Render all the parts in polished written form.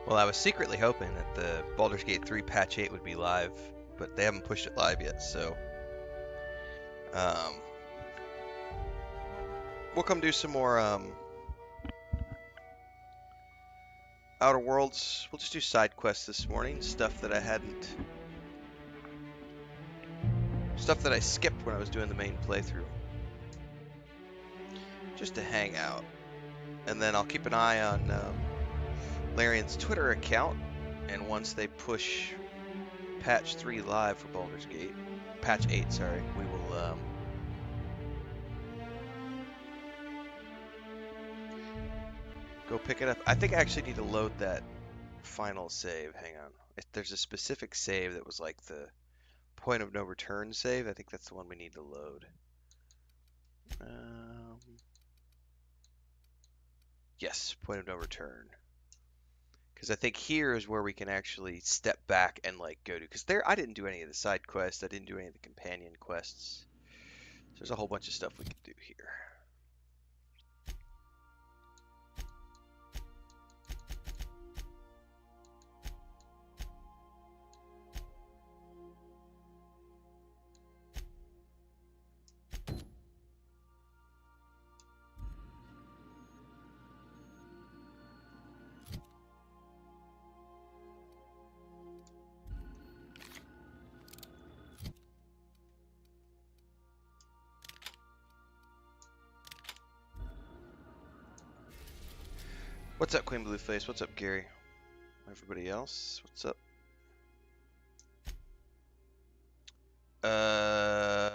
Well, I was secretly hoping that the Baldur's Gate 3 Patch 8 would be live, but they haven't pushed it live yet, so um, we'll come do some more Outer Worlds. We'll just do side quests this morning, stuff that I skipped when I was doing the main playthrough, just to hang out. And then I'll keep an eye on Larian's Twitter account, and once they push Patch 3 live for Baldur's Gate, Patch 8, sorry, we will go pick it up. I think I actually need to load that final save. Hang on. If there's a specific save that was like the point of no return save, I think that's the one we need to load. Yes, point of no return. Because I think here is where we can actually step back and like go to. Because there, I didn't do any of the side quests. I didn't do any of the companion quests. So there's a whole bunch of stuff we can do here. What's up, Queen Blueface? What's up, Gary? Everybody else? What's up? I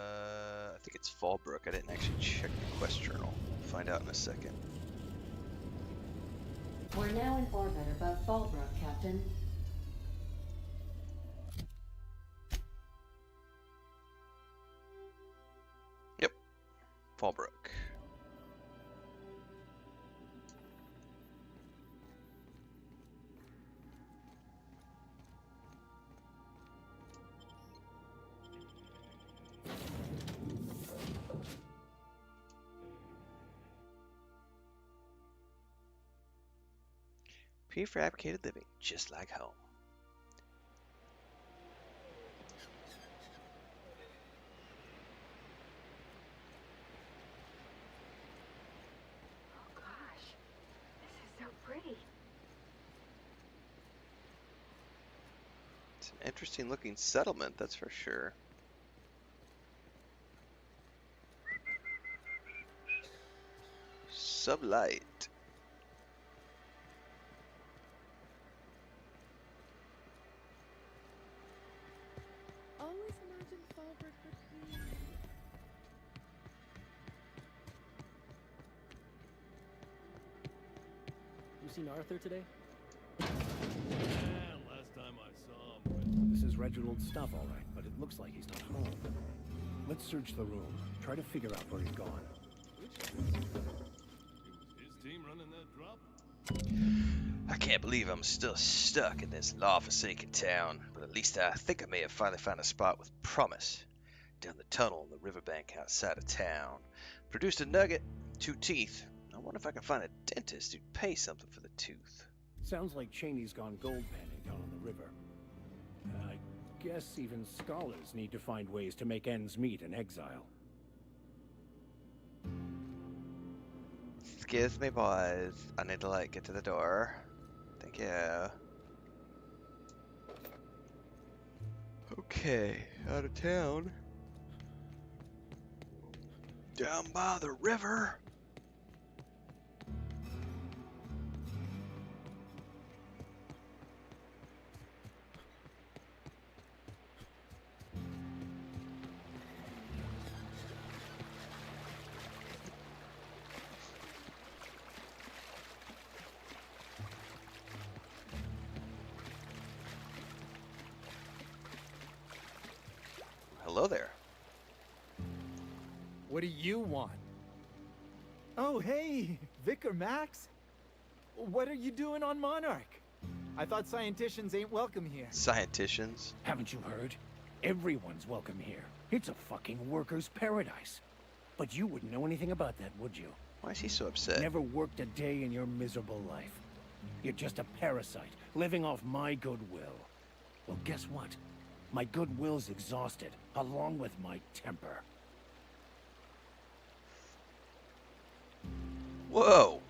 think it's Fallbrook. I didn't actually check the quest journal. We'll find out in a second. We're now in orbit above Fallbrook, Captain. Yep, Fallbrook. Prefabricated living, just like home. Oh gosh, this is so pretty. It's an interesting looking settlement, that's for sure. Sublight. Always imagined Fallbrook would be... You seen Arthur today? Yeah, last time I saw him. This is Reginald's stuff, all right, but it looks like he's not home. Let's search the room. Try to figure out where he's gone. It was his team running that drop? I can't believe I'm still stuck in this law-forsaken town, but at least I think I may have finally found a spot with promise. Down the tunnel in the riverbank outside of town. Produced a nugget, 2 teeth. I wonder if I can find a dentist who'd pay something for the tooth. Sounds like Chaney's gone gold panning down on the river. I guess even scholars need to find ways to make ends meet in exile. Excuse me, boys. I need to, get to the door. Thank you. Okay, out of town. Down by the river. Hello there. What do you want? Oh, hey, Vicar Max. What are you doing on Monarch? I thought scienticians ain't welcome here. Scienticians. Haven't you heard? Everyone's welcome here. It's a fucking worker's paradise. But you wouldn't know anything about that, would you? Why is he so upset? Never worked a day in your miserable life. You're just a parasite, living off my goodwill. Well, guess what? My goodwill's exhausted, along with my temper. Whoa!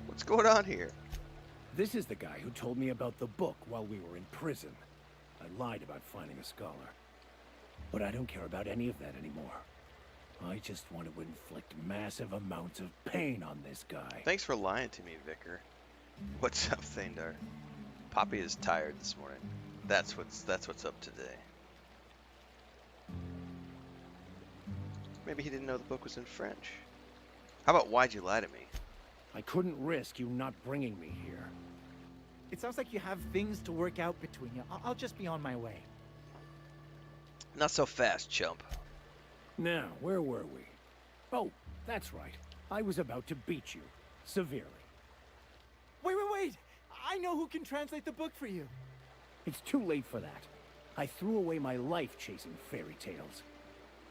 What's going on here? This is the guy who told me about the book while we were in prison. I lied about finding a scholar. But I don't care about any of that anymore. I just want to inflict massive amounts of pain on this guy. Thanks for lying to me, Vicar. What's up, Thandar? Poppy is tired this morning. That's what's up today. Maybe he didn't know the book was in French. How about why'd you lie to me? I couldn't risk you not bringing me here. It sounds like you have things to work out between you. I'll just be on my way. Not so fast, chump. Now, where were we? Oh, that's right. I was about to beat you. Severely. Wait! I know who can translate the book for you. It's too late for that. I threw away my life chasing fairy tales.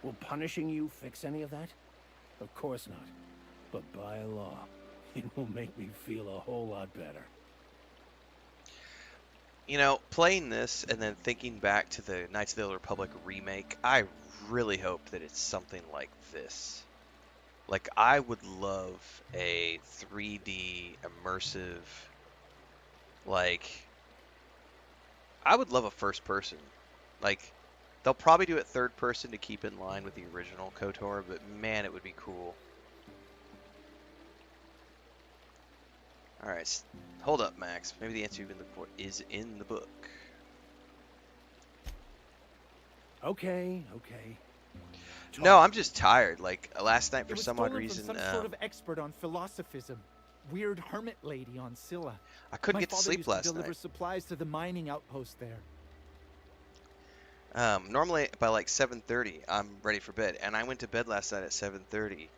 Will punishing you fix any of that? Of course not. But by law, it will make me feel a whole lot better. You know, playing this and then thinking back to the Knights of the Old Republic remake, I really hope that it's something like this. Like, I would love a 3D immersive, like, I would love a first person. Like, they'll probably do it third person to keep in line with the original KOTOR, but man, it would be cool. Alright, hold up, Max. Maybe the answer you've been looking for is in the book. Okay. No, I'm just tired. Like, last night, for It was some odd stolen reason, from some sort of expert on philosophism. Weird hermit lady on Scylla. I couldn't My get to father sleep used last to deliver night. supplies to the mining outpost there. Normally, by like 7:30, I'm ready for bed. And I went to bed last night at 7:30.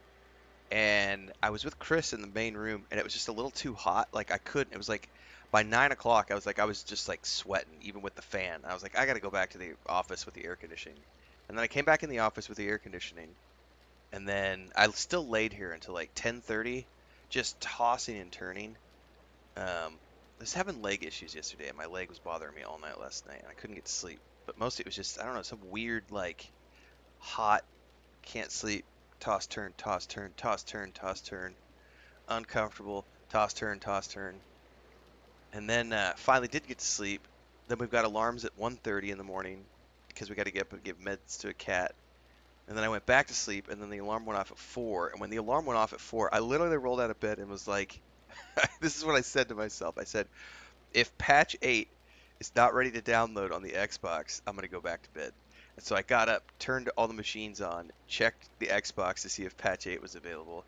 And I was with Chris in the main room, and it was just a little too hot. Like, I couldn't. It was like, by 9 o'clock, I was just like sweating, even with the fan. I was like, I gotta go back to the office with the air conditioning. And then I came back in the office with the air conditioning. And then I still laid here until like 10:30, just tossing and turning. I was having leg issues yesterday, and my leg was bothering me all night last night, and I couldn't get to sleep. But mostly it was just, I don't know, some weird, like, hot, can't sleep, toss, turn, toss, turn, toss, turn, toss, turn, uncomfortable, toss, turn, toss, turn. And then finally did get to sleep. Then we've got alarms at 1:30 in the morning because we got to get up and give meds to a cat. And then I went back to sleep, and then the alarm went off at 4. And when the alarm went off at 4, I literally rolled out of bed and was like, this is what I said to myself. I said, if patch 8 is not ready to download on the Xbox, I'm going to go back to bed. And so I got up, turned all the machines on, checked the Xbox to see if patch 8 was available.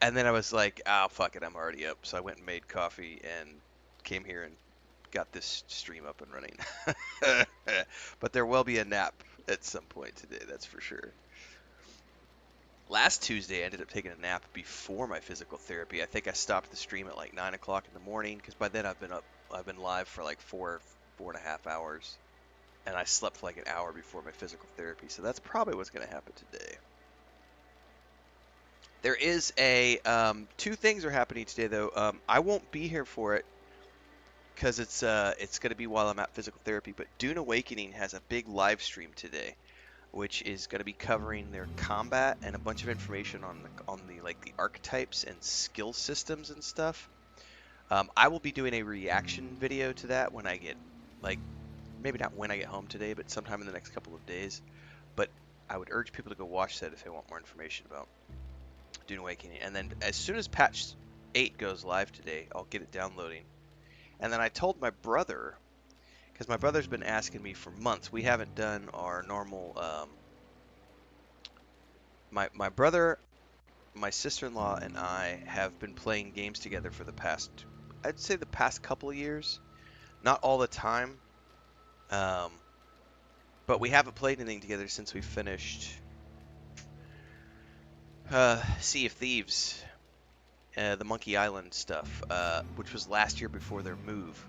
And then I was like, oh, fuck it, I'm already up. So I went and made coffee and came here and got this stream up and running. But there will be a nap at some point today, that's for sure. Last Tuesday, I ended up taking a nap before my physical therapy. I think I stopped the stream at like 9 o'clock in the morning, because by then I've been live for like 4.5 hours. And I slept for like an hour before my physical therapy, so that's probably what's going to happen today. There is a, two things are happening today though. I won't be here for it, because it's going to be while I'm at physical therapy, but Dune Awakening has a big live stream today, which is going to be covering their combat and a bunch of information on the like the archetypes and skill systems and stuff. I will be doing a reaction video to that when I get, like, maybe not when I get home today, but sometime in the next couple of days. But I would urge people to go watch that if they want more information about Dune Awakening. And then as soon as patch 8 goes live today, I'll get it downloading. And then I told my brother, because my brother's been asking me for months. We haven't done our normal, my brother, my sister-in-law, and I have been playing games together for the past, I'd say the past couple of years. Not all the time, but we haven't played anything together since we finished Sea of Thieves, the Monkey Island stuff, which was last year before their move.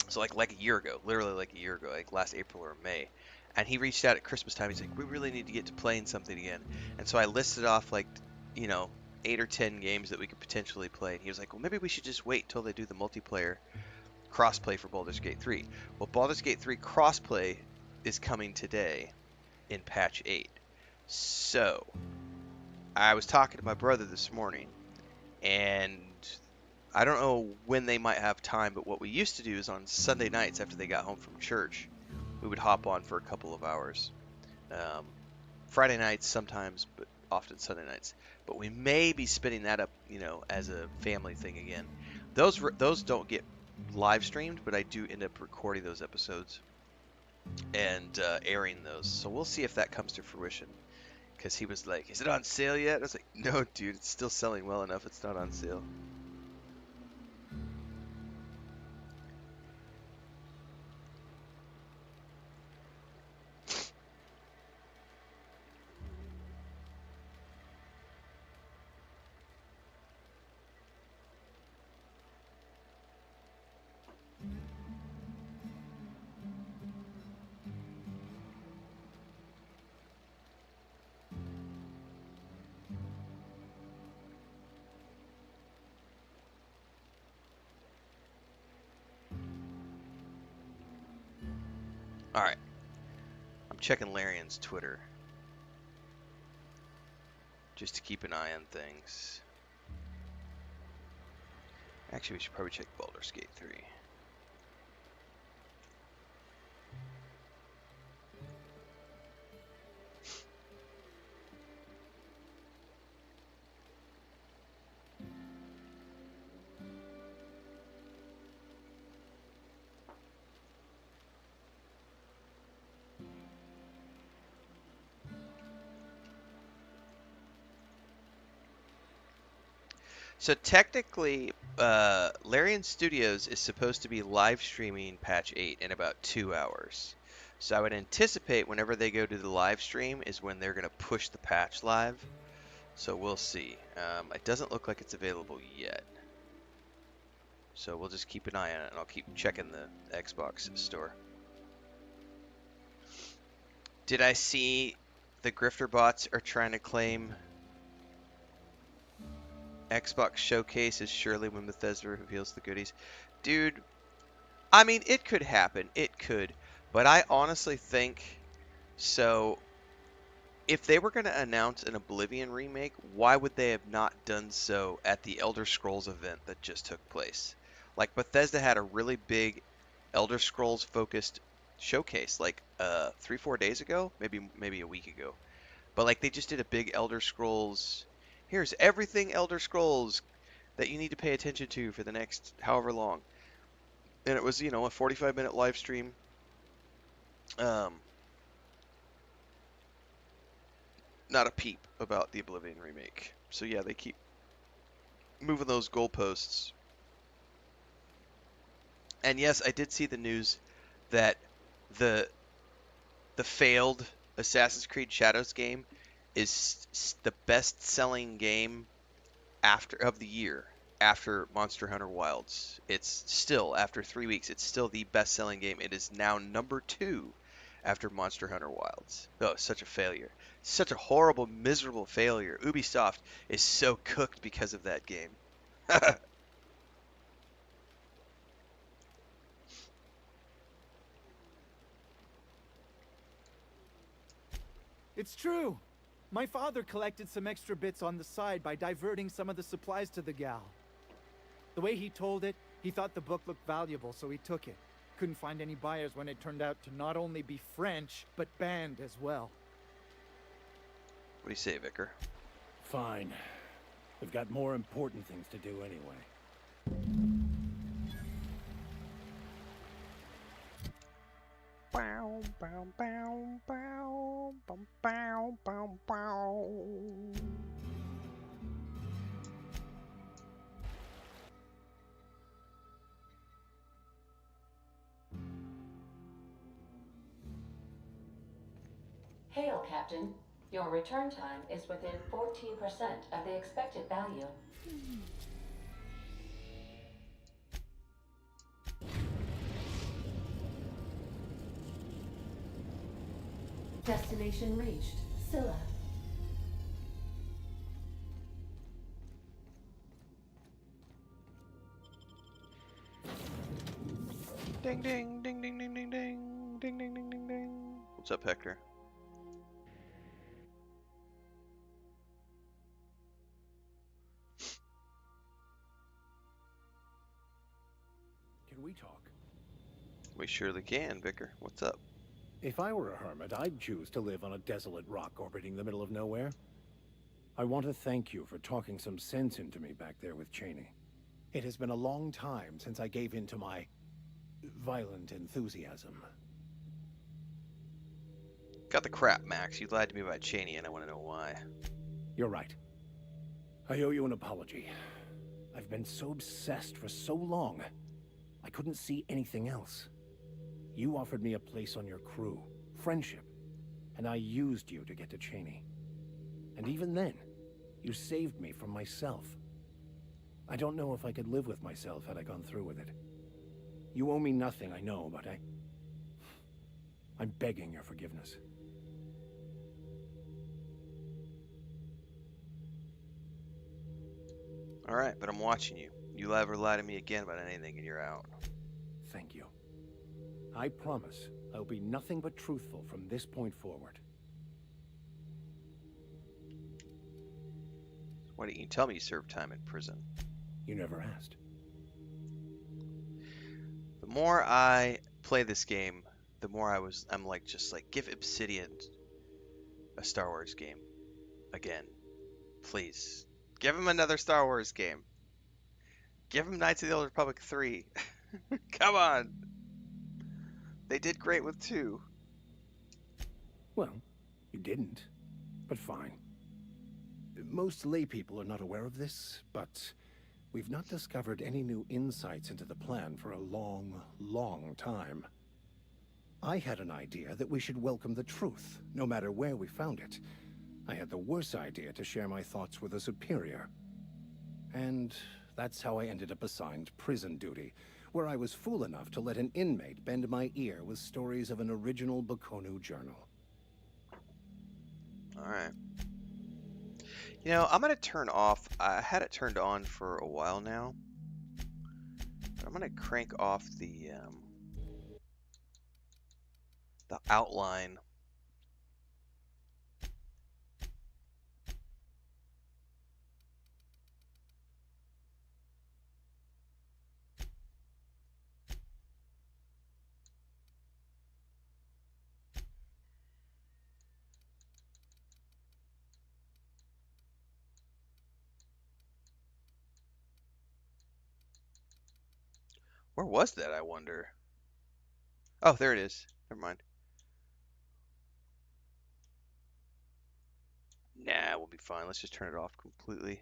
So like a year ago, literally like a year ago, like last April or May. And he reached out at Christmas time. He's like, we really need to get to playing something again. And so I listed off, like, you know, 8 or 10 games that we could potentially play. And he was like, well, maybe we should just wait till they do the multiplayer crossplay for Baldur's Gate 3. Well, Baldur's Gate 3 crossplay is coming today in patch 8. So, I was talking to my brother this morning, and I don't know when they might have time, but what we used to do is on Sunday nights after they got home from church, we would hop on for a couple of hours. Friday nights sometimes, but often Sunday nights. But we may be spinning that up, as a family thing again. Those don't get live streamed, but I do end up recording those episodes and airing those. So we'll see if that comes to fruition. Because he was like, is it on sale yet? I was like, no, dude, it's still selling well enough. It's not on sale. Alright. I'm checking Larian's Twitter. Just to keep an eye on things. Actually, we should probably check Baldur's Gate 3. So technically, Larian Studios is supposed to be live streaming patch 8 in about 2 hours. So I would anticipate whenever they go to the live stream is when they're going to push the patch live. So we'll see. It doesn't look like it's available yet. So we'll just keep an eye on it, and I'll keep checking the Xbox store. Did I see the grifter bots are trying to claim Xbox Showcase is surely when Bethesda reveals the goodies? Dude, I mean, it could happen. It could. But I honestly think, so if they were going to announce an Oblivion remake, why would they have not done so at the Elder Scrolls event that just took place? Like, Bethesda had a really big Elder Scrolls focused showcase like 3-4 days ago, maybe a week ago. But like, they just did a big Elder Scrolls, here's everything Elder Scrolls that you need to pay attention to for the next however long. And it was, a 45-minute live stream. Not a peep about the Oblivion remake. So yeah, they keep moving those goalposts. And yes, I did see the news that the failed Assassin's Creed Shadows game is the best-selling game of the year after Monster Hunter Wilds. It's still, after 3 weeks, it's still the best-selling game. It is now number 2 after Monster Hunter Wilds. Oh, such a failure. Such a horrible, miserable failure. Ubisoft is so cooked because of that game. It's true. My father collected some extra bits on the side by diverting some of the supplies to the gal. The way he told it, he thought the book looked valuable, so he took it. Couldn't find any buyers when it turned out to not only be French, but banned as well. What do you say, Vicar? Fine. We've got more important things to do anyway. Bow, bow, bow, bow, bow, bow, bow, bow. Hail, Captain. Your return time is within 14% of the expected value. Destination reached. Scylla. Ding ding ding ding ding ding ding ding ding ding ding ding. What's up, Hector? Can we talk? We surely can, Vicar. What's up? If I were a hermit, I'd choose to live on a desolate rock orbiting the middle of nowhere. I want to thank you for talking some sense into me back there with Chaney. It has been a long time since I gave in to my violent enthusiasm. Got the crap, Max. You lied to me about Chaney, and I want to know why. You're right. I owe you an apology. I've been so obsessed for so long, I couldn't see anything else. You offered me a place on your crew, friendship, and I used you to get to Chaney. And even then, you saved me from myself. I don't know if I could live with myself had I gone through with it. You owe me nothing, I know, but I'm begging your forgiveness. Alright, but I'm watching you. You ever lie to me again about anything and you're out. Thank you. I promise I'll be nothing but truthful from this point forward. Why didn't you tell me you served time in prison? You never asked. The more I play this game, the more I'm like, just like, give Obsidian a Star Wars game. Again. Please. Give him another Star Wars game. Give him Knights of the Old Republic 3. Come on. They did great with 2. Well, you didn't, but fine. Most laypeople are not aware of this, but we've not discovered any new insights into the plan for a long, long time. I had an idea that we should welcome the truth, no matter where we found it. I had the worse idea to share my thoughts with a superior. And that's how I ended up assigned prison duty, where I was fool enough to let an inmate bend my ear with stories of an original Baconu journal. Alright. You know, I'm going to turn off. I had it turned on for a while now. But I'm going to crank off the outline. Where was that, I wonder? Oh, there it is. Never mind. Nah, we'll be fine. Let's just turn it off completely.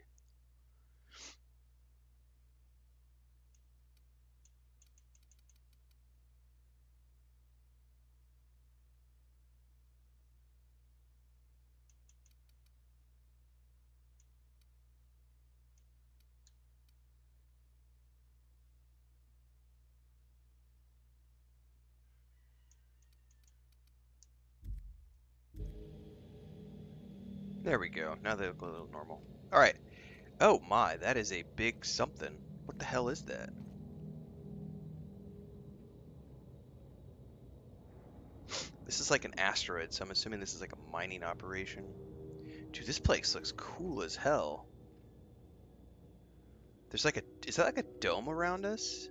There we go. Now they look a little normal. Alright. Oh my, that is a big something. What the hell is that? This is like an asteroid, so I'm assuming this is like a mining operation. Dude, this place looks cool as hell. There's like a... Is that like a dome around us?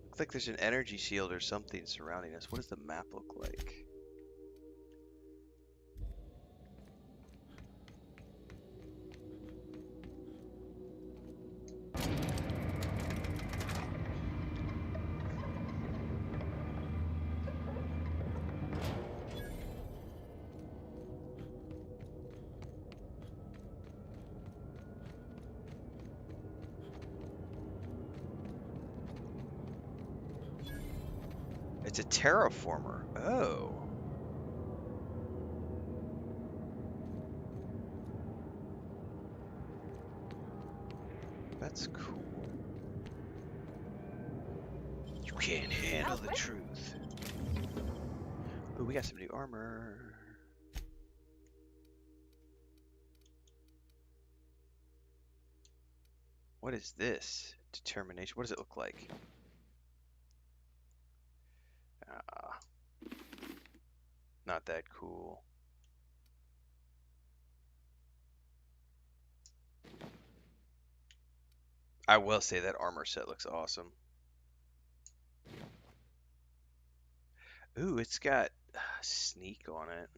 Looks like there's an energy shield or something surrounding us. What does the map look like? It's a terraformer. Oh. That's cool. You can't handle the truth. Ooh, we got some new armor. What is this? Determination. What does it look like? that cool. I will say that armor set looks awesome. Ooh, it's got sneak on it.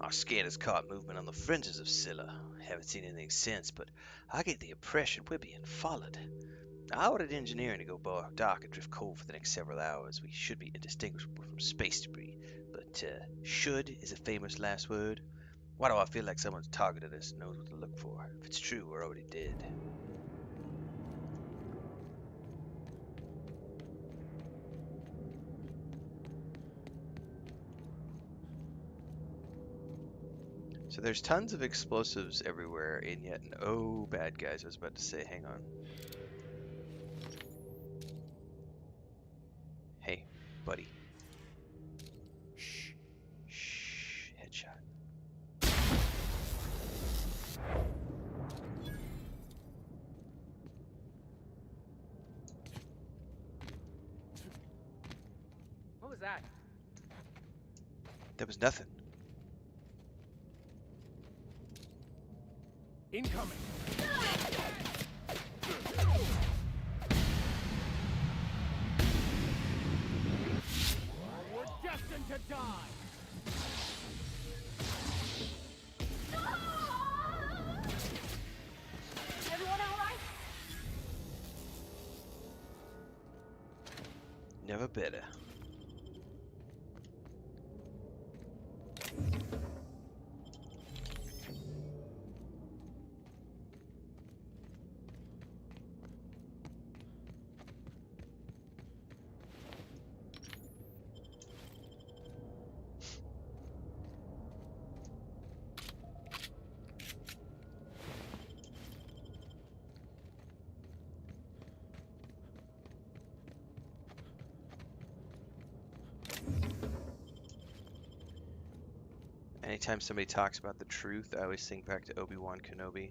Our scan has caught movement on the fringes of Scylla. Haven't seen anything since, but I get the impression we're being followed. I ordered engineering to go dark and drift cold for the next several hours. We should be indistinguishable from space debris, but should is a famous last word. Why do I feel like someone's targeted us and knows what to look for? If it's true, we're already dead. So there's tons of explosives everywhere, and yet no bad guys. I was about to say, hang on. Hey, buddy. Shh. Shh. Headshot. What was that? That was nothing. Incoming! We're destined to die! Everyone all right? Never better. Anytime somebody talks about the truth, I always think back to Obi-Wan Kenobi.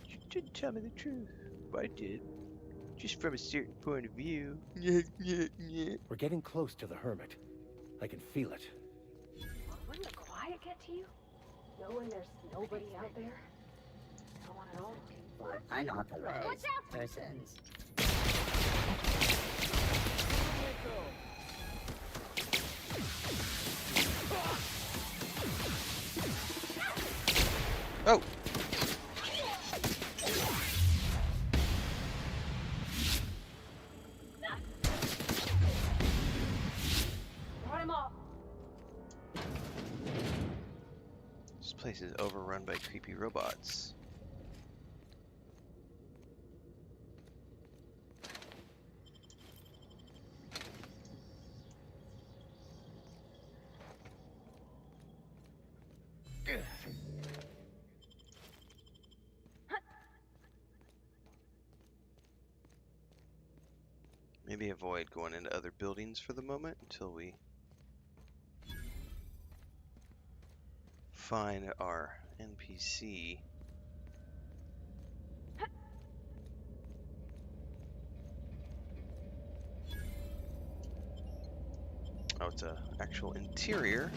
You didn't tell me the truth. I did. Just from a certain point of view. We're getting close to the hermit. I can feel it. Wouldn't the quiet get to you? Knowing there's nobody out there? No one at all? Unauthorized Watch out! persons. Oh! Brought him off. This place is overrun by creepy robots. Maybe avoid going into other buildings for the moment until we find our NPC. Oh, it's an actual interior.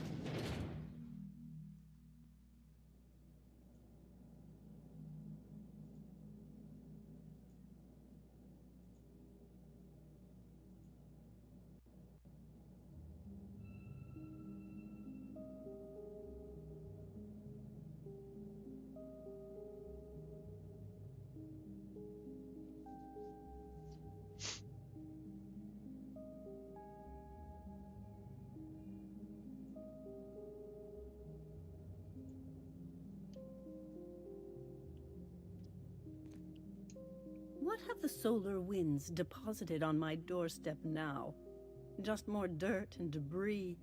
What have the solar winds deposited on my doorstep now? Just more dirt and debris?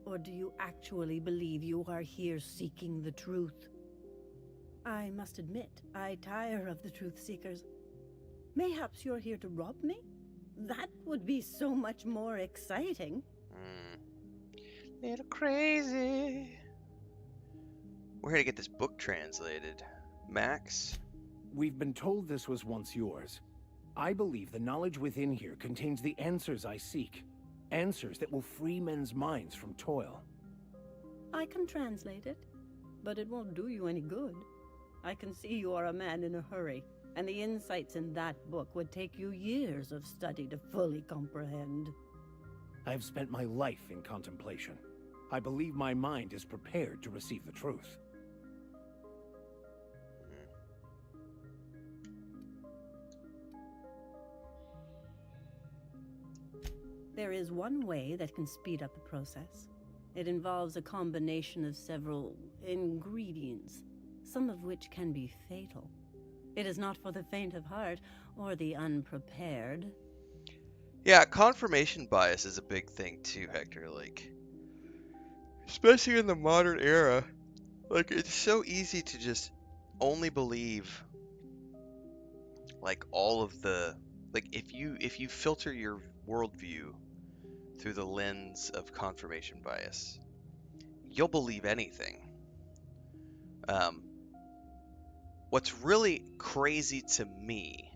Or do you actually believe you are here seeking the truth? I must admit, I tire of the truth seekers. Mayhaps you're here to rob me? That would be so much more exciting. Little crazy. We're here to get this book translated. Max? We've been told this was once yours. I believe the knowledge within here contains the answers I seek. Answers that will free men's minds from toil. I can translate it, but it won't do you any good. I can see you are a man in a hurry, and the insights in that book would take you years of study to fully comprehend. I have spent my life in contemplation. I believe my mind is prepared to receive the truth. There is one way that can speed up the process. It involves a combination of several ingredients, some of which can be fatal. It is not for the faint of heart or the unprepared. Yeah, confirmation bias is a big thing too, Hector. Like, especially in the modern era, like it's so easy to just only believe like all of the if you filter your worldview through the lens of confirmation bias, you'll believe anything. What's really crazy to me,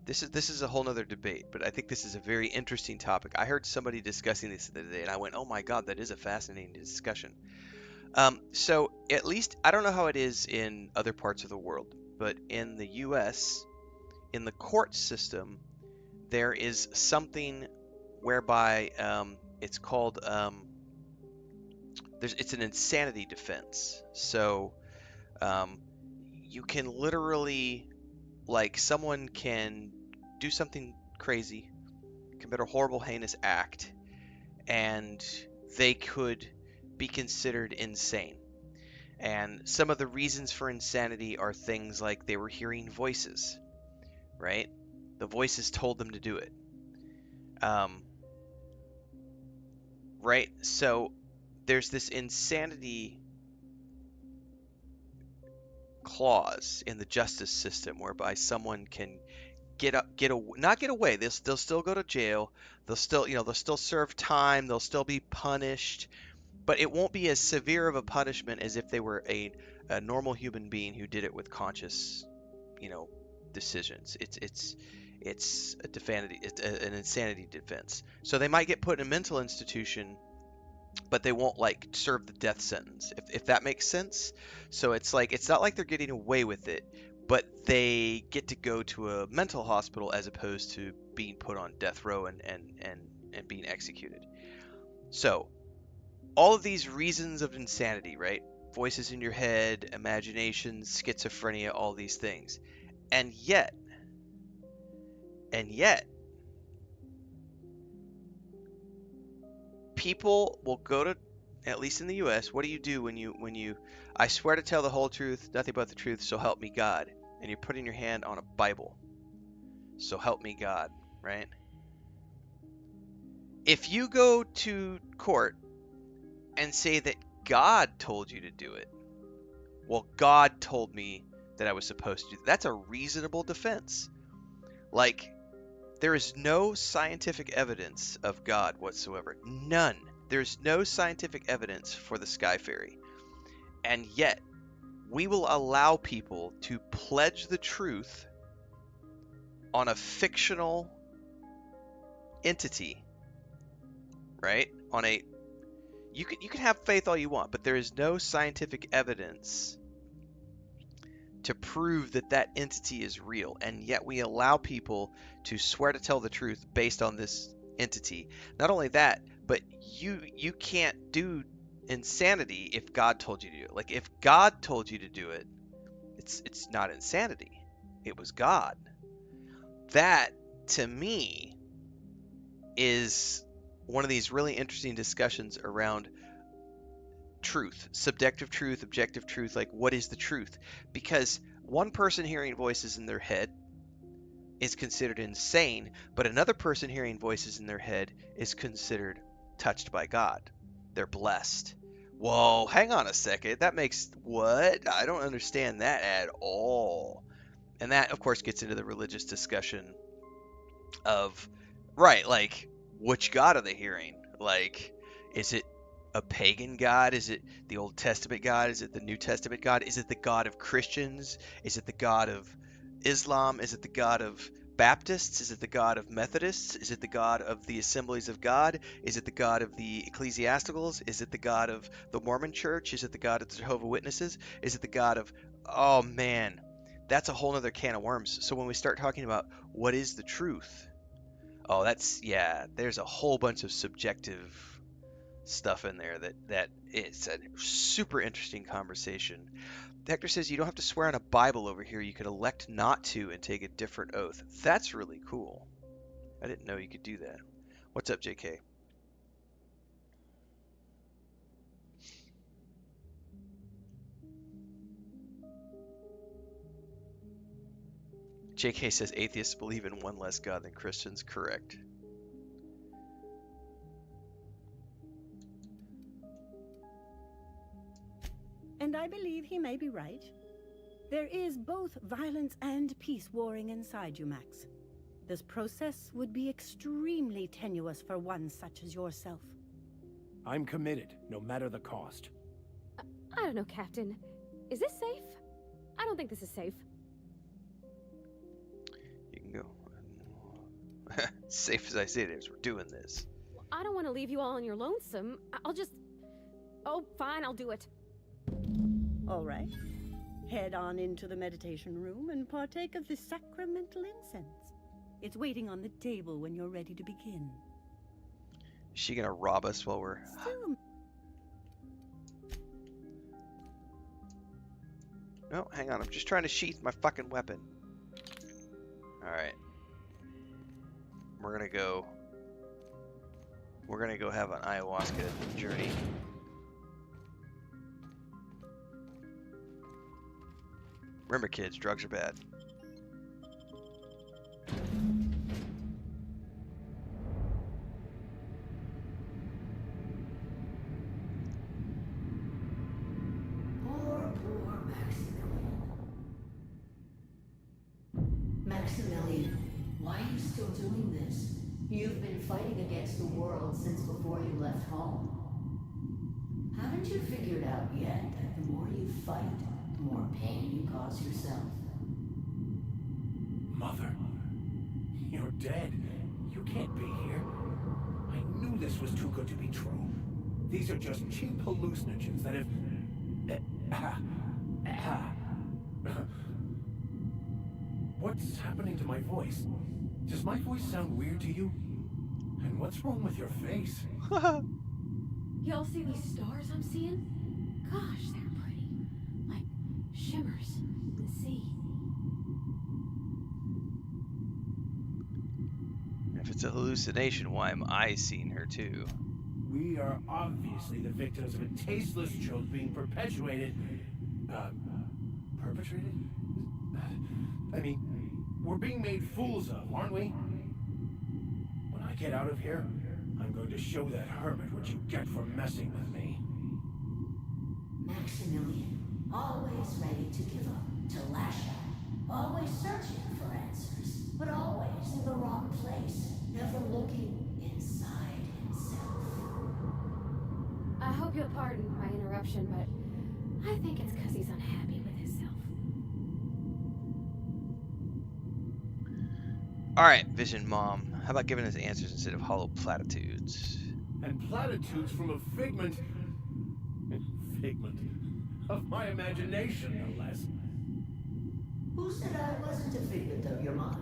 this is a whole nother debate, but I think this is a very interesting topic. I heard somebody discussing this the other day, and I went, oh my god, that is a fascinating discussion. So at least, I don't know how it is in other parts of the world, but in the US, in the court system, there is something whereby it's called it's an insanity defense. So you can literally, like, someone can do something crazy, commit a horrible, heinous act, and they could be considered insane. And some of the reasons for insanity are things like they were hearing voices, right? The voices told them to do it. Right? So there's this insanity clause in the justice system whereby someone can not get away. They'll still go to jail. They'll still serve time. They'll still be punished, but it won't be as severe of a punishment as if they were a normal human being who did it with conscious, decisions. It's a defanity. It's an insanity defense. So they might get put in a mental institution, but they won't serve the death sentence, if that makes sense. So it's not like they're getting away with it, but they get to go to a mental hospital as opposed to being put on death row and being executed. So all of these reasons of insanity, right? Voices in your head, imagination, schizophrenia, all these things. And yet, people will go to, at least in the US, what do you do when you I swear to tell the whole truth, nothing but the truth, so help me God. And you're putting your hand on a Bible. So help me God, right? If you go to court and say that God told you to do it, well, God told me that I was supposed to do that. That's a reasonable defense. There is no scientific evidence of God whatsoever. None. There's no scientific evidence for the Sky Fairy. And yet, we will allow people to pledge the truth on a fictional entity, right? You can have faith all you want, but there is no scientific evidence to prove that entity is real, and yet we allow people to swear to tell the truth based on this entity. Not only that, but you can't do insanity if God told you to do it. If God told you to do it, it's not insanity. It was God. That, to me, is one of these really interesting discussions around truth, subjective truth, objective truth. What is the truth? Because one person hearing voices in their head is considered insane, but another person hearing voices in their head is considered touched by God. They're blessed. Whoa, hang on a second. That makes what? I don't understand that at all. And that, of course, gets into the religious discussion of, right, which God are they hearing? Like, is it a pagan god? Is it the Old Testament God? Is it the New Testament God? Is it the God of Christians? Is it the God of Islam? Is it the God of Baptists? Is it the God of Methodists? Is it the God of the Assemblies of God? Is it the God of the Ecclesiasticals? Is it the God of the Mormon Church? Is it the God of the Jehovah's Witnesses? Is it the God of... Oh, man. That's a whole other can of worms. So when we start talking about what is the truth... Oh, that's... Yeah, there's a whole bunch of subjective stuff in there that it's a super interesting conversation. Hector says you don't have to swear on a Bible over here. You could elect not to and take a different oath. That's really cool. I didn't know you could do that. What's up, JK? JK says atheists believe in one less God than Christians. Correct. And I believe he may be right. There is both violence and peace warring inside you, Max. This process would be extremely tenuous for one such as yourself. I'm committed, no matter the cost. I don't know, Captain. Is this safe? I don't think this is safe. You can go. Safe as I say it is, we're doing this. I don't want to leave you all on your lonesome. I'll just... Oh, fine, I'll do it. All right. Head on into the meditation room and partake of the sacramental incense. It's waiting on the table when you're ready to begin. Is she gonna rob us while we're... Still... No, hang on. I'm just trying to sheath my fucking weapon. Alright. We're gonna go have an ayahuasca journey. Remember, kids, drugs are bad. Poor Maximilian. Maximilian, why are you still doing this? You've been fighting against the world since before you left home. Haven't you figured out yet that the more you fight, the more pain you cause yourself? Mother, you're dead. You can't be here. I knew this was too good to be true. These are just cheap hallucinogens that have... What's happening to my voice? Does my voice sound weird to you? And what's wrong with your face? Y'all see these stars I'm seeing? Gosh, they're pretty. Like shimmers in the sea. If it's a hallucination, why am I seeing her too? We are obviously the victims of a tasteless joke being perpetuated... perpetrated? I mean, we're being made fools of, aren't we? When I get out of here, I'm going to show that hermit what you get for messing with me. Maximilian, always ready to give up, to lash out, always searching for answers, but always in the wrong place, never looking inside himself. I hope you'll pardon my interruption, but I think it's because he's unhappy with himself. Alright, Vision Mom. How about giving us answers instead of hollow platitudes? And platitudes from a figment of my imagination, no less. Who said I wasn't a figment of your mind?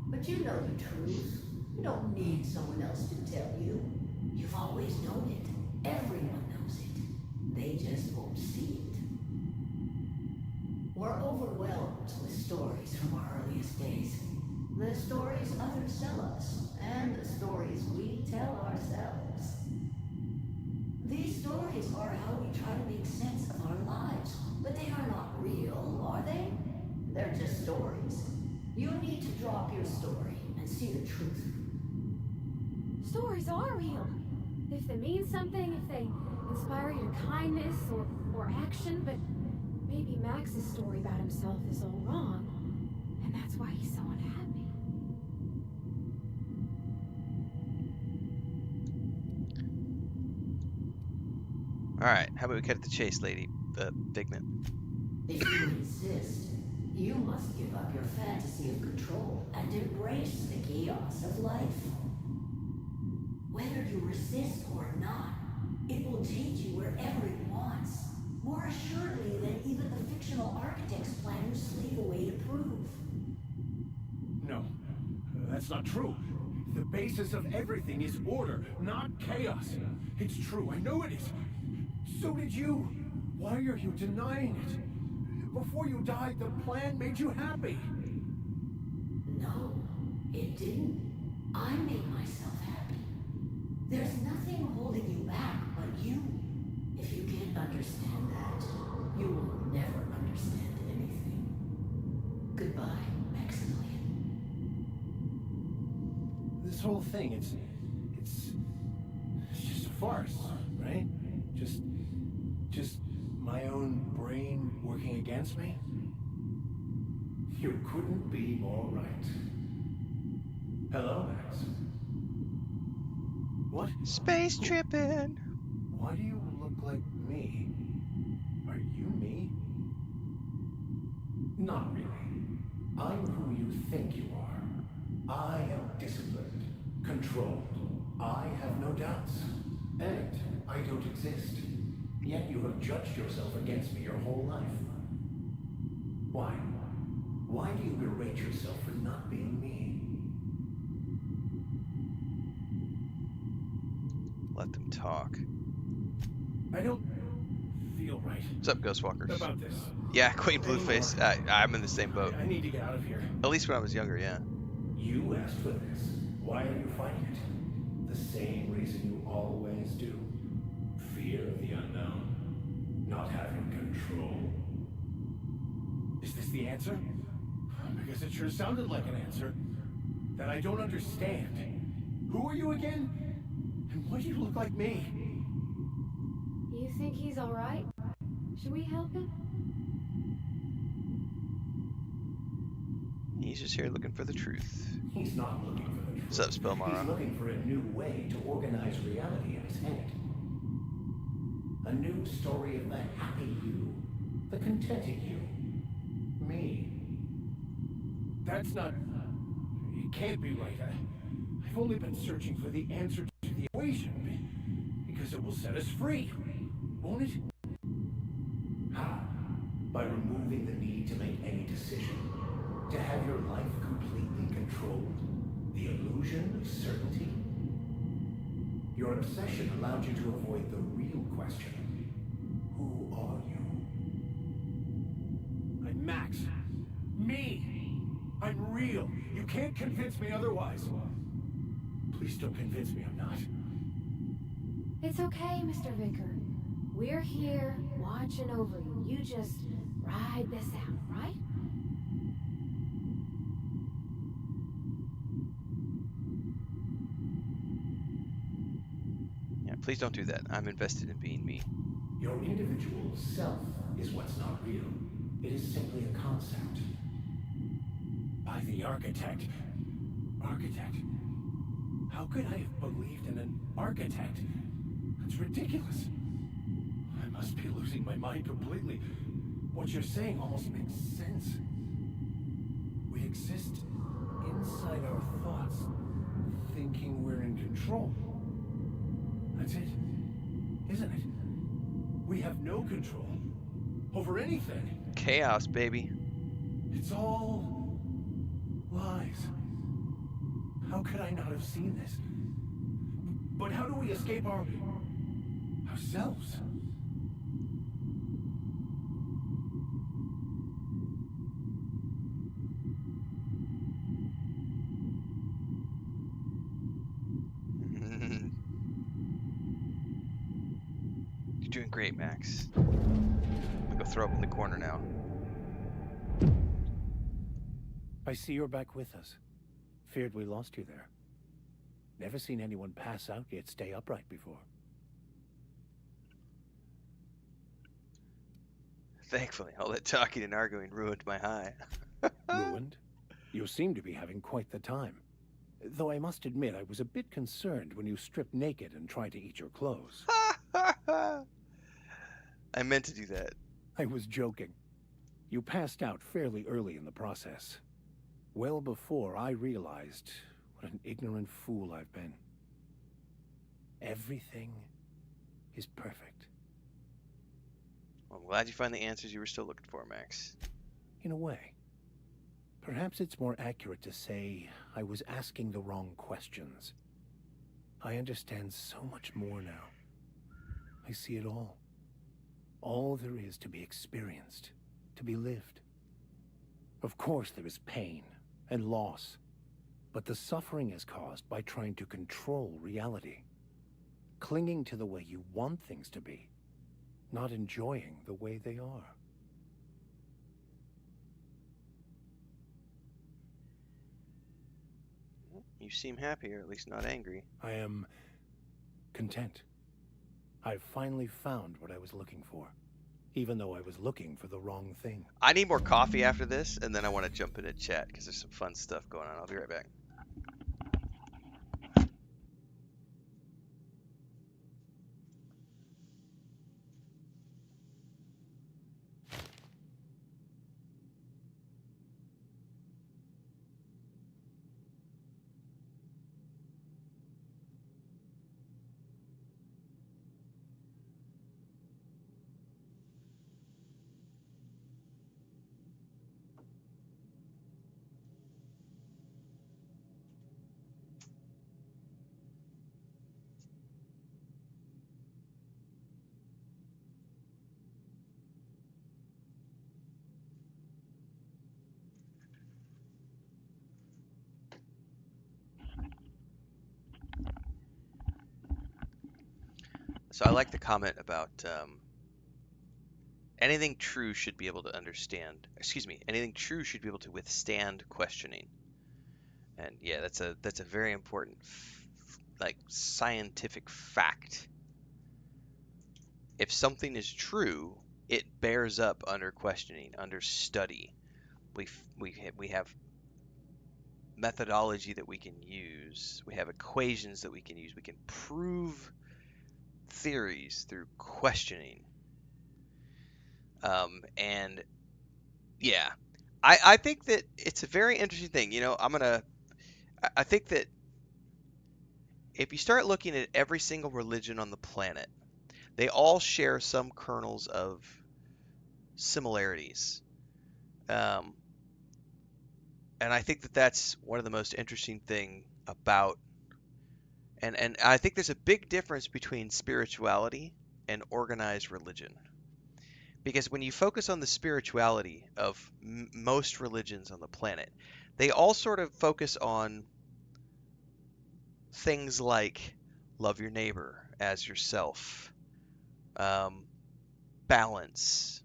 But you know the truth. You don't need someone else to tell you. You've always known it. Everyone knows it. They just won't see it. We're overwhelmed with stories from our earliest days. The stories others tell us, and the stories we tell ourselves. These stories are how we try to make sense of our lives, but they are not real, are they? They're just stories. You need to drop your story and see the truth. Stories are real. If they mean something, if they inspire your kindness or action, but maybe Max's story about himself is all wrong, and that's why he's so unhappy. Alright, how about we cut to the chase, lady? Figment. If you insist, you must give up your fantasy of control and embrace the chaos of life. Whether you resist or not, it will take you wherever it wants, more assuredly than even the fictional architect's planners slave away to prove. No, that's not true. The basis of everything is order, not chaos. It's true, I know it is. So did you. Why are you denying it? Before you died, the plan made you happy. No, it didn't. I made myself happy. There's nothing holding you back but you. If you can't understand that, you will never understand anything. Goodbye, Maximilian. This whole thing, it's just a farce, right? Just my own brain working against me? You couldn't be more right. Hello, Max. What? Space tripping! Why do you look like me? Are you me? Not really. I'm who you think you are. I am disciplined, controlled. I have no doubts. And I don't exist. Yet you have judged yourself against me your whole life. Why? Why do you berate yourself for not being me? Let them talk. I don't feel right. What's up, Ghostwalkers? About this. Yeah, Queen Blueface. I'm in the same boat. I need to get out of here. At least when I was younger, yeah. You asked for this. Why are you fighting it? The same reason you always do. Fear of the unknown. Not having control. Is this the answer? Because it sure sounded like an answer that I don't understand. Who are you again? And why do you look like me? You think he's alright? Should we help him? He's just here looking for the truth. He's not looking for the truth. What's up, Spellmara? He's looking for a new way to organize reality in his head. A new story of the happy you, the contented you, me. That's not... It can't be right. I've only been searching for the answer to the equation, because it will set us free, won't it? How? By removing the need to make any decision, to have your life completely controlled, the illusion of certainty. Your obsession allowed you to avoid the real question. Who are you? I'm Max. Me. I'm real. You can't convince me otherwise. Please don't convince me I'm not. It's okay, Mr. Vicker. We're here, watching over you. You just ride this out, right? Yeah, please don't do that. I'm invested in being me. Your individual self is what's not real. It is simply a concept. By the architect. Architect? How could I have believed in an architect? That's ridiculous. I must be losing my mind completely. What you're saying almost makes sense. We exist inside our thoughts, thinking we're in control. That's it, isn't it? We have no control over anything. Chaos, baby. It's all lies. How could I not have seen this? But how do we escape ourselves? You're doing great, Max. I'm gonna go throw up in the corner now. I see you're back with us. Feared we lost you there. Never seen anyone pass out yet stay upright before. Thankfully, all that talking and arguing ruined my high. Ruined? You seem to be having quite the time. Though I must admit I was a bit concerned when you stripped naked and tried to eat your clothes. I meant to do that. I was joking. You passed out fairly early in the process. Well before I realized what an ignorant fool I've been. Everything is perfect. Well, I'm glad you find the answers you were still looking for, Max. In a way. Perhaps it's more accurate to say I was asking the wrong questions. I understand so much more now. I see it all. All there is to be experienced, to be lived. Of course there is pain and loss, but the suffering is caused by trying to control reality. Clinging to the way you want things to be, not enjoying the way they are. You seem happy, or at least not angry. I am content. I've finally found what I was looking for, even though I was looking for the wrong thing. I need more coffee after this, and then I want to jump into chat, because there's some fun stuff going on. I'll be right back. So I like the comment about anything true should be able to understand. Excuse me. Anything true should be able to withstand questioning. And yeah, that's a very important, like, scientific fact. If something is true, it bears up under questioning, under study. We have methodology that we can use. We have equations that we can use. We can prove theories through questioning. And yeah, I think that it's a very interesting thing. You know, I think that if you start looking at every single religion on the planet, they all share some kernels of similarities. And I think that that's one of the most interesting thing about, and I think there's a big difference between spirituality and organized religion. Because when you focus on the spirituality of most religions on the planet, they all sort of focus on things like love your neighbor as yourself, balance,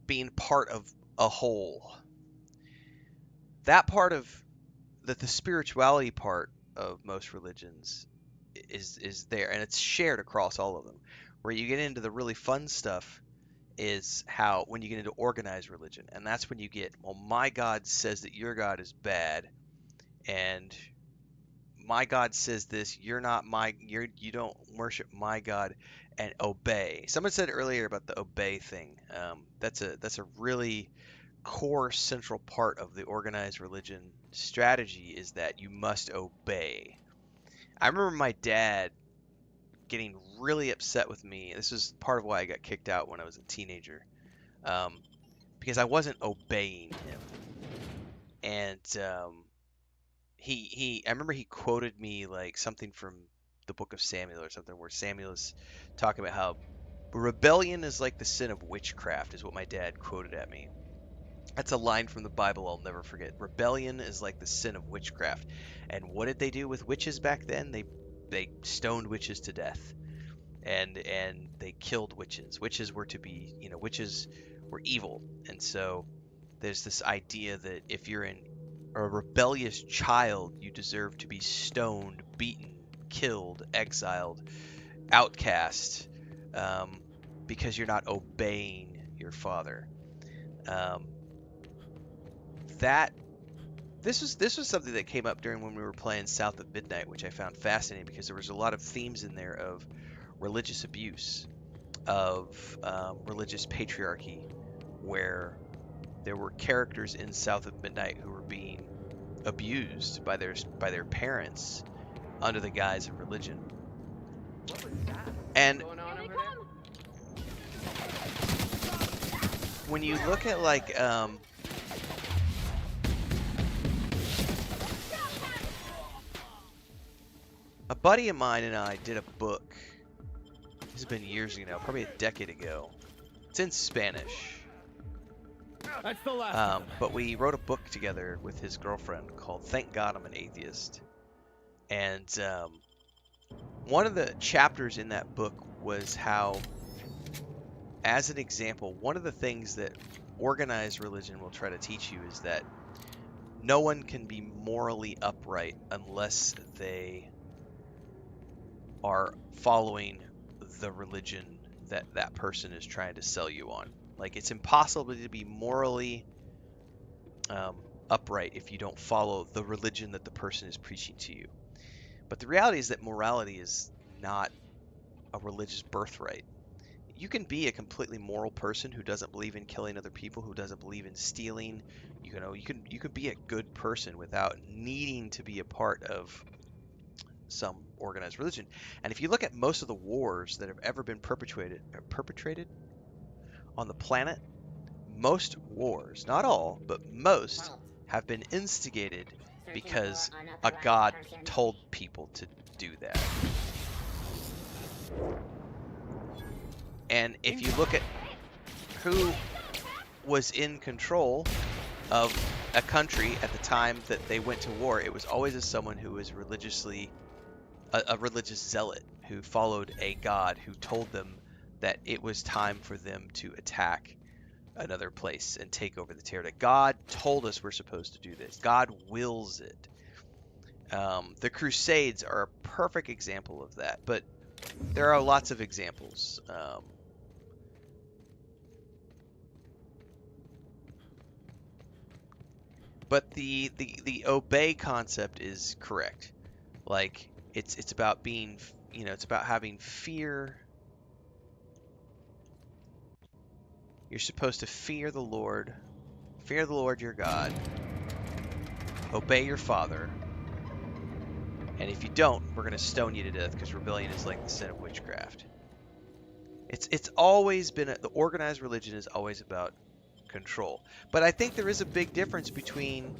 being part of a whole. That part of the spirituality part of most religions is there, and it's shared across all of them. Where you get into the really fun stuff is how when you get into organized religion, and that's when you get, well, my God says that your God is bad, and my God says this, you don't worship my God and obey. Someone said earlier about the obey thing. That's a really core central part of the organized religion strategy, is that you must obey. I remember my dad getting really upset with me. This was part of why I got kicked out when I was a teenager, because I wasn't obeying him. And I remember he quoted me like something from the book of Samuel or something, where Samuel is talking about how rebellion is like the sin of witchcraft, is what my dad quoted at me. That's a line from the Bible I'll never forget. Rebellion is like the sin of witchcraft. And what did they do with witches back then? They stoned witches to death. And they killed witches. Witches were to be, witches were evil. And so there's this idea that if you're a rebellious child, you deserve to be stoned, beaten, killed, exiled, outcast, because you're not obeying your father. That this was something that came up during when we were playing South of Midnight, which I found fascinating because there was a lot of themes in there of religious abuse, of religious patriarchy, where there were characters in South of Midnight who were being abused by their parents under the guise of religion. And when you look at like a buddy of mine and I did a book. This has been years ago now, probably a decade ago. It's in Spanish. That's the last. But we wrote a book together with his girlfriend called "Thank God I'm an Atheist." And one of the chapters in that book was how, as an example, one of the things that organized religion will try to teach you is that no one can be morally upright unless they are following the religion that that person is trying to sell you on. Like, it's impossible to be morally upright if you don't follow the religion that the person is preaching to you. But the reality is that morality is not a religious birthright. You can be a completely moral person who doesn't believe in killing other people, who doesn't believe in stealing. You can be a good person without needing to be a part of some organized religion. And if you look at most of the wars that have ever been perpetrated on the planet, most wars, not all, but most, have been instigated because a god told people to do that. And if you look at who was in control of a country at the time that they went to war, it was always as someone who was religiously a religious zealot who followed a god who told them that it was time for them to attack another place and take over the territory. God told us we're supposed to do this. God wills it. The Crusades are a perfect example of that, but there are lots of examples. But the obey concept is correct. Like, it's about being, it's about having fear. You're supposed to fear the Lord your God, obey your father, and if you don't, we're going to stone you to death, because rebellion is like the sin of witchcraft. It's always been, the organized religion is always about control. But I think there is a big difference between,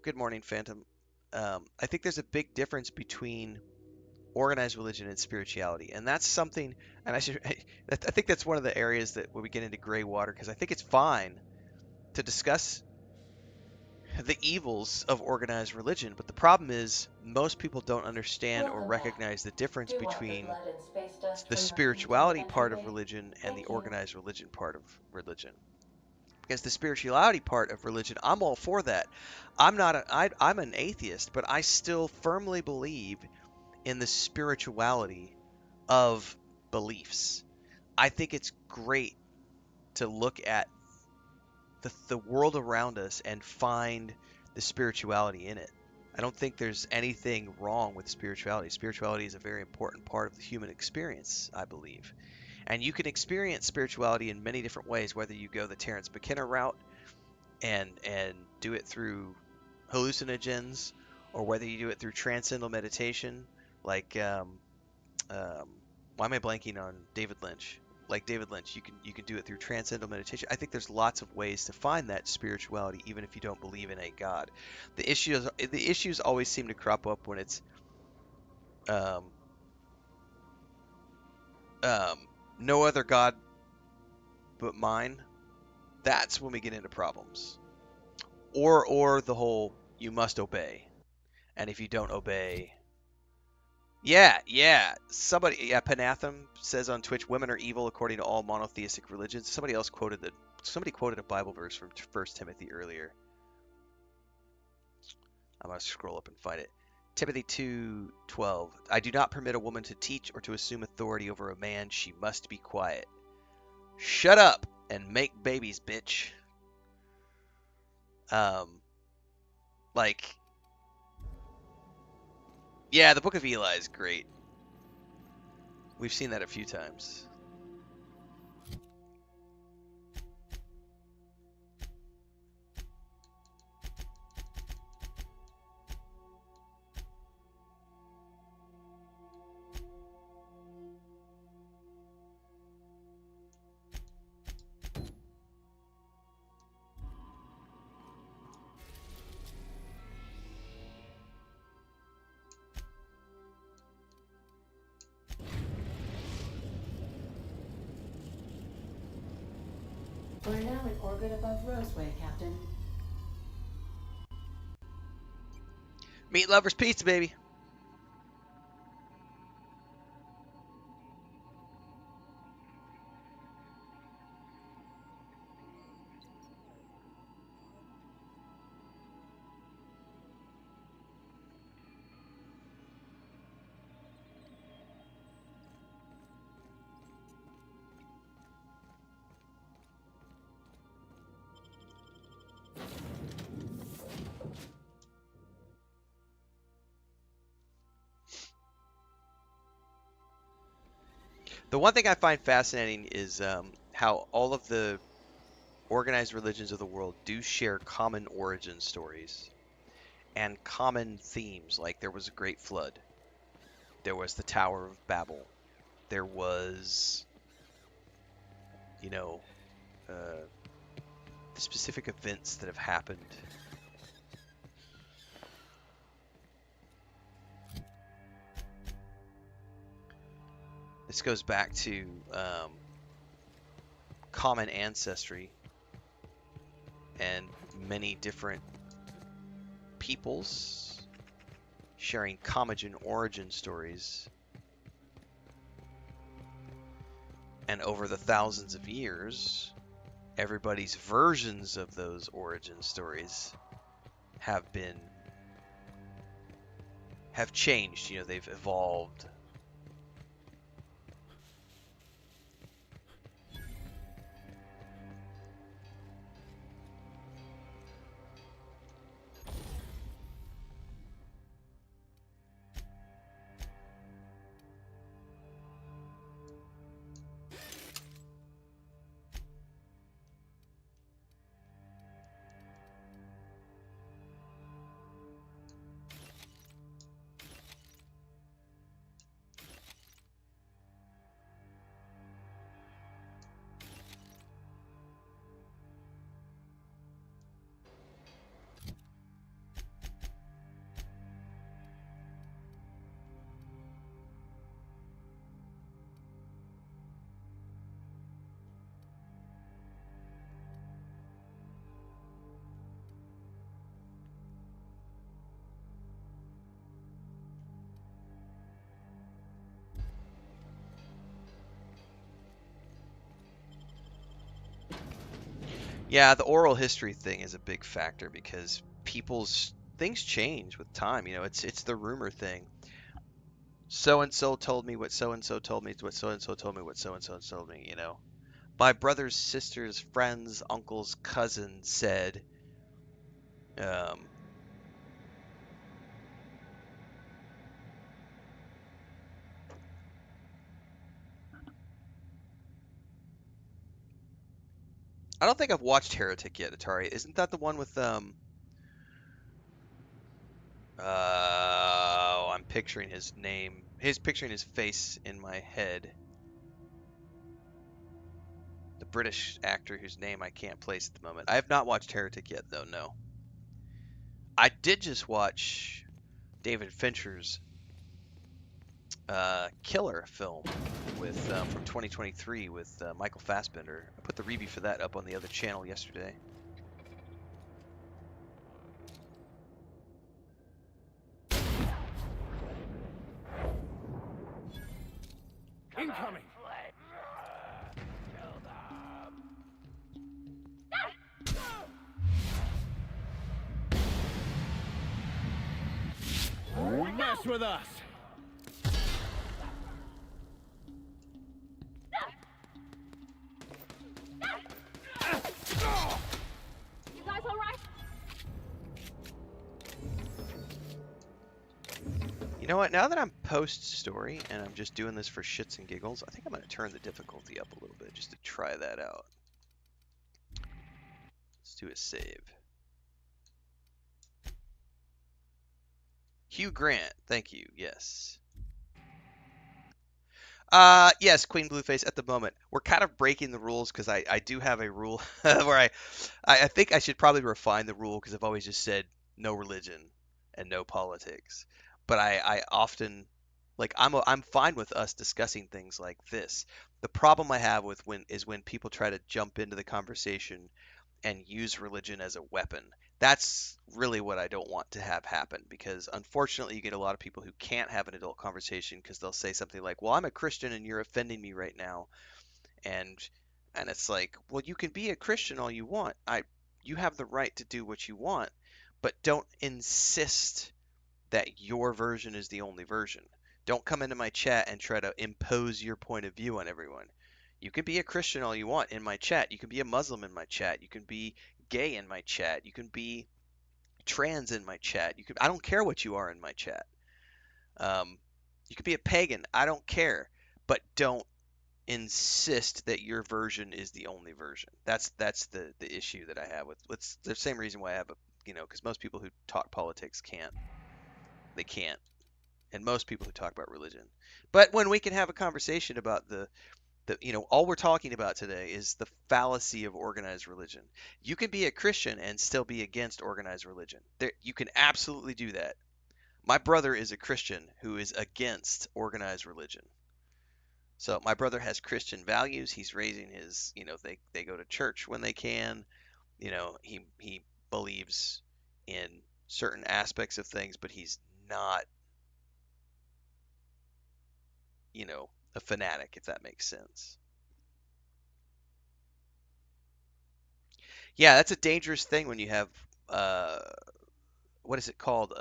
good morning, Phantom. I think there's a big difference between organized religion and spirituality, and that's something, and I think that's one of the areas that where we get into gray water, because I think it's fine to discuss the evils of organized religion, but the problem is most people don't understand or recognize the difference between the spirituality part of religion and the organized religion part of religion. Because the spirituality part of religion, I'm all for that. I'm an atheist, but I still firmly believe in the spirituality of beliefs. I think it's great to look at the world around us and find the spirituality in it. I don't think there's anything wrong with spirituality. Spirituality is a very important part of the human experience, I believe. And you can experience spirituality in many different ways, whether you go the Terence McKenna route and do it through hallucinogens, or whether you do it through transcendental meditation, like why am I blanking on David Lynch? Like David Lynch, you can do it through transcendental meditation. I think there's lots of ways to find that spirituality, even if you don't believe in a god. The issues always seem to crop up when it's no other god but mine. That's when we get into problems. Or the whole you must obey, and if you don't obey. Yeah. Panatham says on Twitch, women are evil according to all monotheistic religions. Somebody quoted a Bible verse from 1 Timothy earlier. I'm going to scroll up and find it. Timothy 2:12. I do not permit a woman to teach or to assume authority over a man. She must be quiet. Shut up and make babies, bitch. Like, yeah, the Book of Eli is great. We've seen that a few times. We're now in orbit above Roseway, Captain. Meat lovers pizza, baby. The one thing I find fascinating is how all of the organized religions of the world do share common origin stories and common themes. Like there was a great flood. There was the Tower of Babel. There was, you know, the specific events that have happened. This goes back to common ancestry and many different peoples sharing common origin stories. And over the thousands of years, everybody's versions of those origin stories have changed. You know, they've evolved. Yeah, the oral history thing is a big factor because people's things change with time. You know, it's the rumor thing. So and so told me what so and so told me, what so and so told me, what so and so told me. You know, my brother's sister's friends, uncle's cousin said. Um, I don't think I've watched Heretic yet, Atari. Isn't that the one with I'm picturing his name. Picturing his face in my head. The British actor whose name I can't place at the moment. I have not watched Heretic yet, though. No. I did just watch David Fincher's Killer film with from 2023 with Michael Fassbender. I put the review for that up on the other channel yesterday. Incoming! Mess with us! You guys all right? know what? Now that I'm post-story and I'm just doing this for shits and giggles, I think I'm going to turn the difficulty up a little bit just to try that out. Let's do a save. Hugh Grant, thank you. Yes. Yes, Queen Blueface at the moment. We're kind of breaking the rules because I do have a rule where I think I should probably refine the rule because I've always just said no religion and no politics. But I often like I'm fine with us discussing things like this. The problem I have with when people try to jump into the conversation and use religion as a weapon. That's really what I don't want to have happen because unfortunately you get a lot of people who can't have an adult conversation because they'll say something like, "Well, I'm a Christian and you're offending me right now." And it's like, "Well, you can be a Christian all you want. You have the right to do what you want, but don't insist that your version is the only version. Don't come into my chat and try to impose your point of view on everyone. You can be a Christian all you want in my chat. You can be a Muslim in my chat. You can be gay in my chat. You can be trans in my chat. I don't care what you are in my chat. You can be a pagan. I don't care. But don't insist that your version is the only version. That's the issue that I have with it's the same reason why I have because most people who talk politics can't. They can't. And most people who talk about religion. But when we can have a conversation about all we're talking about today is the fallacy of organized religion. You can be a Christian and still be against organized religion. You can absolutely do that. My brother is a Christian who is against organized religion. So my brother has Christian values. He's raising his, they go to church when they can. He believes in certain aspects of things, but he's not, a fanatic, if that makes sense. Yeah, that's a dangerous thing when you have what is it called?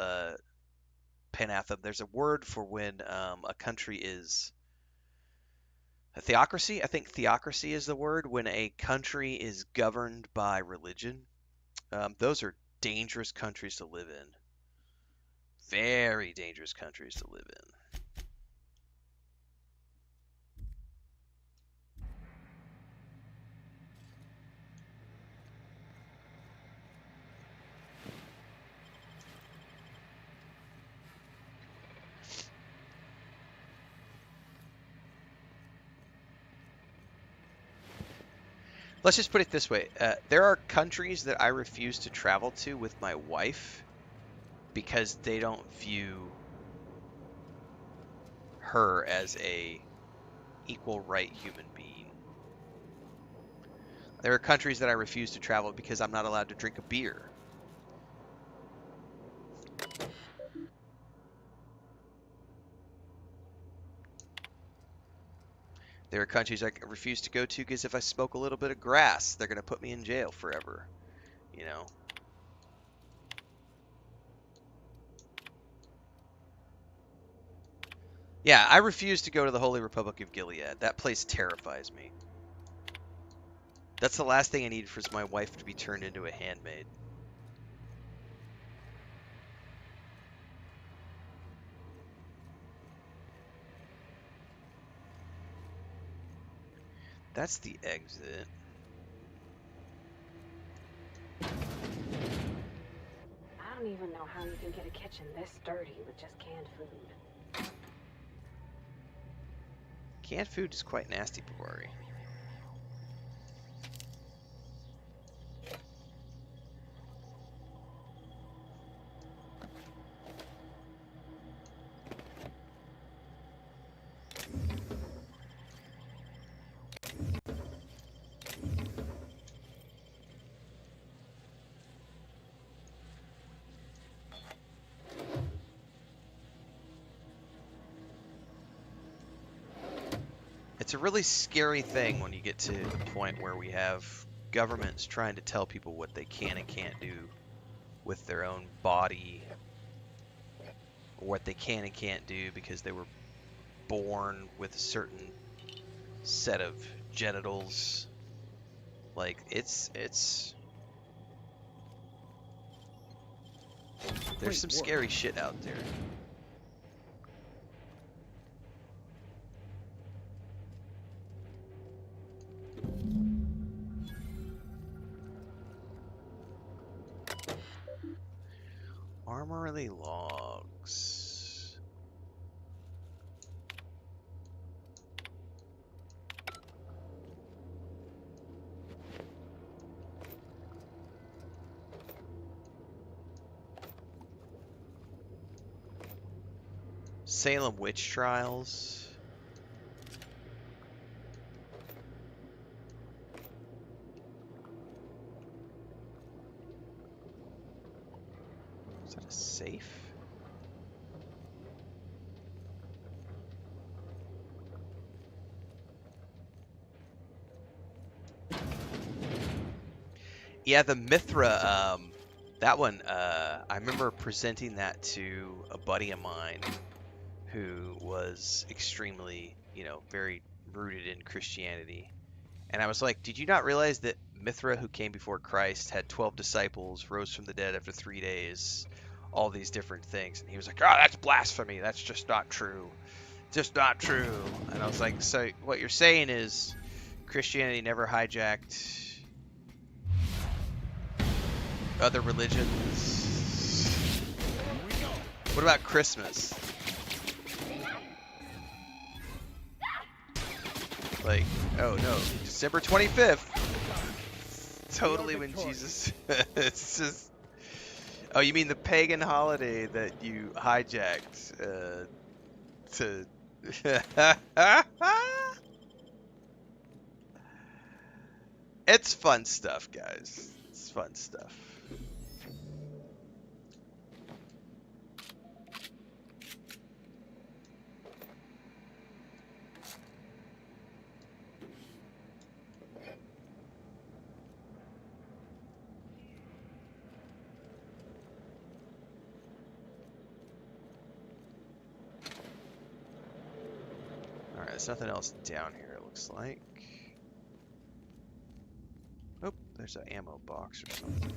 Panathum. There's a word for when a country is a theocracy. I think theocracy is the word when a country is governed by religion. Those are dangerous countries to live in. Very dangerous countries to live in. Let's just put it this way. There are countries that I refuse to travel to with my wife because they don't view her as a equal right human being. There are countries that I refuse to travel because I'm not allowed to drink a beer. There are countries I refuse to go to because if I smoke a little bit of grass, they're going to put me in jail forever. Yeah, I refuse to go to the Holy Republic of Gilead. That place terrifies me. That's the last thing I need for my wife to be turned into a handmaid. That's the exit. I don't even know how you can get a kitchen this dirty with just canned food. Canned food is quite nasty, Bavari. It's a really scary thing when you get to the point where we have governments trying to tell people what they can and can't do with their own body, or what they can and can't do because they were born with a certain set of genitals. Like, there's some scary shit out there. Armory logs. Salem witch trials. Is that a safe? Yeah, the Mithra, that one, I remember presenting that to a buddy of mine who was extremely, very rooted in Christianity. And I was like, did you not realize that Mithra, who came before Christ, had 12 disciples, rose from the dead after 3 days, all these different things? And he was like, oh, that's blasphemy. That's just not true. Just not true. And I was like, so what you're saying is Christianity never hijacked other religions? What about Christmas? Like, oh no, December 25th. Totally when Jesus. It's just. Oh, you mean the pagan holiday that you hijacked to. It's fun stuff, guys. It's fun stuff. Alright, there's nothing else down here, it looks like. Oh, there's an ammo box or something.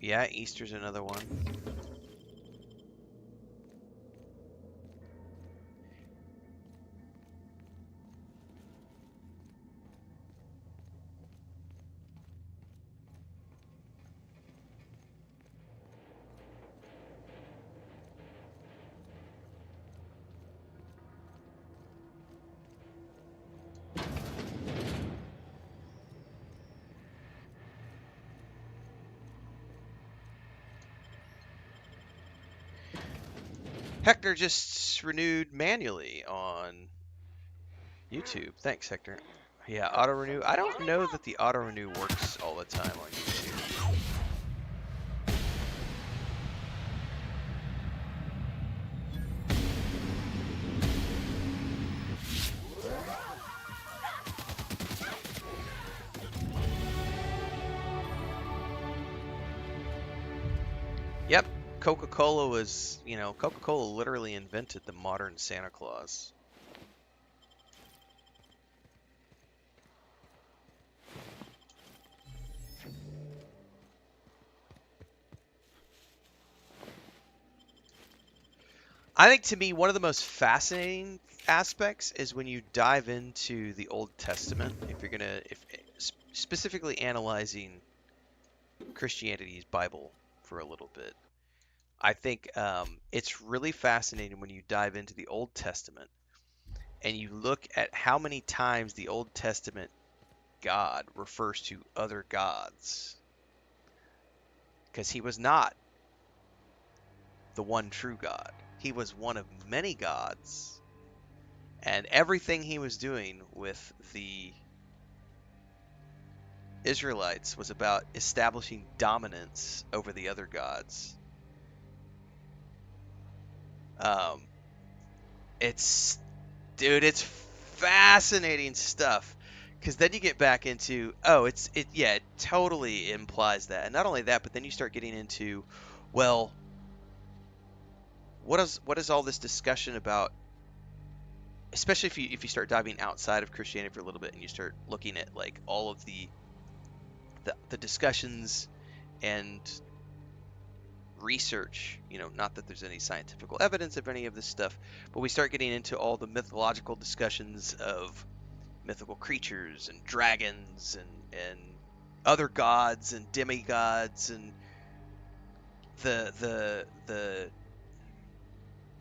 Yeah, Easter's another one. Hector just renewed manually on YouTube. Thanks, Hector. Yeah, auto renew. I don't know that the auto renew works all the time on YouTube. Yep, Coca-Cola was, Coca-Cola literally invented the modern Santa Claus. I think to me, one of the most fascinating aspects is when you dive into the Old Testament, if specifically analyzing Christianity's Bible for a little bit. I think it's really fascinating when you dive into the Old Testament and you look at how many times the Old Testament God refers to other gods. Because he was not the one true God. He was one of many gods. And everything he was doing with the Israelites was about establishing dominance over the other gods. It's fascinating stuff, because then you get back into, it totally implies that. And not only that, but then you start getting into, well, what is all this discussion about, especially if you start diving outside of Christianity for a little bit and you start looking at like all of the discussions and research, not that there's any scientific evidence of any of this stuff, but we start getting into all the mythological discussions of mythical creatures and dragons and other gods and demigods and the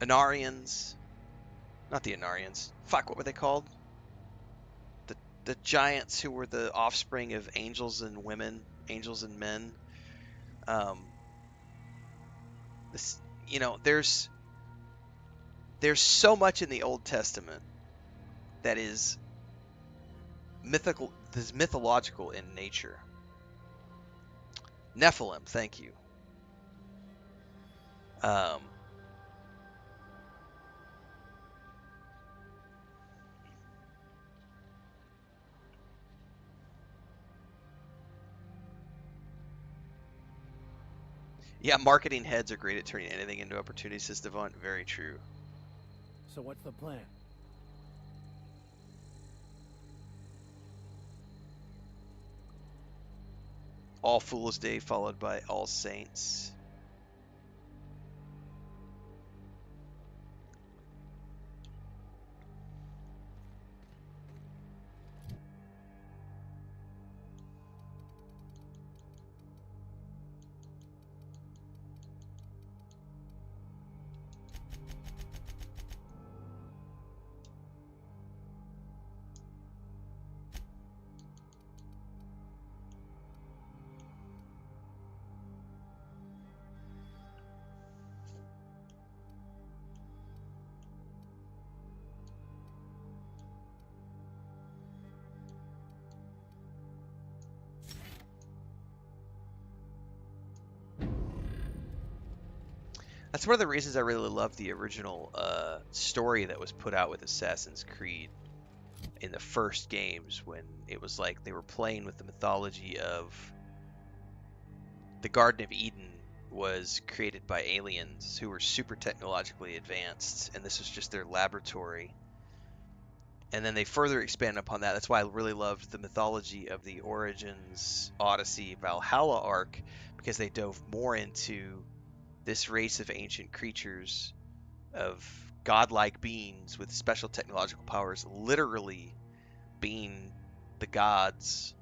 Anarians, not the Anarians. Fuck, what were they called? The giants who were the offspring of angels and women, angels and men. This, there's so much in the Old Testament that is mythological in nature. Nephilim, thank you. Yeah, marketing heads are great at turning anything into opportunity, says Devon. Very true. So what's the plan? All Fool's Day followed by All Saints. That's one of the reasons I really love the original story that was put out with Assassin's Creed in the first games, when it was like they were playing with the mythology of the Garden of Eden was created by aliens who were super technologically advanced, and this was just their laboratory. And then they further expand upon that. That's why I really loved the mythology of the Origins, Odyssey, Valhalla arc, because they dove more into this race of ancient creatures, of godlike beings with special technological powers, literally being the gods.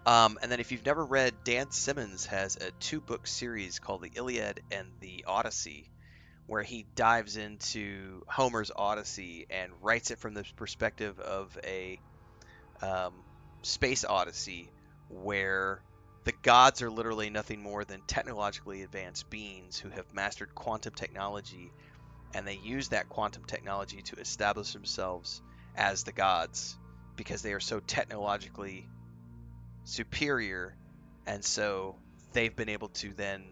And then if you've never read, Dan Simmons has a 2-book series called The Iliad and the Odyssey, where he dives into Homer's Odyssey and writes it from the perspective of a space odyssey, where the gods are literally nothing more than technologically advanced beings who have mastered quantum technology, and they use that quantum technology to establish themselves as the gods because they are so technologically superior, and so they've been able to then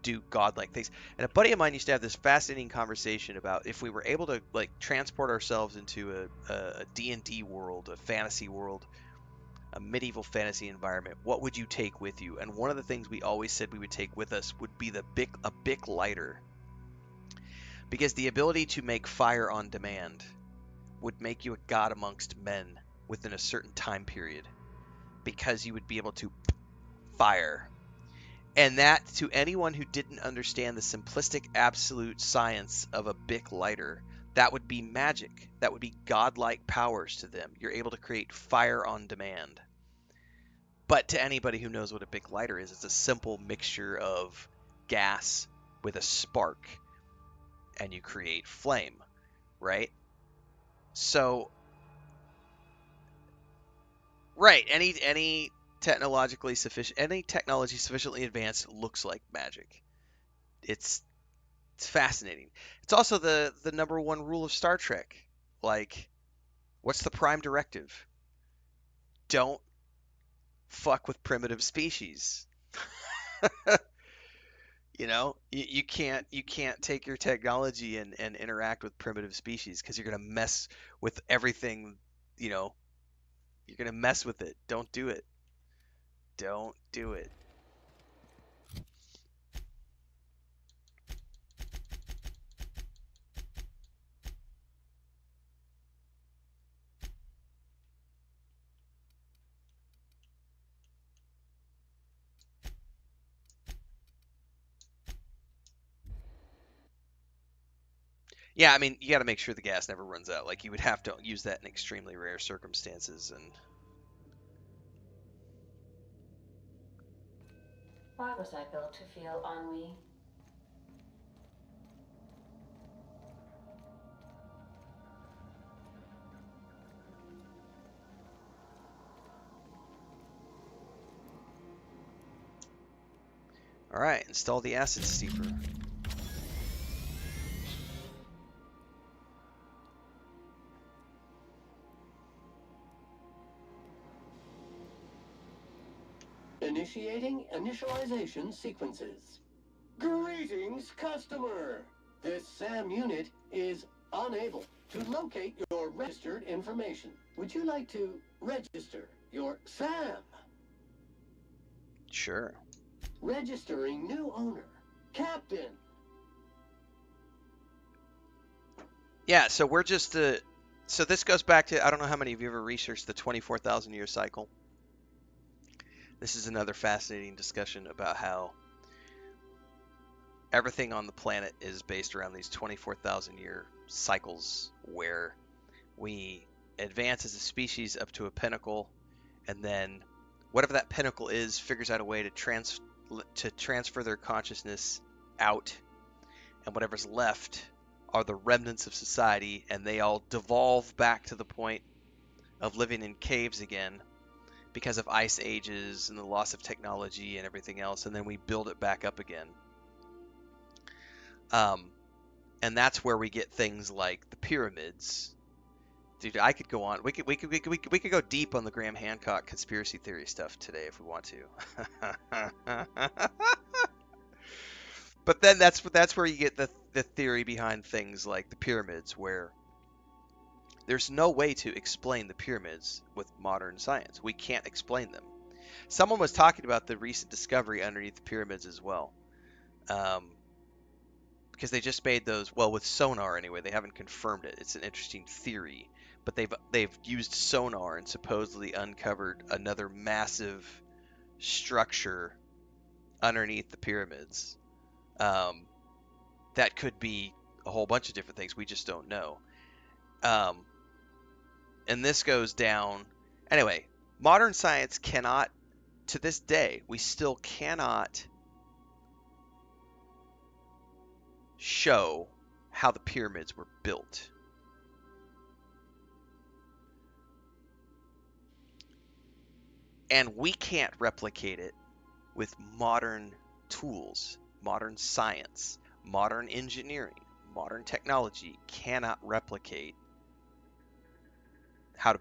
do godlike things. And a buddy of mine used to have this fascinating conversation about if we were able to like transport ourselves into a D&D world, a fantasy world, a medieval fantasy environment, what would you take with you? And one of the things we always said we would take with us would be a Bic lighter, because the ability to make fire on demand would make you a god amongst men within a certain time period, because you would be able to fire. And that, to anyone who didn't understand the simplistic absolute science of a Bic lighter, that would be magic. That would be godlike powers to them. You're able to create fire on demand. But to anybody who knows what a Bic lighter is, it's a simple mixture of gas with a spark, and you create flame, right? So, right, any technology sufficiently advanced looks like magic. It's fascinating. It's also the number one rule of Star Trek. Like, what's the prime directive? Don't fuck with primitive species. You can't take your technology and interact with primitive species, because you're gonna mess with everything. You're gonna mess with it. Don't do it. Don't do it. Yeah, I mean, you got to make sure the gas never runs out. Like, you would have to use that in extremely rare circumstances. And Why was I built to feel ennui? All right, install the acid steeper. Initiating initialization sequences. Greetings, customer! This SAM unit is unable to locate your registered information. Would you like to register your SAM? Sure. Registering new owner. Captain. Yeah, so we're just so this goes back to, I don't know how many of you ever researched the 24,000 year cycle. This is another fascinating discussion about how everything on the planet is based around these 24,000 year cycles where we advance as a species up to a pinnacle, and then whatever that pinnacle is figures out a way to transfer their consciousness out, and whatever's left are the remnants of society, and they all devolve back to the point of living in caves again because of ice ages and the loss of technology and everything else, and then we build it back up again. And that's where we get things like the pyramids. Dude, I could go on. We could go deep on the Graham Hancock conspiracy theory stuff today if we want to. But then that's where you get the theory behind things like the pyramids, where there's no way to explain the pyramids with modern science. We can't explain them. Someone was talking about the recent discovery underneath the pyramids as well. Because they just made those, well, with sonar anyway. They haven't confirmed it. It's an interesting theory, but they've used sonar and supposedly uncovered another massive structure underneath the pyramids. That could be a whole bunch of different things. We just don't know. And this goes down. Anyway, modern science cannot, to this day, we still cannot show how the pyramids were built. And we can't replicate it with modern tools, modern science, modern engineering, modern technology cannot replicate how to,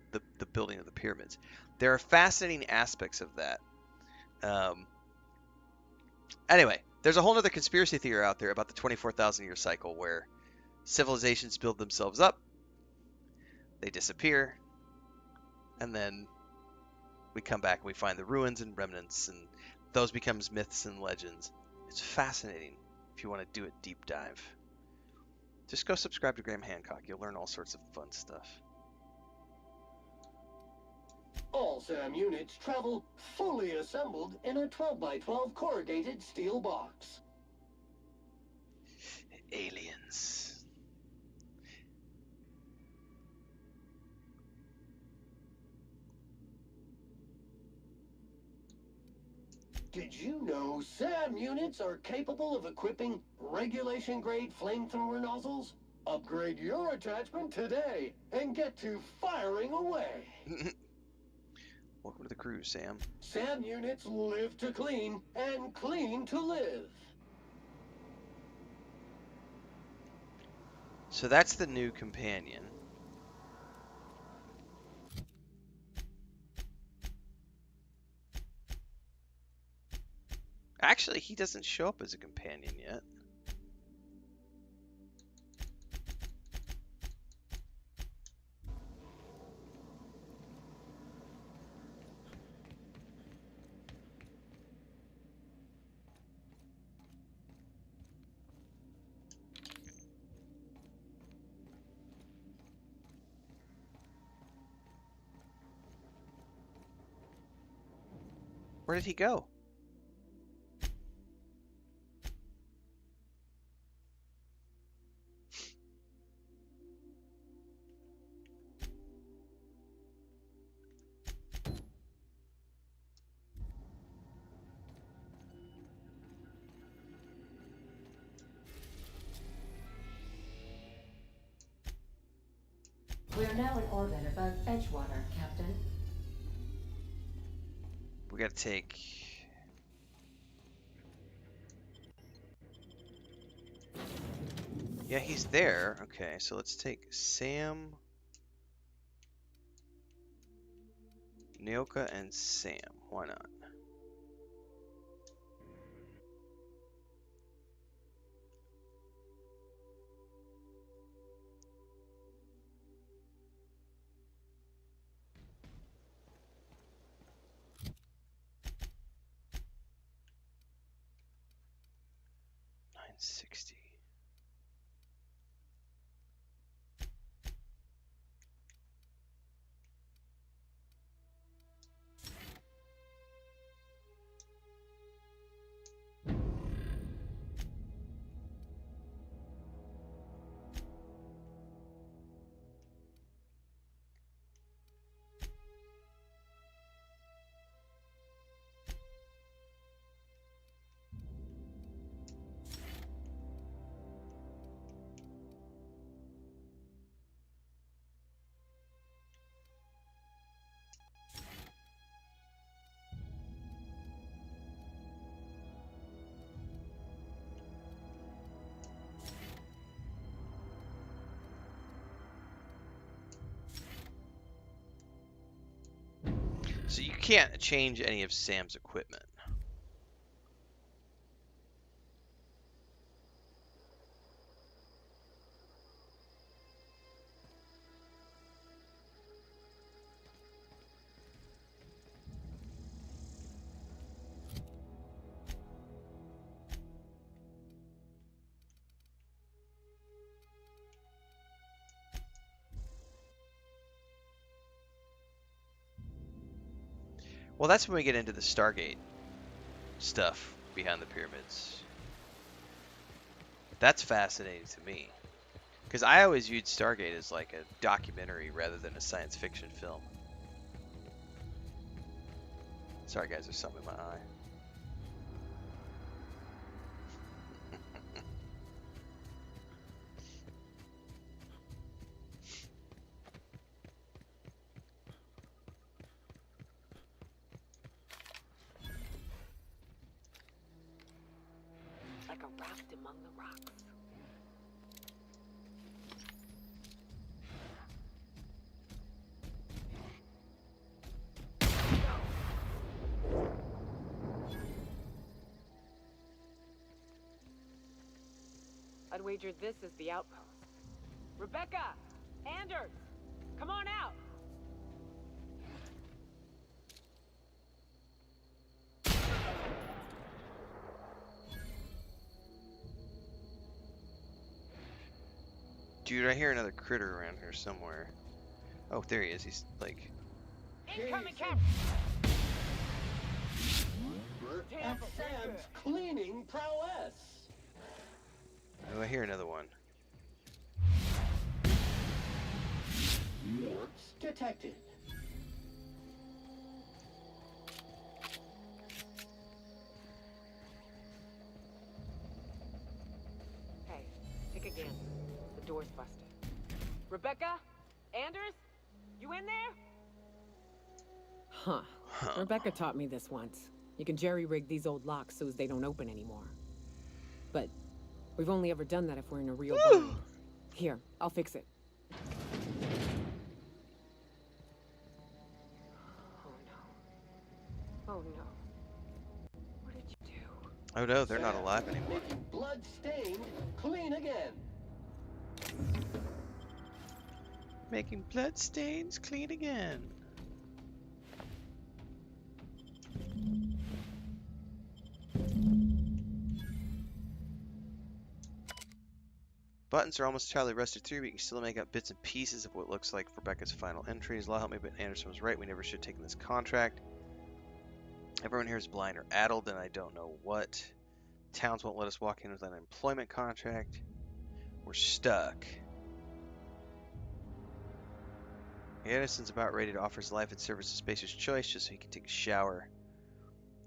the building of the pyramids. There are fascinating aspects of that. Anyway, there's a whole other conspiracy theory out there about the 24,000 year cycle where civilizations build themselves up, they disappear, and then we come back and we find the ruins and remnants, and those becomes myths and legends. It's fascinating if you want to do a deep dive. Just go subscribe to Graham Hancock. You'll learn all sorts of fun stuff. All SAM units travel fully assembled in a 12x12 corrugated steel box. Aliens. Did you know SAM units are capable of equipping regulation-grade flamethrower nozzles? Upgrade your attachment today and get to firing away. Welcome to the crew, Sam. SAM units live to clean and clean to live. So that's the new companion. Actually, he doesn't show up as a companion yet. Where did he go? We're now in orbit above Edgewater, Captain. We gotta take... Yeah, he's there. Okay, so let's take Sam, Nyoka, and Sam. Why not? $960. So you can't change any of Sam's equipment. Well, that's when we get into the Stargate stuff behind the pyramids. That's fascinating to me. Because I always viewed Stargate as like a documentary rather than a science fiction film. Sorry guys, there's something in my eye. Like a raft among the rocks. I'd wager this is the outpost. Rebecca! Anders! Come on out! Dude, I hear another critter around here somewhere. Oh, there he is. He's like... Incoming cap! At Sam's cleaning prowess. Oh, I hear another one. Detected. Hey, pick again. The door's busted. Rebecca? Anders? You in there? Huh. Rebecca taught me this once. You can jerry-rig these old locks so as they don't open anymore. But we've only ever done that if we're in a real bind. Here, I'll fix it. Oh no. Oh no. What did you do? Oh no, they're not alive anymore. Making blood stained clean again. Making blood stains clean again. Buttons are almost entirely rusted through, but you can still make out bits and pieces of what looks like Rebecca's final entries. Law help me, but Anderson was right. We never should have taken this contract. Everyone here is blind or addled, and I don't know what. Towns won't let us walk in with an employment contract. We're stuck. Anderson's about ready to offer his life and service to Spacer's Choice just so he can take a shower.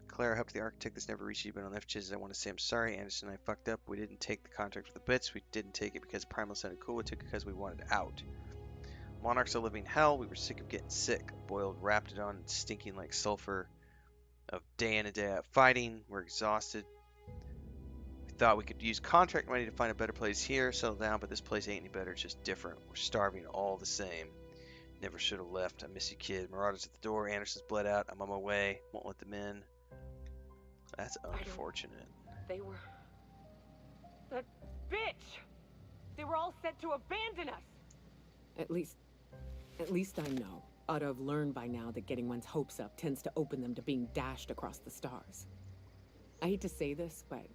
Claire, I hope the architect that's never reached you, but on left chiz, I want to say I'm sorry. Anderson and I fucked up. We didn't take the contract for the bits. We didn't take it because Primal sounded cool. We took it because we wanted out. Monarch's a living hell. We were sick of getting sick. Boiled Raptidon and stinking like sulfur. Of day in and day out fighting. We're exhausted. We thought we could use contract money to find a better place here, settle down, but this place ain't any better. It's just different. We're starving all the same. Never should have left. I miss you, kid. Marauders at the door. Anderson's bled out. I'm on my way. Won't let them in. That's unfortunate. They were... That bitch! They were all set to abandon us! At least I know. Ought to have learned by now that getting one's hopes up tends to open them to being dashed across the stars. I hate to say this, but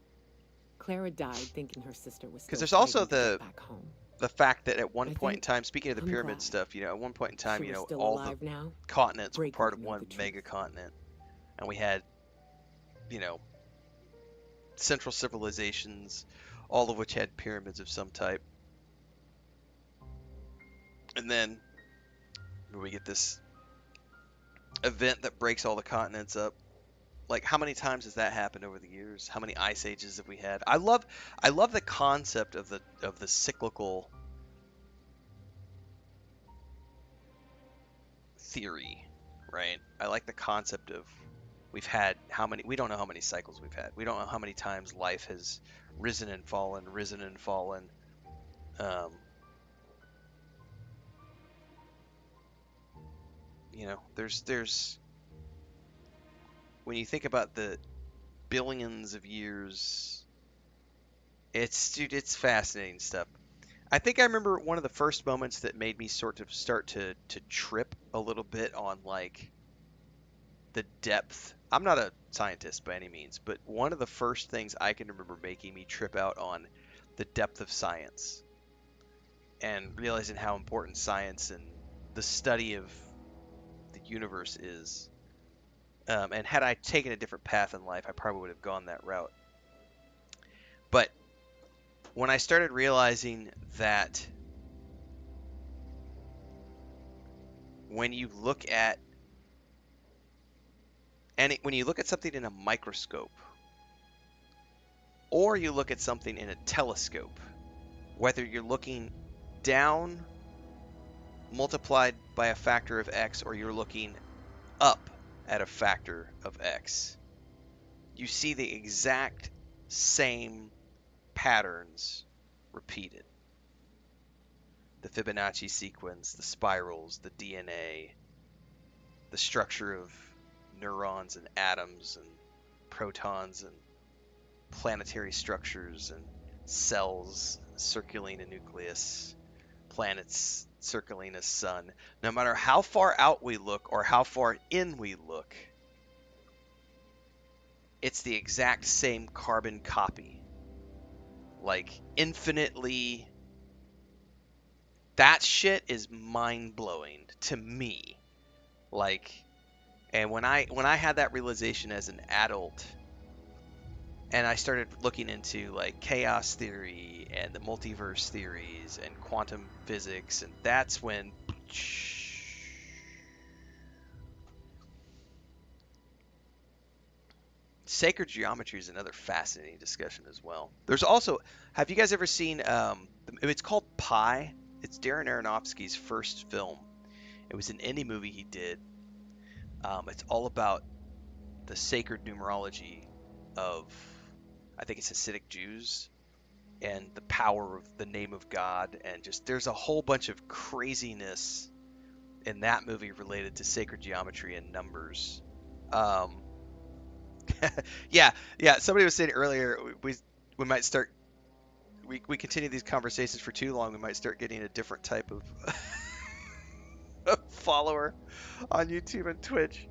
Clara died thinking her sister was still because there's also back home. The fact that at one point in time, speaking of the pyramid stuff, you know, at one point in time, you know, all the continents were part of one mega continent, and we had, you know, central civilizations, all of which had pyramids of some type. And then we get this event that breaks all the continents up. Like, how many times has that happened over the years? How many ice ages have we had? I love the concept of the cyclical theory, right? I like the concept of we've had we don't know how many cycles we've had. We don't know how many times life has risen and fallen, risen and fallen. You know, there's when you think about the billions of years, it's fascinating stuff. I think I remember one of the first moments that made me sort of start to trip a little bit on like the depth. I'm not a scientist by any means, but one of the first things I can remember making me trip out on the depth of science and realizing how important science and the study of the universe is. And had I taken a different path in life, I probably would have gone that route. But when I started realizing that when you look at when you look at something in a microscope, or you look at something in a telescope, whether you're looking down multiplied by a factor of X, or you're looking up at a factor of X, you see the exact same patterns repeated. The Fibonacci sequence, the spirals, the DNA, the structure of neurons and atoms and protons and planetary structures and cells circling a nucleus, planets circling a sun. No matter how far out we look or how far in we look, it's the exact same carbon copy. Like, infinitely. That shit is mind-blowing to me. Like, and when I had that realization as an adult, and I started looking into like chaos theory and the multiverse theories and quantum physics, and that's when sacred geometry is another fascinating discussion as well. There's also, have you guys ever seen it's called Pi? It's Darren Aronofsky's first film. It was an indie movie he did. It's all about the sacred numerology of, I think it's Hasidic Jews, and the power of the name of God, and just there's a whole bunch of craziness in that movie related to sacred geometry and numbers. Yeah. Somebody was saying earlier we might start. We continue these conversations for too long. We might start getting a different type of follower on YouTube and Twitch.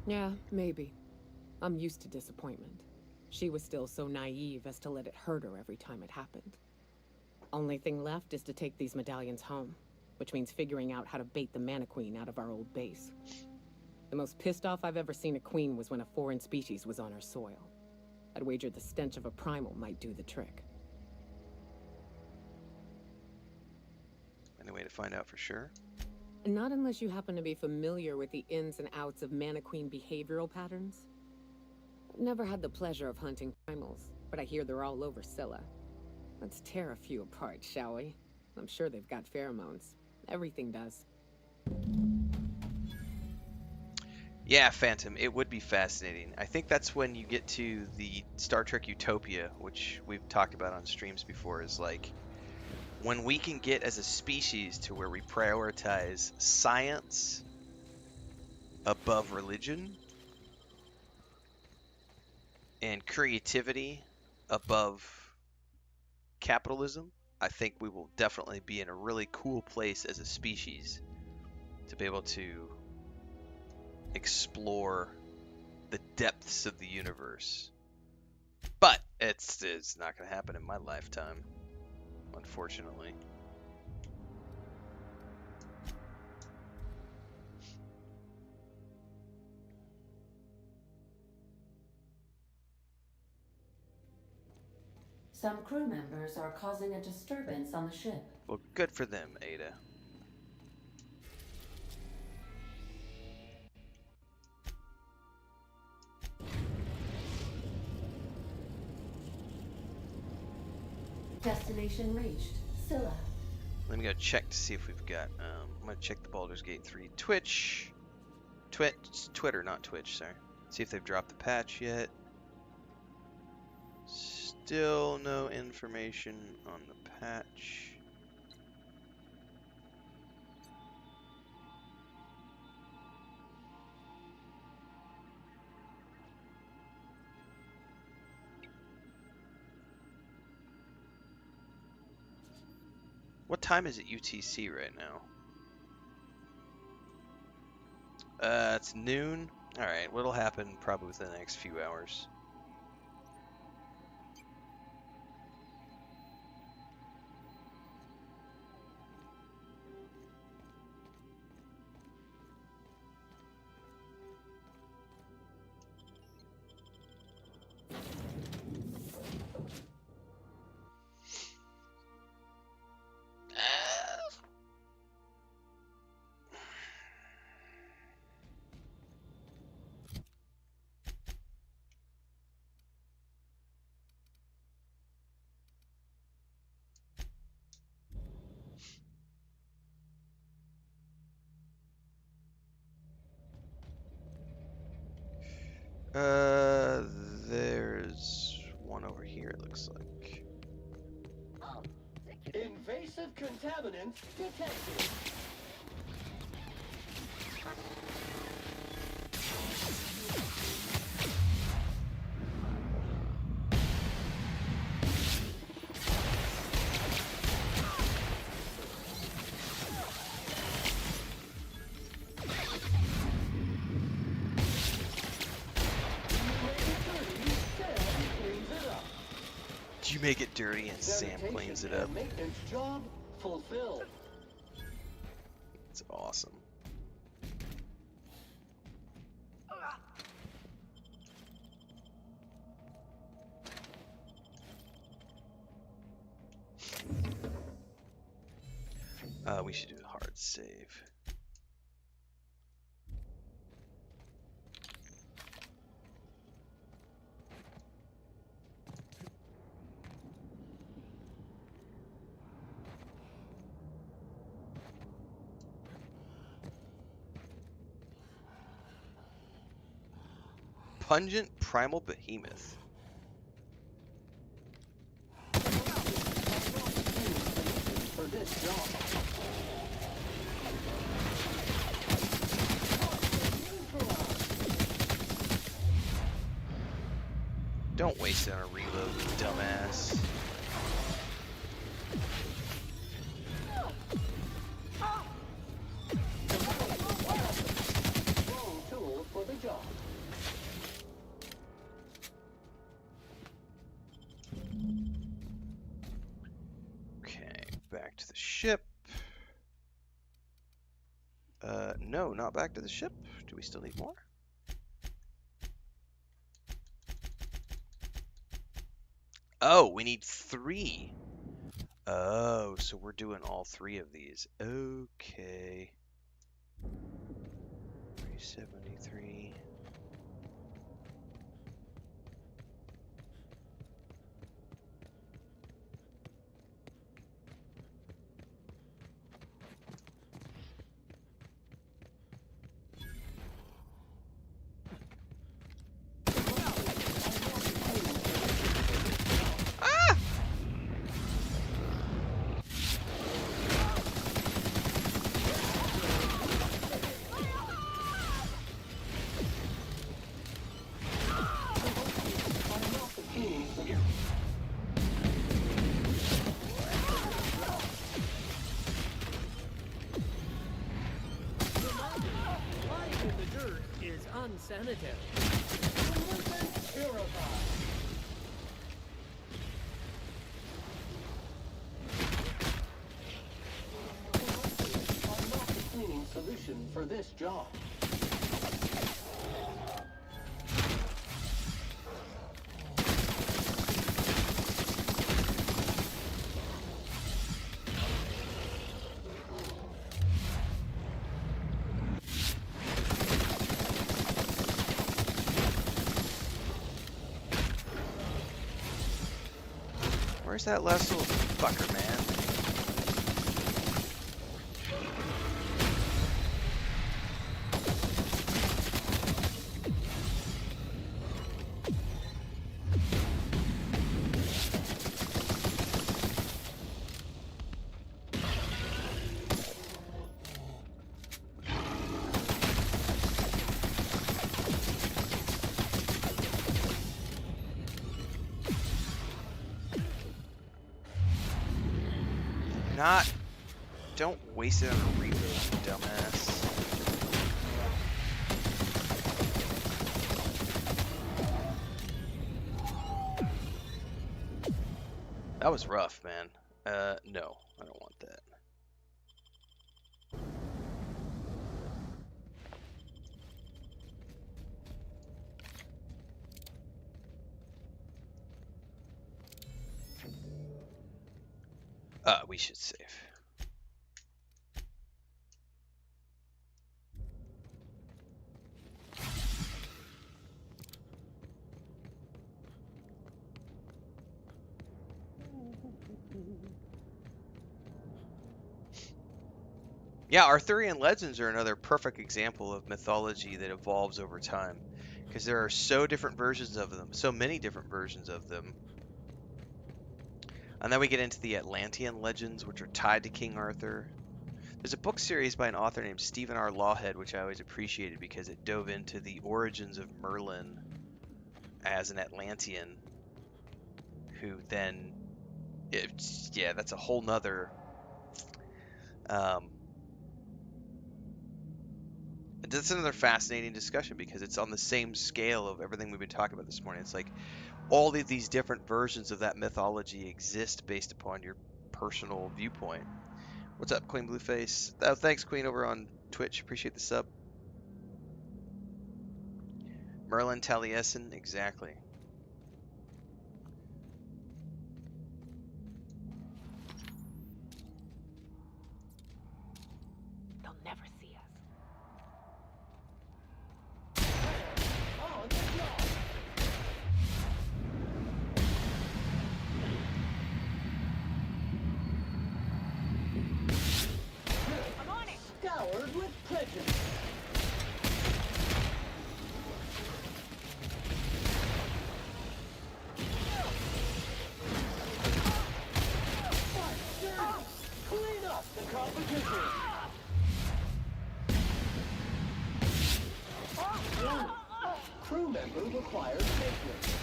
Yeah, maybe. I'm used to disappointment. She was still so naive as to let it hurt her every time it happened. Only thing left is to take these medallions home, which means figuring out how to bait the Mana Queen out of our old base. The most pissed off I've ever seen a queen was when a foreign species was on her soil. I'd wager the stench of a primal might do the trick. Any way to find out for sure? Not unless you happen to be familiar with the ins and outs of Mana Queen behavioral patterns. I've never had the pleasure of hunting primals, but I hear they're all over Scylla. Let's tear a few apart, shall we? I'm sure they've got pheromones. Everything does. Yeah, Phantom, it would be fascinating. I think that's when you get to the Star Trek Utopia, which we've talked about on streams before, is like when we can get as a species to where we prioritize science above religion and creativity above capitalism. I think we will definitely be in a really cool place as a species to be able to explore the depths of the universe. But it's not going to happen in my lifetime, unfortunately. Some crew members are causing a disturbance on the ship. Well, good for them, Ada. Destination reached. Scylla. Let me go check to see if we've got. I'm gonna check the Baldur's Gate 3 Twitter, not Twitch. Sorry. See if they've dropped the patch yet. Still no information on the patch. What time is it UTC right now? It's noon. Alright, what'll happen probably within the next few hours. There's one over here, it looks like. Invasive contaminants detected. You make it dirty and Sam cleans it up. Maintenance job fulfilled. It's awesome. We should do a hard save. Pungent Primal Behemoth. For this job. Don't waste it on a reload, you dumbass. Wrong tool for the job. Okay, back to the ship. No, not back to the ship. Do we still need more? Oh, we need 3. Oh, so we're doing all 3 of these. Okay. 373. is unsanitary. Are not the cleaning solution for this job. Where's that last little fucker, man? Don't waste it on a reload, you dumbass. That was rough, man. No, I don't want that. We should save. Yeah, Arthurian legends are another perfect example of mythology that evolves over time, because there are so many different versions of them. And then we get into the Atlantean legends, which are tied to King Arthur. There's a book series by an author named Stephen R. Lawhead, which I always appreciated because it dove into the origins of Merlin as an Atlantean, who then, yeah, that's a whole nother, that's another fascinating discussion because it's on the same scale of everything we've been talking about this morning. It's like all of these different versions of that mythology exist based upon your personal viewpoint. What's up, Queen Blueface? Oh, thanks, Queen, over on Twitch. Appreciate the sub. Merlin Taliesin, exactly. They'll never see us. I'm on it! Scoured with prejudice. Clean up the competition. Warning. Crew member requires maintenance.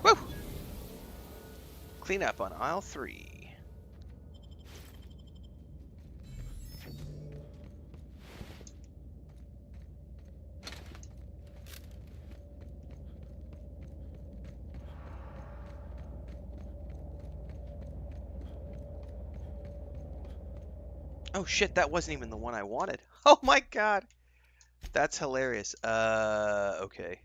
Woo! Clean up on aisle 3. Oh shit, that wasn't even the one I wanted. Oh my god. That's hilarious. Okay.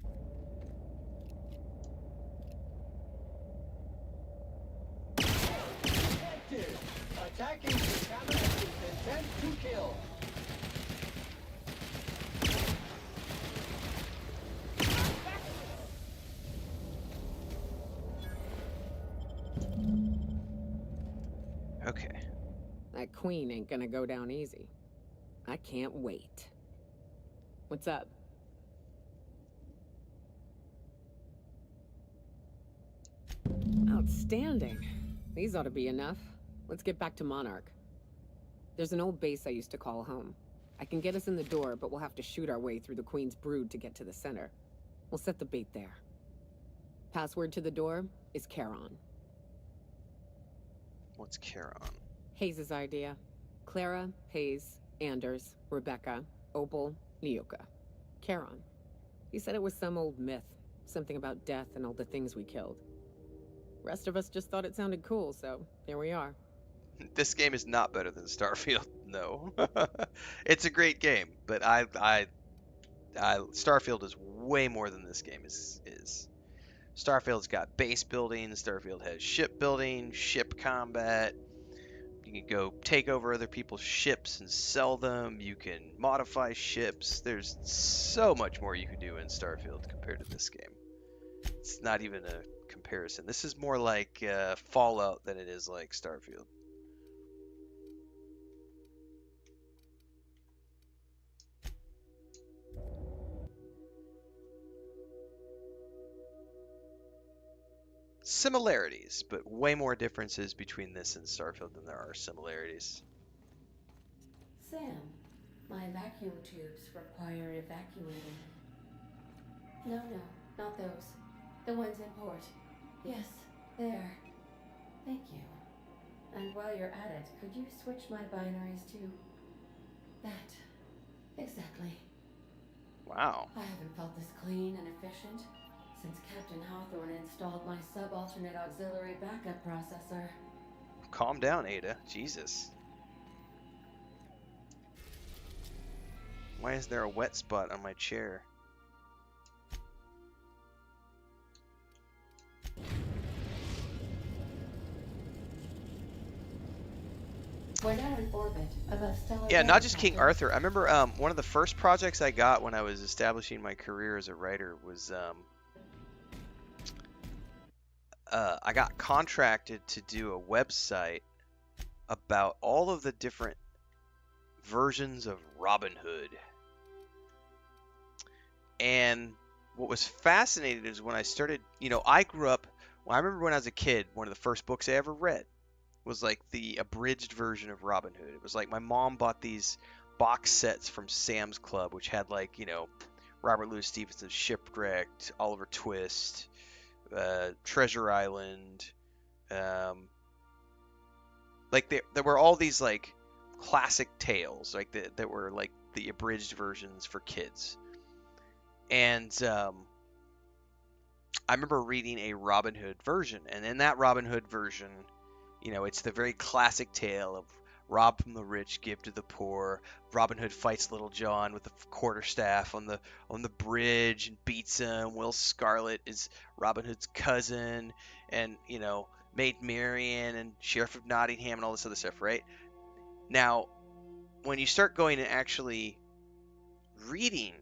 Attacking contaminant with intent to kill. Okay. That queen ain't gonna go down easy. I can't wait. What's up? Outstanding. These ought to be enough. Let's get back to Monarch. There's an old base I used to call home. I can get us in the door, but we'll have to shoot our way through the Queen's brood to get to the center. We'll set the bait there. Password to the door is Charon. What's Charon? Hayes' idea. Clara, Hayes, Anders, Rebecca, Opal, Nyoka. Charon. He said it was some old myth. Something about death and all the things we killed. Rest of us just thought it sounded cool, so here we are. This game is not better than Starfield. No. It's a great game, but Starfield is way more than this game is. Starfield's got base building, Starfield has ship building, ship combat. You can go take over other people's ships and sell them. You can modify ships. There's so much more you can do in Starfield compared to this game. It's not even a comparison. This is more like Fallout than it is like Starfield. Similarities, but way more differences between this and Starfield than there are similarities. Sam, my vacuum tubes require evacuating. No, not those. The ones in port. Yes, there. Thank you. And while you're at it, could you switch my binaries to that? Exactly. Wow. I haven't felt this clean and efficient since Captain Hawthorne installed my subalternate auxiliary backup processor. Calm down, Ada. Jesus. Why is there a wet spot on my chair? We're now in orbit above stellar. Yeah, not just King Arthur. I remember one of the first projects I got when I was establishing my career as a writer was I got contracted to do a website about all of the different versions of Robin Hood. And what was fascinating is when I started, I grew up, I remember when I was a kid, one of the first books I ever read was like the abridged version of Robin Hood. It was like my mom bought these box sets from Sam's Club, which had like, Robert Louis Stevenson's Shipwrecked, Oliver Twist, Treasure Island, like there were all these like classic tales, like that were like the abridged versions for kids. And I remember reading a Robin Hood version, and in that Robin Hood version, it's the very classic tale of rob from the rich, give to the poor. Robin Hood fights Little John with the quarterstaff on the bridge and beats him. Will Scarlet is Robin Hood's cousin, and Maid Marian and Sheriff of Nottingham and all this other stuff, right? Now, when you start going and actually reading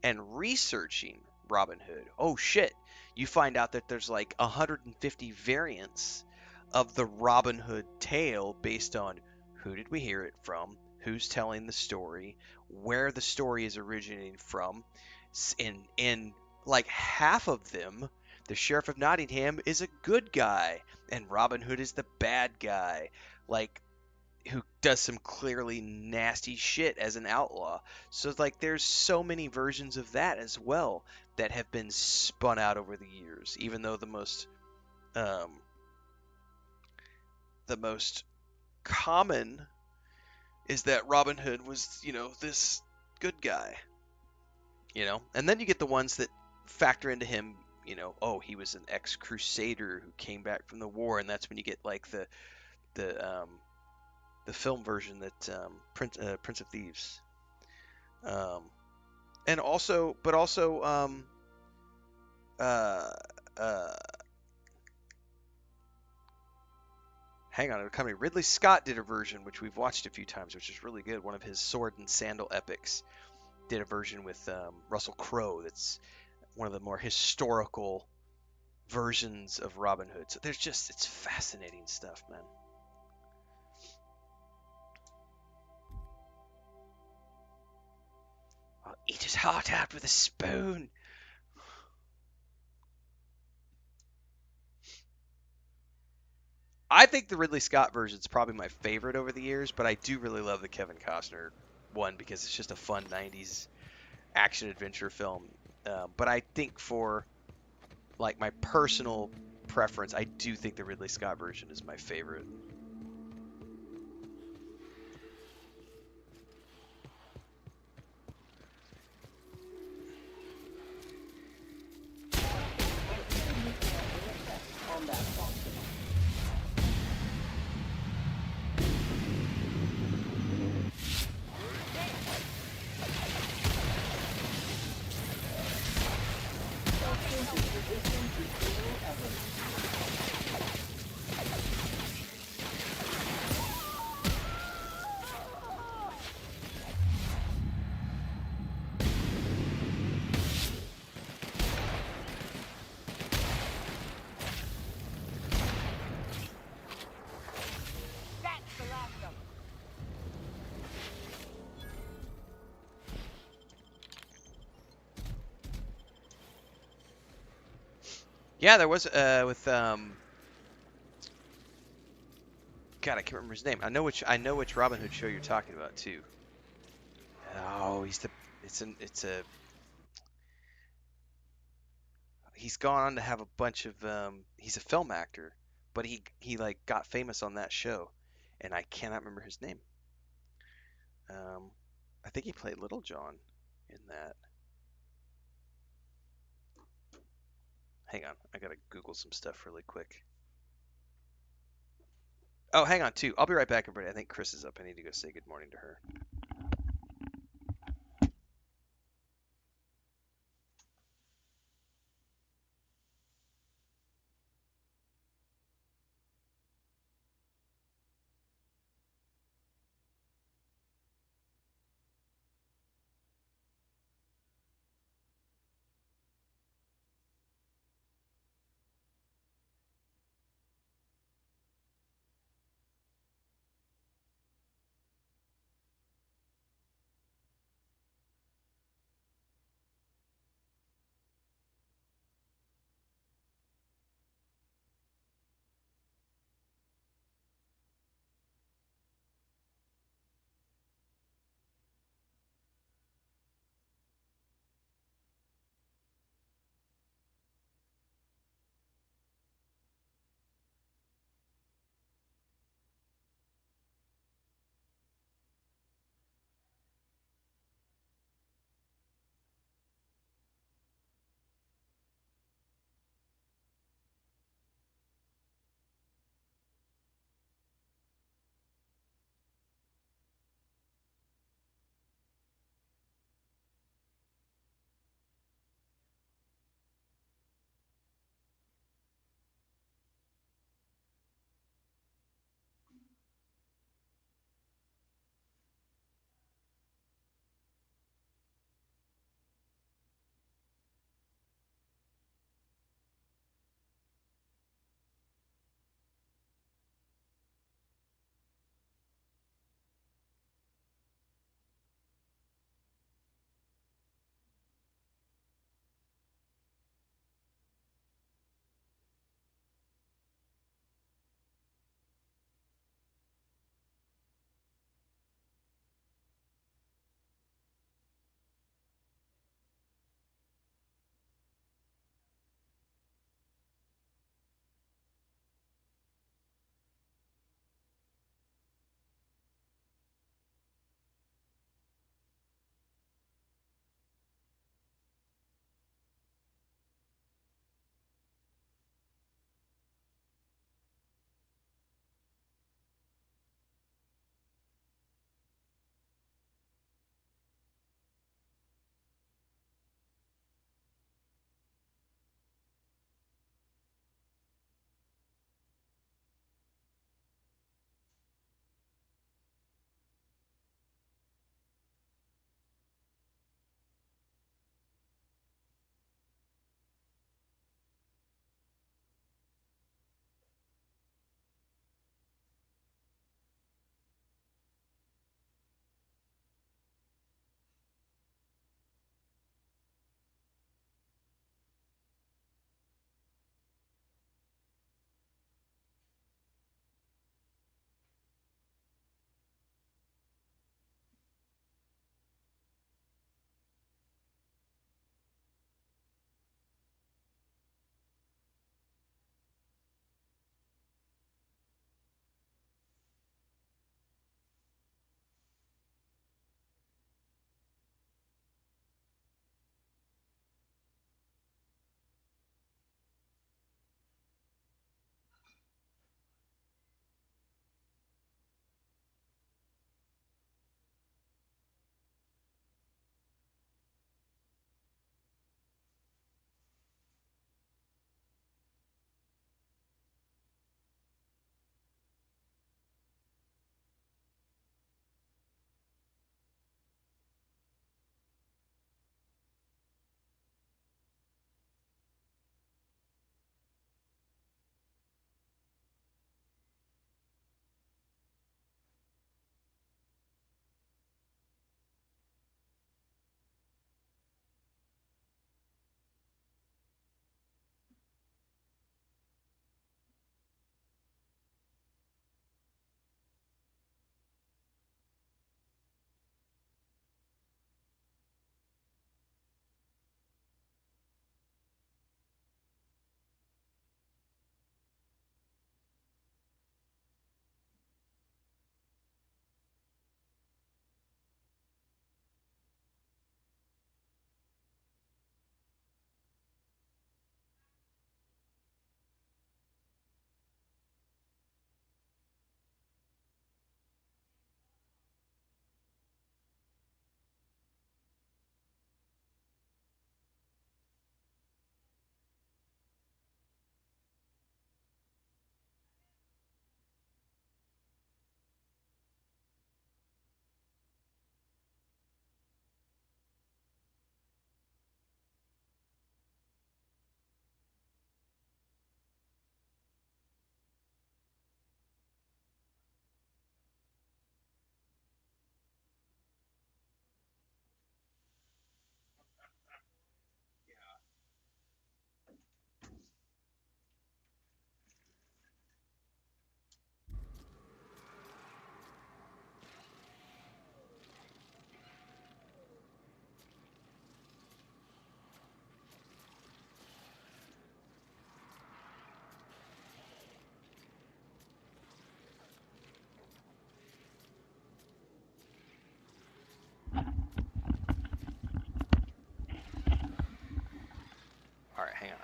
and researching Robin Hood, oh shit, you find out that there's like 150 variants of the Robin Hood tale based on who did we hear it from, who's telling the story, where the story is originating from. In like half of them, the Sheriff of Nottingham is a good guy and Robin Hood is the bad guy, like who does some clearly nasty shit as an outlaw. So like there's so many versions of that as well that have been spun out over the years, even though the most common is that Robin Hood was, this good guy, and then you get the ones that factor into him, oh, he was an ex-crusader who came back from the war, and that's when you get like the film version that Prince of Thieves, and also hang on, coming. Ridley Scott did a version which we've watched a few times, which is really good. One of his sword and sandal epics. Did a version with Russell Crowe. That's one of the more historical versions of Robin Hood. So it's fascinating stuff, man. I'll eat his heart out with a spoon. I think the Ridley Scott version is probably my favorite over the years, but I do really love the Kevin Costner one because it's just a fun 90s action adventure film. But I think for like my personal preference, I do think the Ridley Scott version is my favorite. Yeah, there was with God, I can't remember his name. I know which Robin Hood show you're talking about too. Oh, he's gone on to have a bunch of he's a film actor, but he like got famous on that show, and I cannot remember his name. I think he played Little John in that. Hang on, I gotta Google some stuff really quick. Oh, hang on too. I'll be right back, everybody. I think Chris is up. I need to go say good morning to her.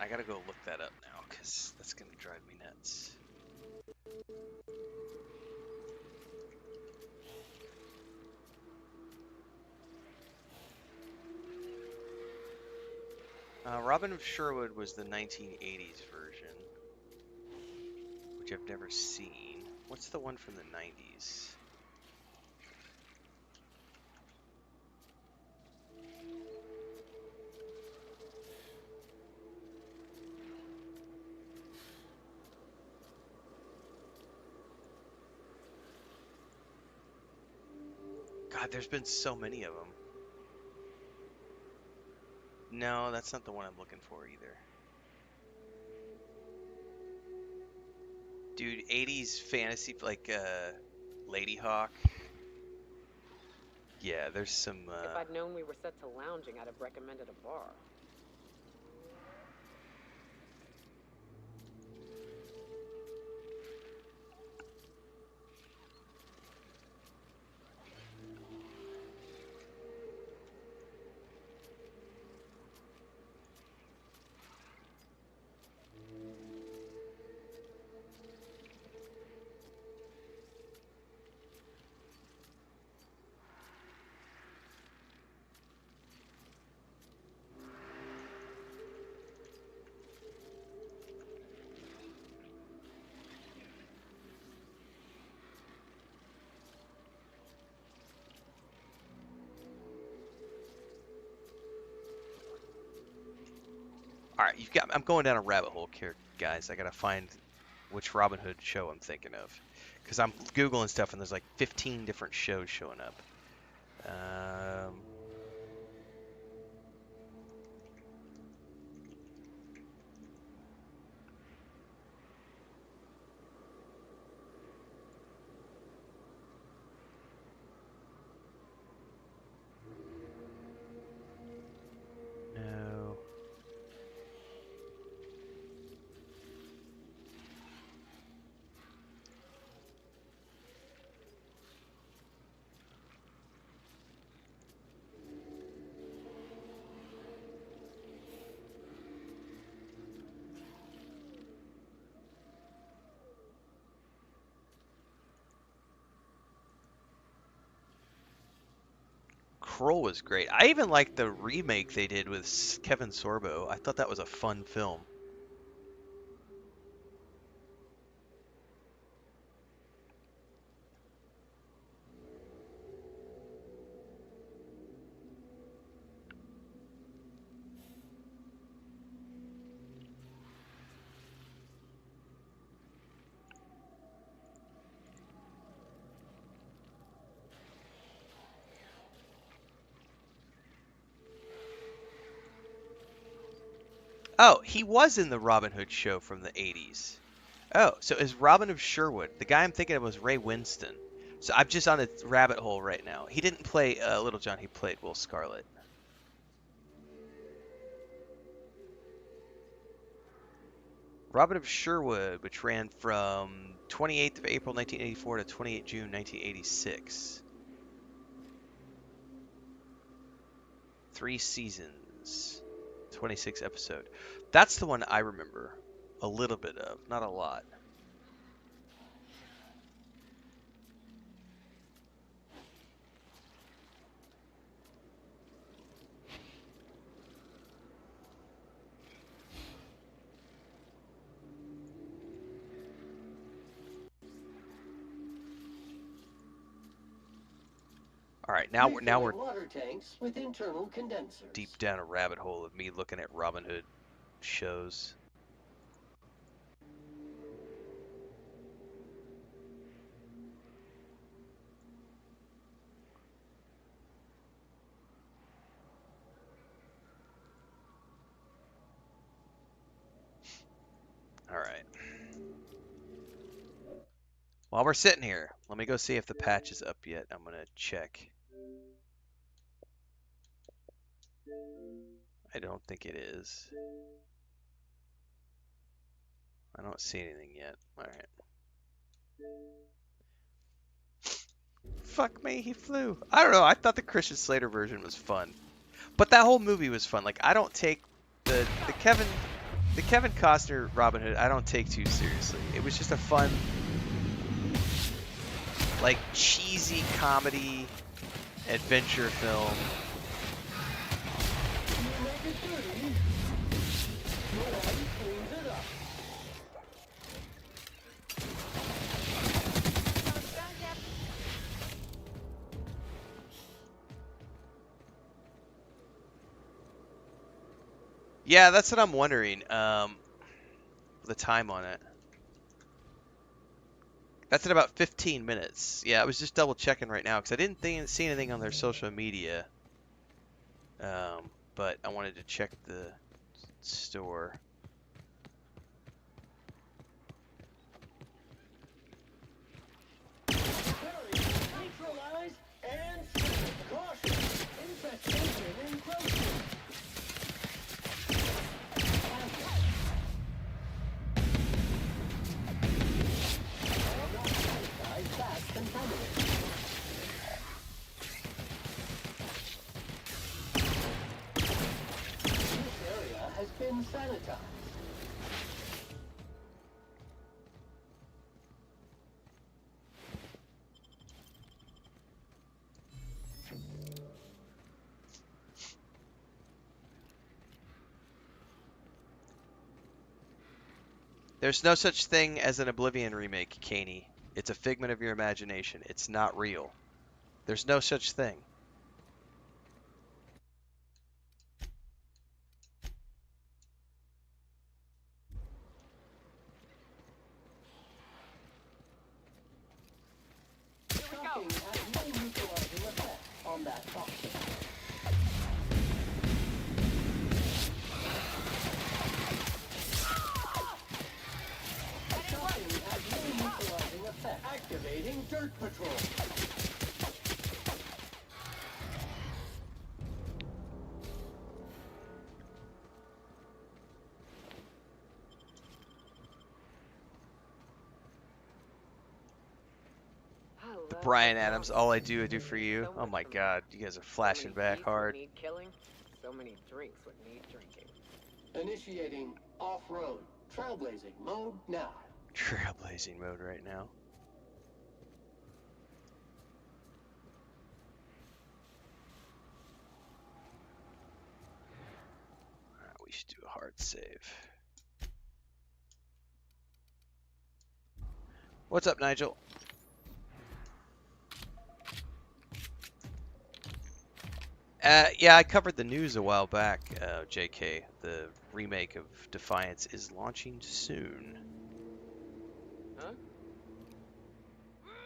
I gotta go look that up now, because that's gonna drive me nuts. Robin of Sherwood was the 1980s version, which I've never seen. What's the one from the 90s? God, there's been so many of them. No, that's not the one I'm looking for either. Dude, 80s fantasy, like, Lady Hawk. Yeah, there's some, If I'd known we were set to lounging, I'd have recommended a bar. Alright, I'm going down a rabbit hole here, guys. I gotta find which Robin Hood show I'm thinking of. Because I'm Googling stuff and there's like 15 different shows showing up. No. Kroll was great. I even liked the remake they did with Kevin Sorbo. I thought that was a fun film. Oh, he was in the Robin Hood show from the 80s. Oh, so is Robin of Sherwood. The guy I'm thinking of was Ray Winston. So I'm just on a rabbit hole right now. He didn't play Little John, he played Will Scarlet. Robin of Sherwood, which ran from 28th of April 1984 to 28 June 1986. 3 seasons, 26 episode. That's the one I remember a little bit of, not a lot. All right, now we're water tanks with internal condensers. deep down a rabbit hole of me looking at Robin Hood shows. All right. While we're sitting here, let me go see if the patch is up yet. I'm gonna check. I don't think it is. I don't see anything yet. Alright. Fuck me, he flew. I don't know, I thought the Christian Slater version was fun. But that whole movie was fun. Like, I don't take the Kevin... The Kevin Costner Robin Hood, I don't take too seriously. It was just a fun, like, cheesy comedy adventure film. You make it dirty, nobody cleans it up. Yeah, that's what I'm wondering. The time on it. That's at about 15 minutes. Yeah, I was just double checking right now because I didn't see anything on their social media. But I wanted to check the store. Neutralize and caution. Infestation encroaching. That's contaminated. This area has been sanitized. There's no such thing as an Oblivion remake, Caney. It's a figment of your imagination. It's not real. There's no such thing. Shocking has no neutralizing effect on that toxin. Shocking has no neutralizing effect. Activating Dirt Patrol. The Brian Adams, all I do for you. Oh my god, you guys are flashing back hard. Need killing. So many drinks would need drinking. Initiating off-road trailblazing mode now. Trailblazing mode right now. Alright, we should do a hard save. What's up, Nigel? Yeah, I covered the news a while back, JK. The remake of Defiance is launching soon. Huh?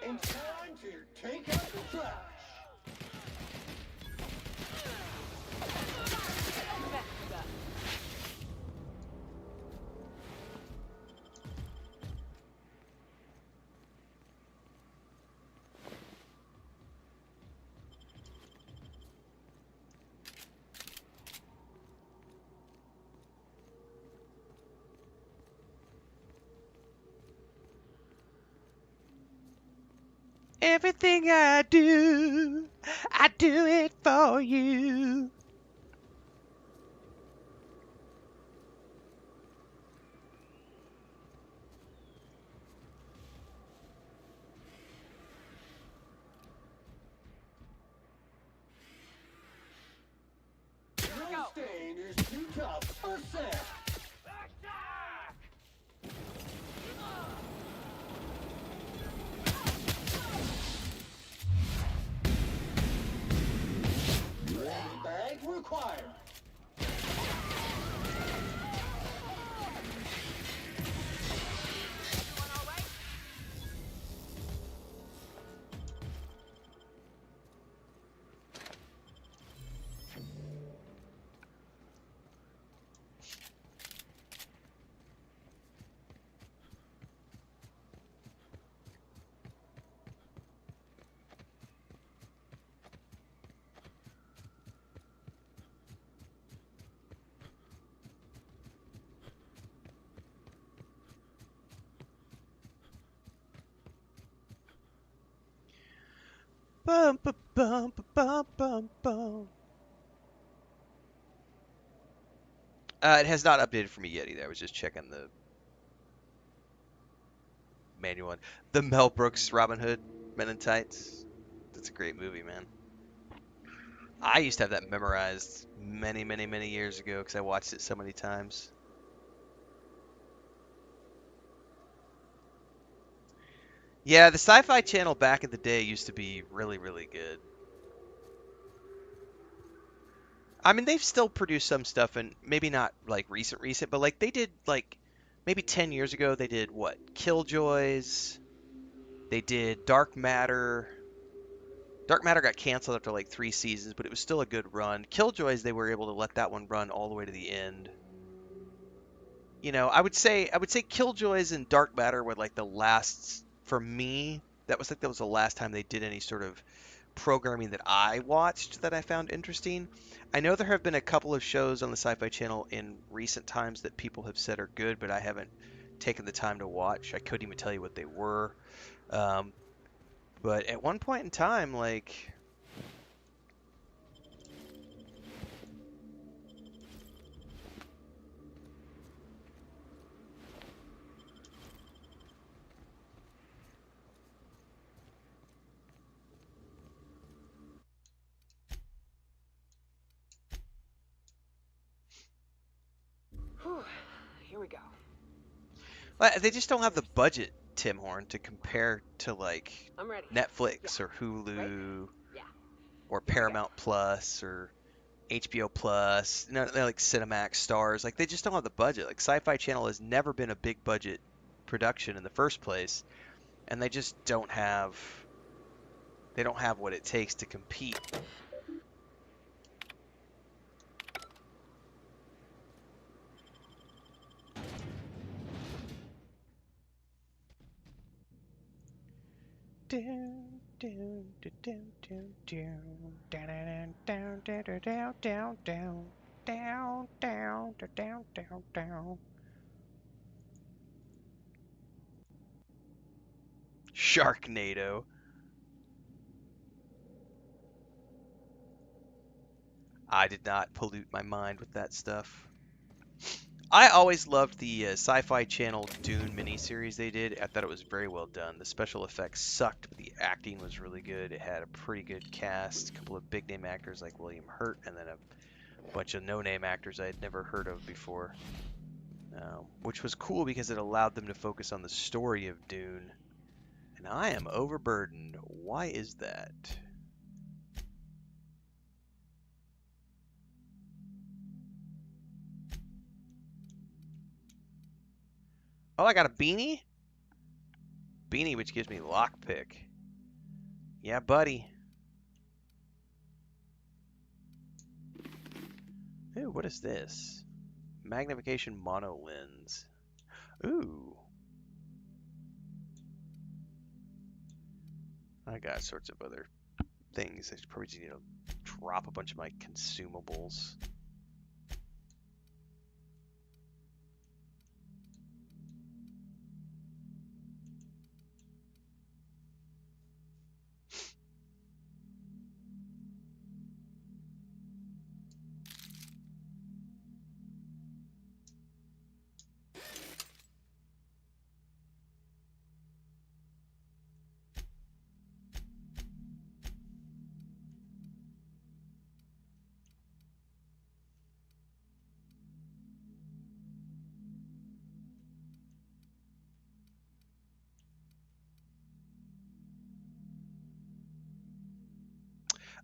It's time to take out the trash. Everything I do it for you. No stain is too tough for Sam. Bag required. Bum, ba, bum, ba, bum, bum, bum. It has not updated for me yet either. I was just checking the manual one. The Mel Brooks Robin Hood Men in Tights. That's a great movie, man. I used to have that memorized many, many, many years ago because I watched it so many times. Yeah, the Sci-Fi Channel back in the day used to be really, really good. I mean, they've still produced some stuff, and maybe not like recent, but like they did like maybe 10 years ago, they did what? Killjoys. They did Dark Matter. Dark Matter got canceled after like 3 seasons, but it was still a good run. Killjoys, they were able to let that one run all the way to the end. You know, I would say Killjoys and Dark Matter were like the last for me. That was the last time they did any sort of programming that I watched that I found interesting. I know there have been a couple of shows on the Sci-Fi Channel in recent times that people have said are good, but I haven't taken the time to watch. I couldn't even tell you what they were. Um, but at one point in time, like Here we go. they just don't have the budget, Tim Horn, to compare to like I'm ready. Netflix Yeah. or Hulu Right? Yeah. or Here we go. Paramount Plus or HBO Plus. You know, they're like Cinemax Stars. Like they just don't have the budget. Like Sci-Fi Channel has never been a big budget production in the first place, and they just don't have what it takes to compete. Sharknado. I did not pollute my mind with that stuff. I always loved the Sci-Fi Channel Dune miniseries they did. I thought it was very well done. The special effects sucked, but the acting was really good. It had a pretty good cast, a couple of big name actors like William Hurt, and then a bunch of no-name actors I had never heard of before, which was cool because it allowed them to focus on the story of Dune. And I am overburdened. Why is that? Oh, I got a beanie? Beanie, which gives me lockpick. Yeah, buddy. Ooh, what is this? Magnification mono lens. Ooh. I got sorts of other things. I probably just need to drop a bunch of my consumables.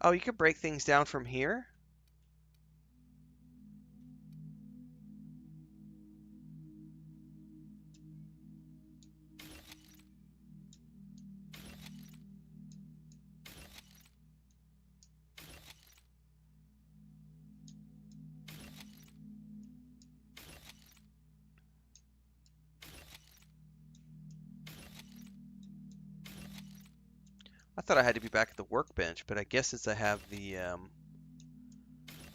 Oh, you can break things down from here? I thought I had to be back at the workbench, but I guess since I have the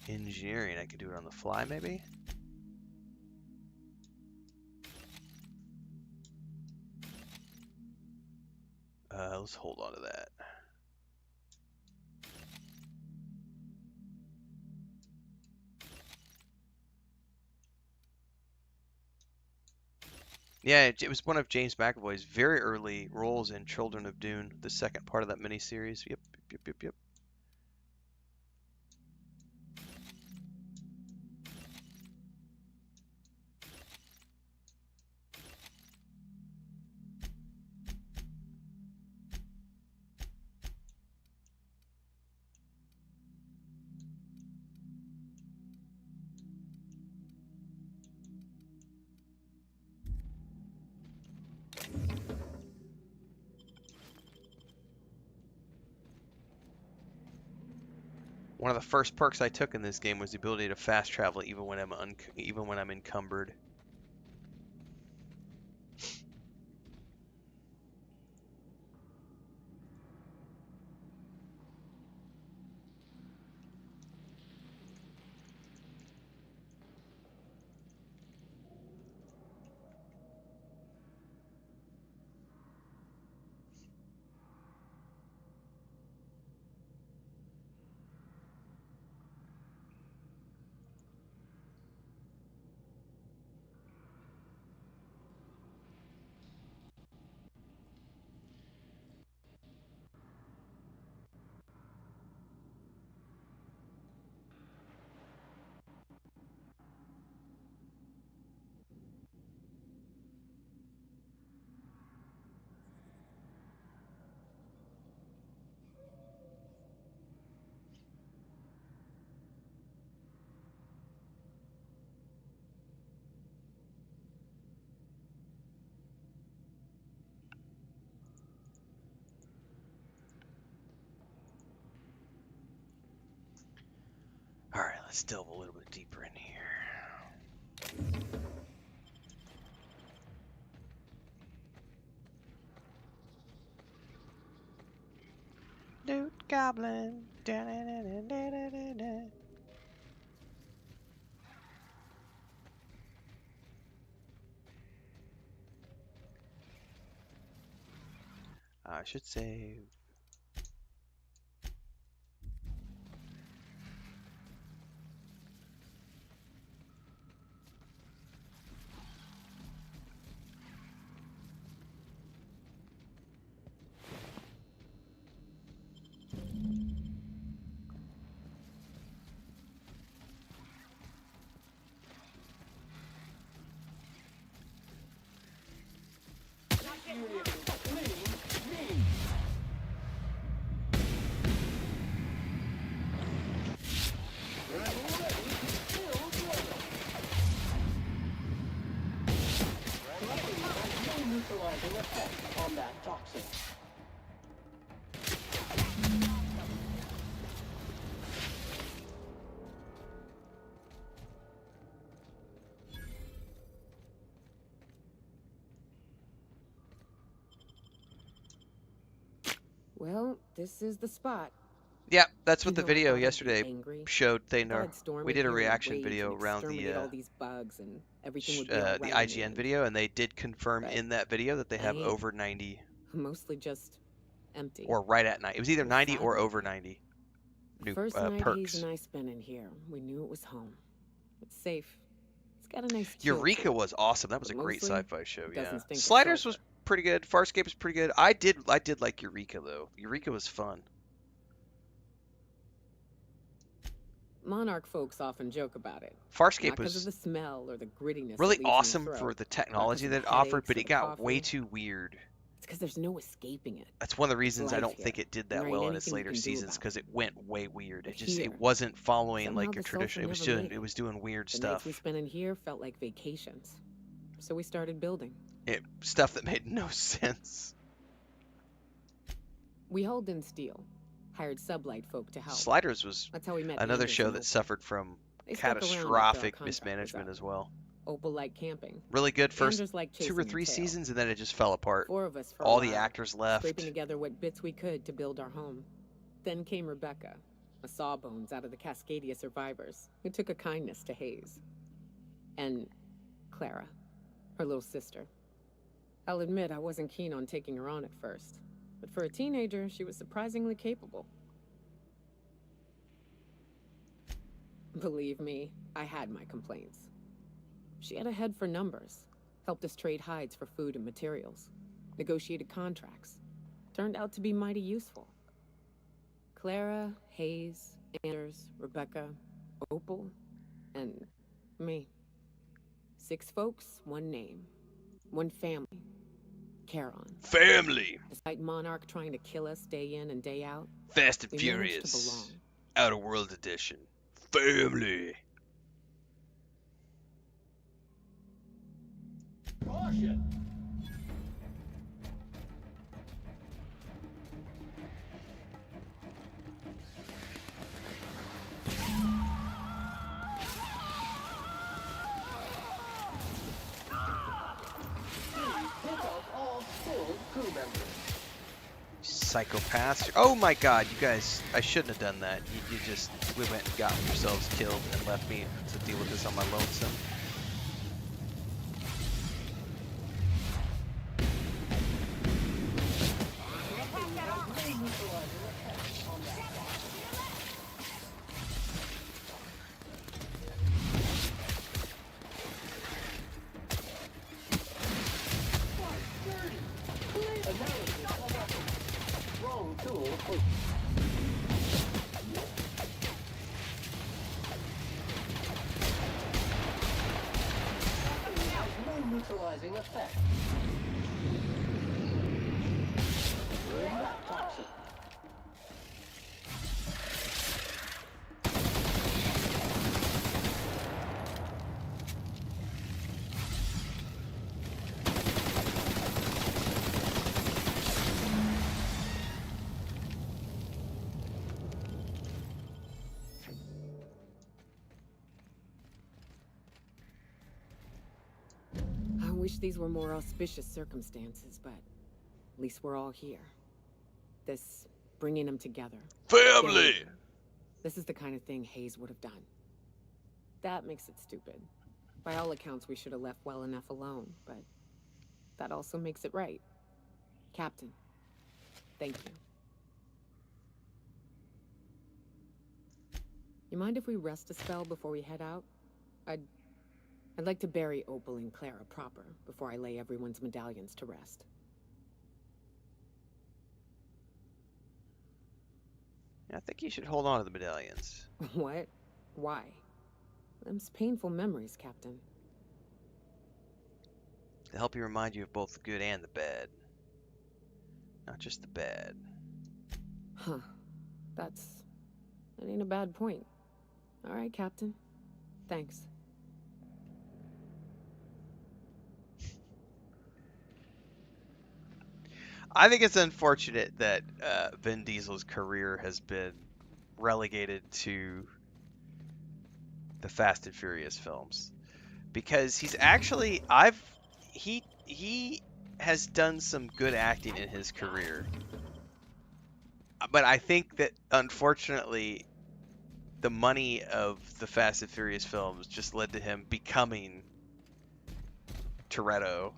engineering, I can do it on the fly, maybe? Let's hold on to that. Yeah, it was one of James McAvoy's very early roles in Children of Dune, the second part of that miniseries. Yep. One of the first perks I took in this game was the ability to fast travel even when I'm encumbered. All right, let's delve a little bit deeper in here. Loot Goblin. I should save. Neutralizing effect on that toxin. Well, this is the spot. Yeah, that's what You the know, I video thought I'd be yesterday angry. showed. I thought I'd storm We in did a here in reaction rage video and around exterminate all these bugs, and everything would be all right the in the IGN end. video, and they did confirm But in that video that they I have ain't. over 90, Mostly just empty. or right at 90. It was either With 90 or silence. over 90 new First night Hayes perks. and I spent in here, we knew it was home. It's safe. It's got a nice chill to Eureka it. was awesome. That was But a great mostly, sci-fi show. it Yeah, doesn't stink of Sliders was sulfur. pretty good. Farscape was pretty good. I did like Eureka though. Eureka was fun. Monarch folks often joke about it. Farscape Not because of was the smell or the grittiness really it leaves in the awesome throat. for the Not 'cause technology of the that it offered, headaches but or it the got way coffee. too weird. It's because there's no escaping it. That's one of the reasons I life don't here, think it did and that there well ain't in its anything you later can do seasons about because it. it went way weird. But It just here, it wasn't following somehow like a the tradition. sulfur It was never doing made it was doing weird The nights we stuff. spent in here felt like vacations. So we started building. Stuff that made no sense. We hauled in steel, hired sublight folk to help. Sliders was That's how we met another Anders show and that Opal. suffered from They stuck around after our catastrophic contract was mismanagement up. as well. Opal liked camping. Really good first Anders liked 2 or chasing 3 the tail. seasons, and then it just fell apart. 4 of us for All a the while, actors left. scraping together what bits we could to build our home. Then came Rebecca, a sawbones out of the Cascadia survivors, who took a kindness to Hayes. And Clara, her little sister. I'll admit I wasn't keen on taking her on at first, but for a teenager, she was surprisingly capable. Believe me, I had my complaints. She had a head for numbers. Helped us trade hides for food and materials. Negotiated contracts. Turned out to be mighty useful. Clara, Hayes, Anders, Rebecca, Opal, and me. 6 folks, 1 name. 1 family. Charon. Family. Despite Monarch trying to kill us day in and day out, Fast and we managed to Furious. belong. Outer World Edition. Family. Caution! Pick up all full crew members. Psychopaths. Oh my god, you guys, I shouldn't have done that. We went and got yourselves killed and left me to deal with this on my lonesome. Wrong tool for no neutralizing effect. Not toxic. I wish these were more auspicious circumstances, but at least we're all here. This bringing them together. Family! Yeah. This is the kind of thing Hayes would have done. That makes it stupid. By all accounts, we should have left well enough alone, but that also makes it right. Captain, thank you. You mind if we rest a spell before we head out? I'd like to bury Opal and Clara proper before I lay everyone's medallions to rest. I think you should hold on to the medallions. What? Why? Them's painful memories, Captain. To help you remind you of both the good and the bad. Not just the bad. Huh. That ain't a bad point. All right, Captain. Thanks. I think it's unfortunate that Vin Diesel's career has been relegated to the Fast and Furious films, because he's actually he has done some good acting in his career, but I think that unfortunately the money of the Fast and Furious films just led to him becoming Toretto,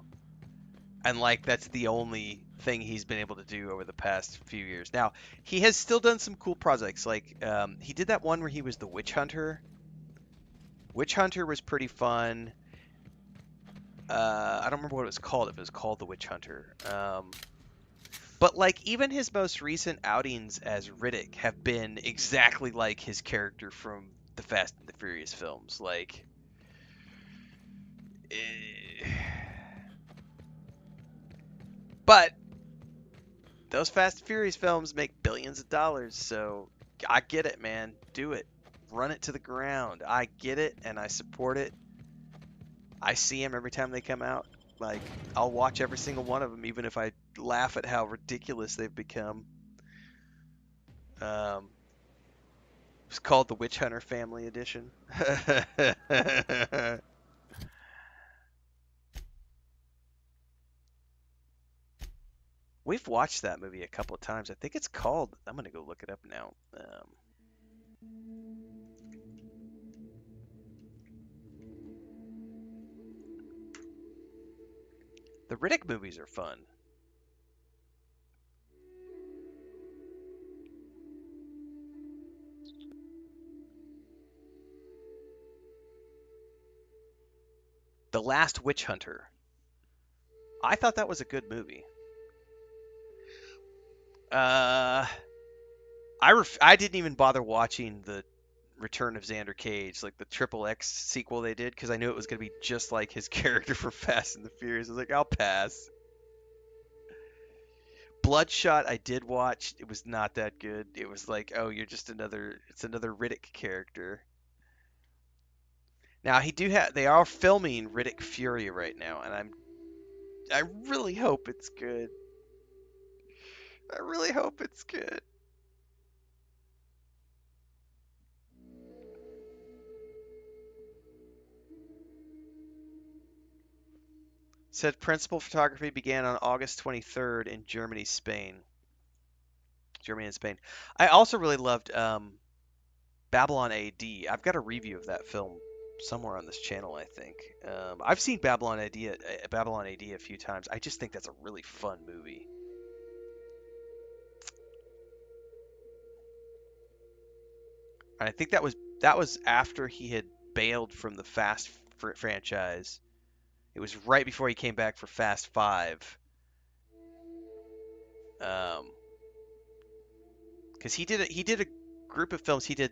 and like that's the only thing he's been able to do over the past few years. Now, he has still done some cool projects, like he did that one where he was the witch hunter. Witch Hunter was pretty fun. I don't remember what it was called, if it was called The Witch Hunter. But like even his most recent outings as Riddick have been exactly like his character from the Fast and the Furious films. Like, but those Fast and Furious films make billions of dollars, so I get it, man. Do it. Run it to the ground. I get it, and I support it. I see them every time they come out. Like, I'll watch every single one of them, even if I laugh at how ridiculous they've become. It's called the Witch Hunter Family Edition. We've watched that movie a couple of times. I think it's called, I'm going to go look it up now. The Riddick movies are fun. The Last Witch Hunter. I thought that was a good movie. I didn't even bother watching the Return of Xander Cage, like the Triple X sequel they did, because I knew it was going to be just like his character from Fast and the Furious. I was like, I'll pass. Bloodshot, I did watch. It was not that good. It was like, oh, it's another Riddick character. Now they are filming Riddick Fury right now, and I really hope it's good. I really hope it's good. Said principal photography began on August 23rd in Germany and Spain. I also really loved Babylon AD. I've got a review of that film somewhere on this channel, I think. I've seen Babylon AD a few times. I just think that's a really fun movie. And I think that was after he had bailed from the Fast franchise. It was right before he came back for Fast 5. Because he did a group of films. He did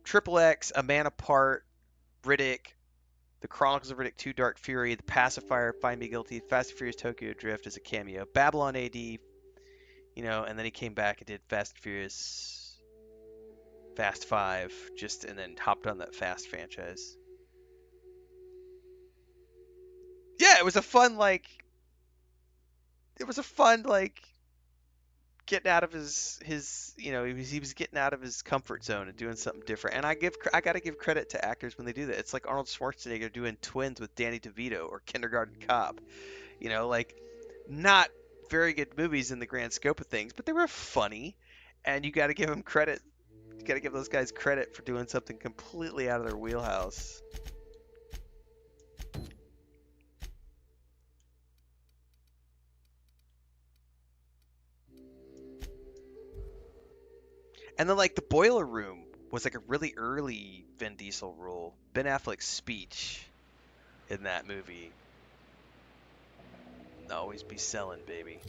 Triple X, A Man Apart, Riddick, The Chronicles of Riddick 2, Dark Fury, The Pacifier, Find Me Guilty, Fast and Furious Tokyo Drift as a cameo, Babylon AD, and then he came back and did Fast and Furious, Fast 5, and then hopped on that Fast franchise. Yeah, it was a fun getting out of his he was getting out of his comfort zone and doing something different. And I got to give credit to actors when they do that. It's like Arnold Schwarzenegger doing Twins with Danny DeVito or Kindergarten Cop. Not very good movies in the grand scope of things, but they were funny, and you got to give them credit. You got to give those guys credit for doing something completely out of their wheelhouse. And then the Boiler Room was a really early Vin Diesel role. Ben Affleck's speech in that movie. Always be selling, baby.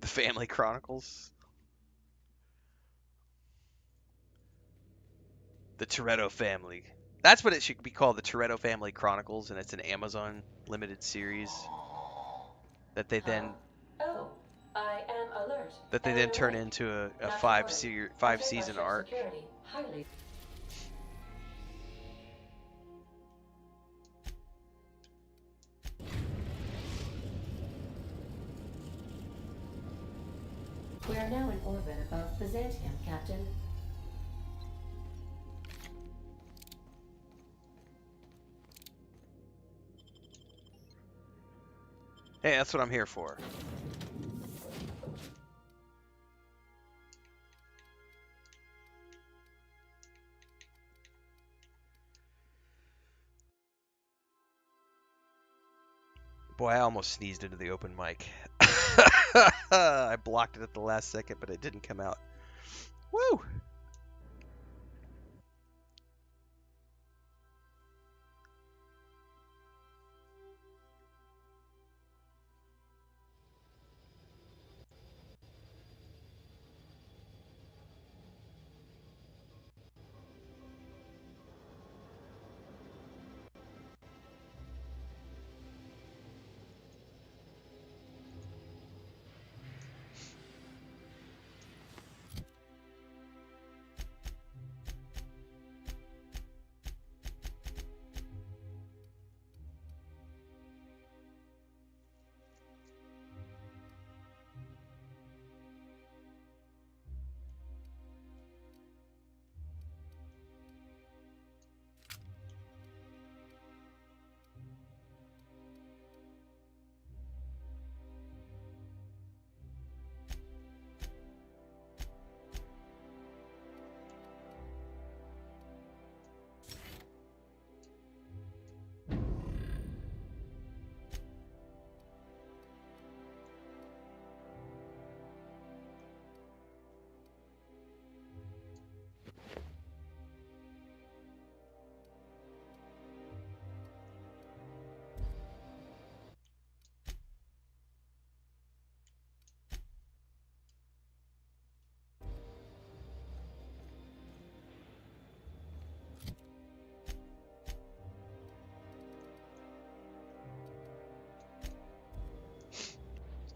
The Family Chronicles. The Toretto Family. That's what it should be called, the Toretto Family Chronicles, and it's an Amazon limited series that they then I am alert. turn into a five season arc. Highly. We are now in orbit above Byzantium, Captain. Hey, that's what I'm here for. Boy, I almost sneezed into the open mic. I blocked it at the last second, but it didn't come out. Woo!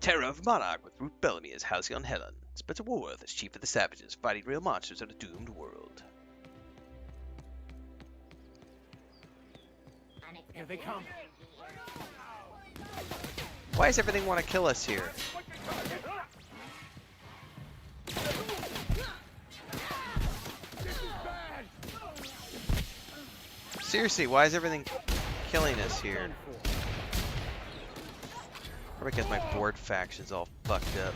Terror of Monarch with Ruth Bellamy as Halcyon Helen. Spencer Woolworth as Chief of the Savages, fighting real monsters in a doomed world. Here they come. Why does everything want to kill us here? Seriously, why is everything killing us here? Probably because my board faction's all fucked up.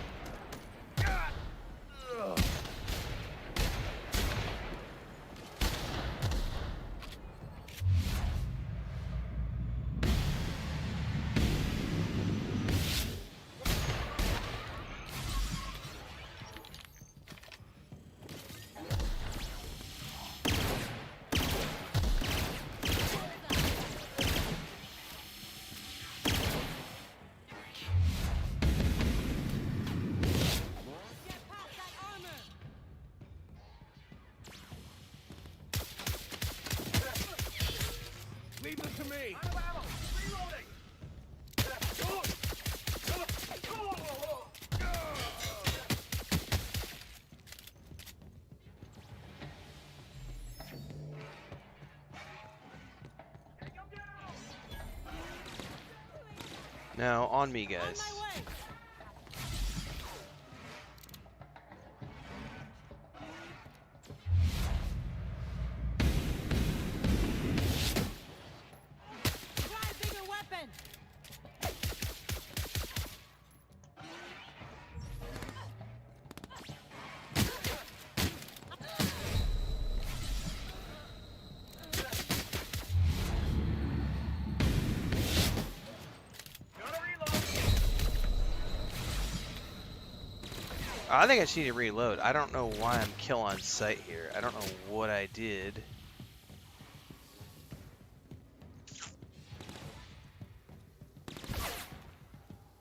Leave them to me. Now, on me, guys. I think I just need to reload. I don't know why I'm kill on sight here. I don't know what I did.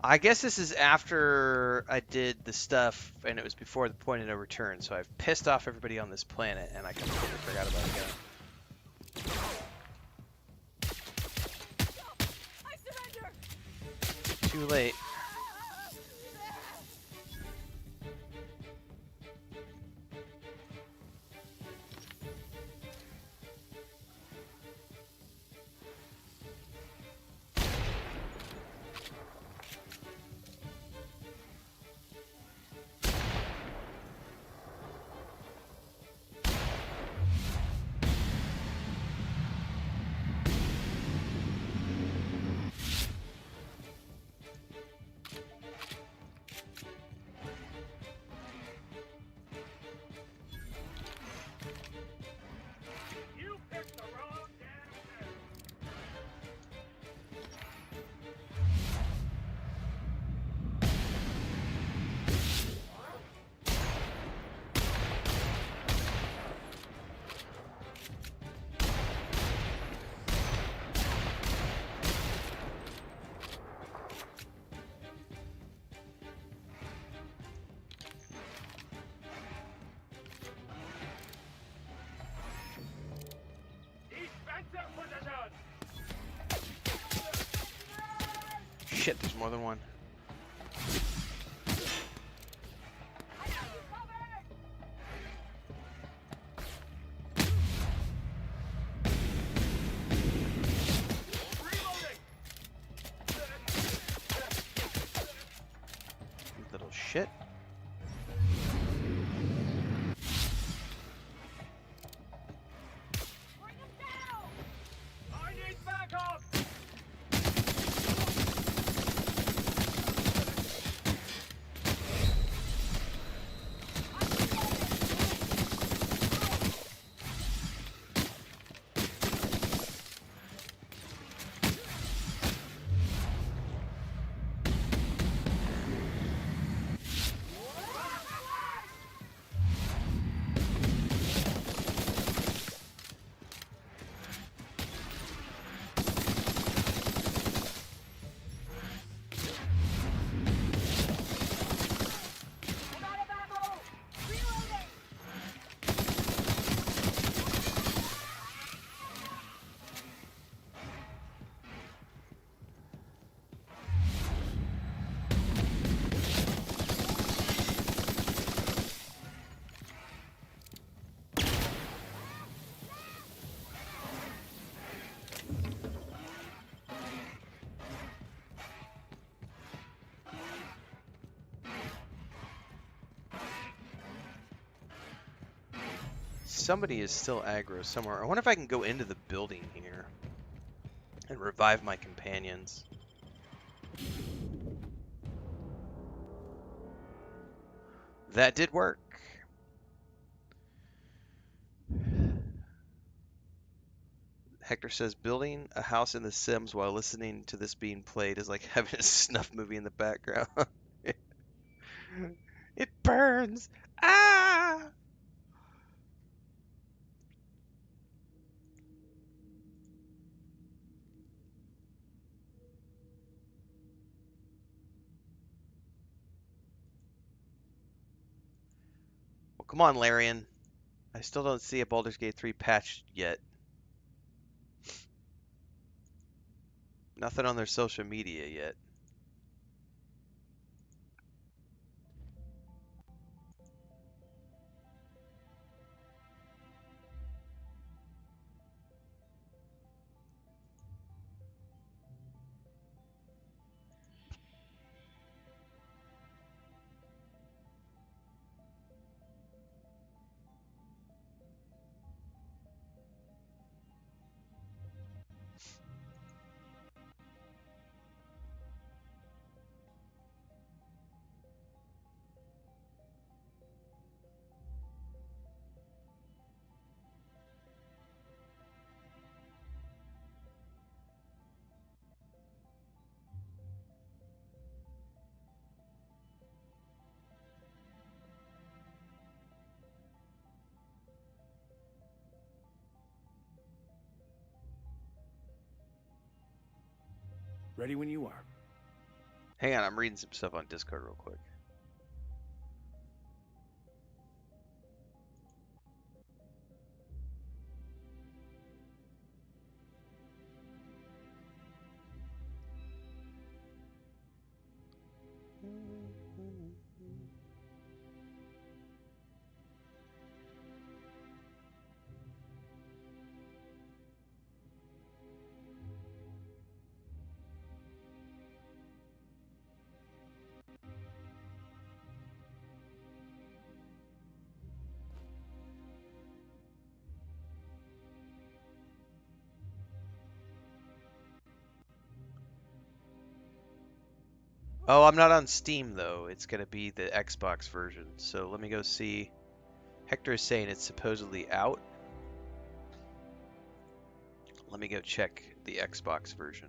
I guess this is after I did the stuff and it was before the point of no return. So I've pissed off everybody on this planet and I completely forgot about it again. I surrender. Too late. Shit, there's more than one. Little shit. somebody is still aggro somewhere. I wonder if I can go into the building here and revive my companions. That did work. Hector says, building a house in The Sims while listening to this being played is like having a snuff movie in the background. It burns! Ah! Well, come on, Larian. I still don't see a Baldur's Gate 3 patch yet. Nothing on their social media yet. Ready when you are. Hang on, I'm reading some stuff on Discord real quick. Oh, I'm not on Steam though. It's gonna be the Xbox version. So let me go see. Hector is saying it's supposedly out. Let me go check the Xbox version.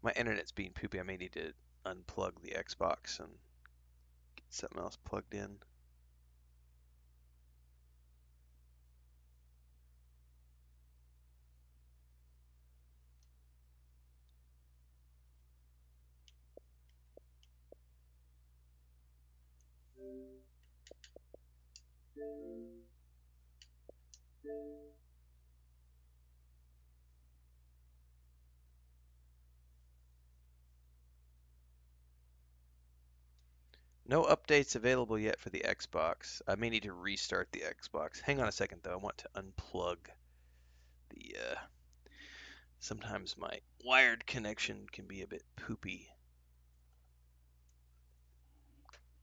My internet's being poopy. I may need to unplug the Xbox and get something else plugged in. No updates available yet for the Xbox. I may need to restart the Xbox. Hang on a second though. I want to unplug the sometimes my wired connection can be a bit poopy.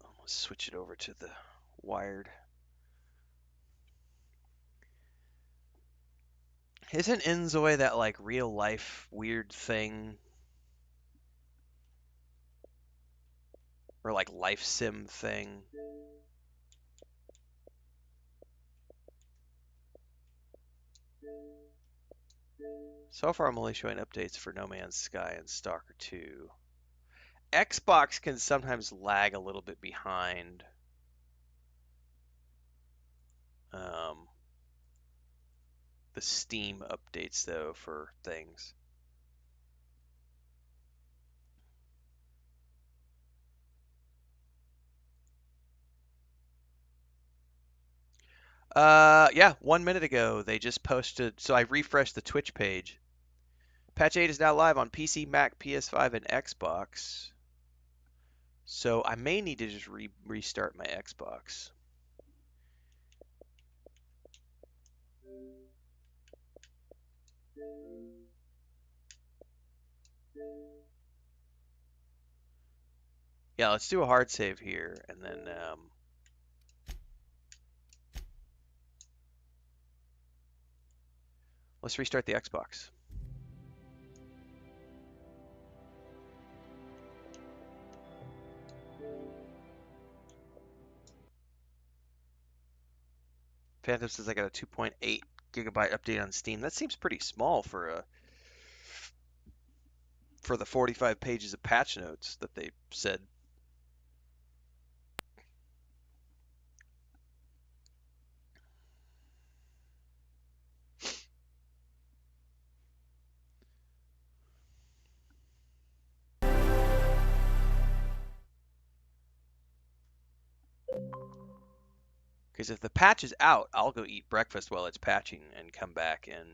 I'm gonna switch it over to the wired. Isn't Inzoi that like real life weird thing? Or like life sim thing? So far I'm only showing updates for No Man's Sky and Stalker 2. Xbox can sometimes lag a little bit behind. The Steam updates though for things. Yeah, 1 minute ago they just posted, so I refreshed the Twitch page. Patch 8 is now live on PC, Mac, PS5, and Xbox. So I may need to just restart my Xbox. Yeah, let's do a hard save here, and then let's restart the Xbox. Phantom says I got a 2.8 gigabyte update on Steam. That seems pretty small for the 45 pages of patch notes that they said. Because if the patch is out, I'll go eat breakfast while it's patching and come back. And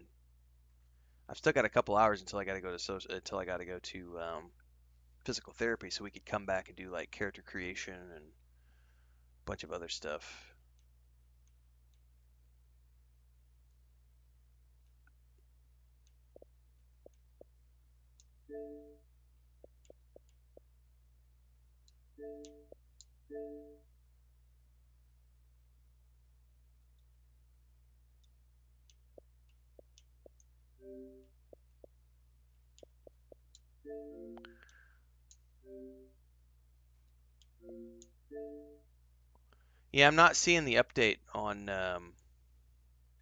I've still got a couple hours until I got to go to physical therapy, so we could come back and do like character creation and a bunch of other stuff. Yeah, I'm not seeing the update on.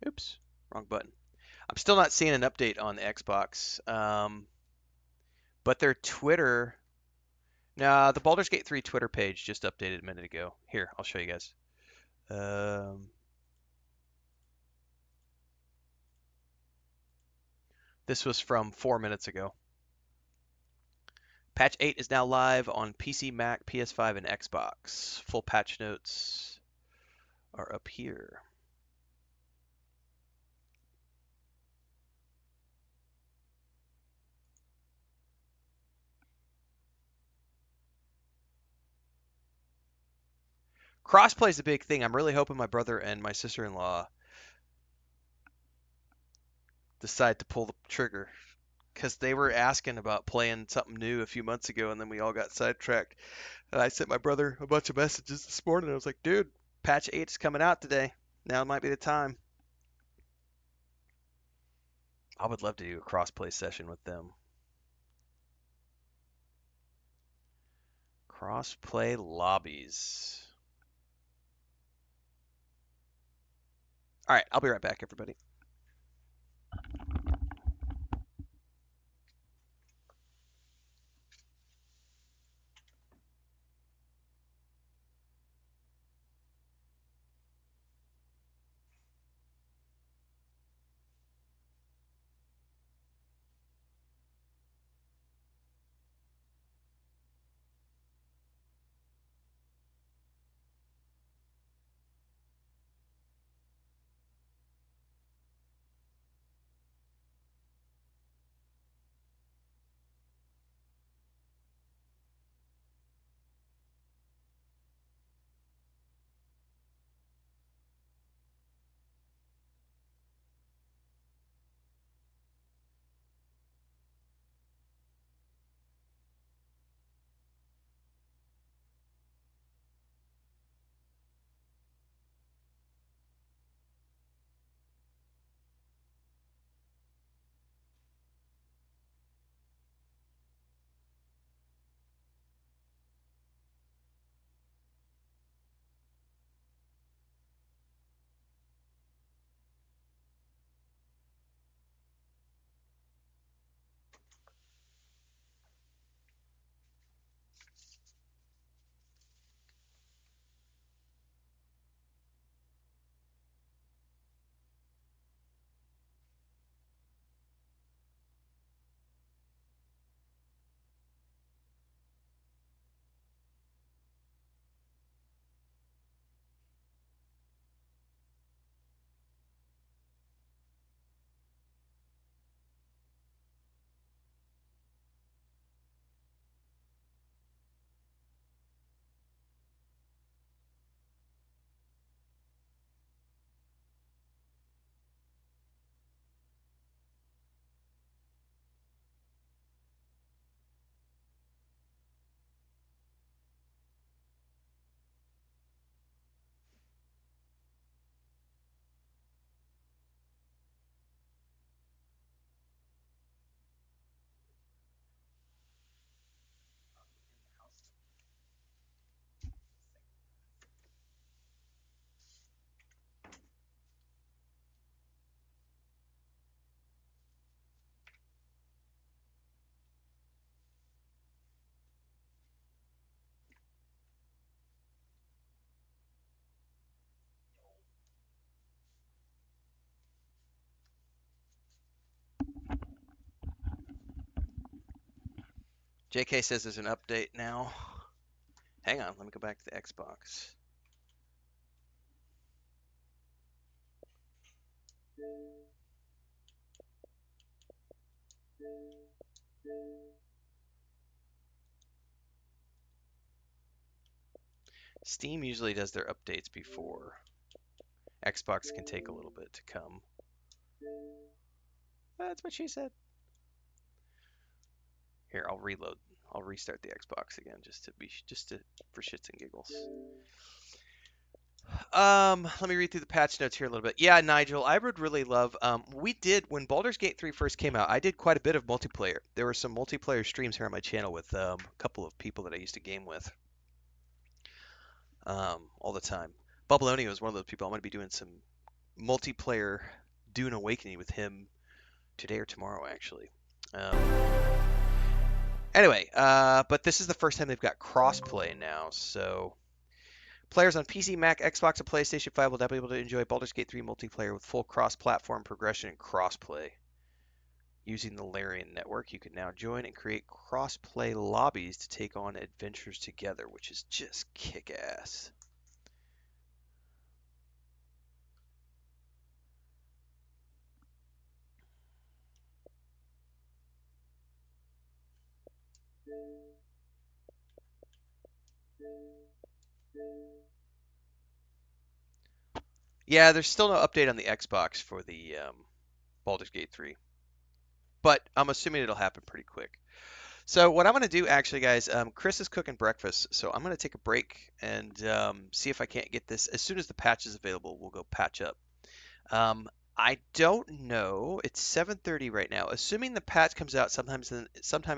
Oops, wrong button. I'm still not seeing an update on the Xbox. But their Twitter. Nah, the Baldur's Gate 3 Twitter page just updated a minute ago. Here, I'll show you guys. This was from 4 minutes ago. Patch 8 is now live on PC, Mac, PS5, and Xbox. Full patch notes are up here. Crossplay is a big thing. I'm really hoping my brother and my sister-in-law decide to pull the trigger, because they were asking about playing something new a few months ago, and then we all got sidetracked. And I sent my brother a bunch of messages this morning. I was like, dude, patch 8 is coming out today. Now might be the time. I would love to do a crossplay session with them. Crossplay lobbies. All right, I'll be right back, everybody. JK says there's an update now. Hang on, let me go back to the Xbox. Steam usually does their updates before. Xbox can take a little bit to come. That's what she said. Here, I'll reload. I'll restart the Xbox again just to for shits and giggles. Let me read through the patch notes here a little bit. Yeah, Nigel, I would really love. We did when Baldur's Gate 3 first came out. I did quite a bit of multiplayer. There were some multiplayer streams here on my channel with a couple of people that I used to game with. All the time. Bubbaloni was one of those people. I'm going to be doing some multiplayer Dune Awakening with him today or tomorrow, actually. Anyway, but this is the first time they've got crossplay now, so players on PC, Mac, Xbox, and PlayStation 5 will now be able to enjoy Baldur's Gate 3 multiplayer with full cross-platform progression and crossplay. Using the Larian network, you can now join and create cross-play lobbies to take on adventures together, which is just kick-ass. Yeah, there's still no update on the Xbox for the Baldur's Gate 3, but I'm assuming it'll happen pretty quick. So what I'm going to do, actually, guys, Chris is cooking breakfast, so I'm going to take a break and see if I can't get this. As soon as the patch is available, we'll go patch up. I don't know. It's 7:30 right now. Assuming the patch comes out sometime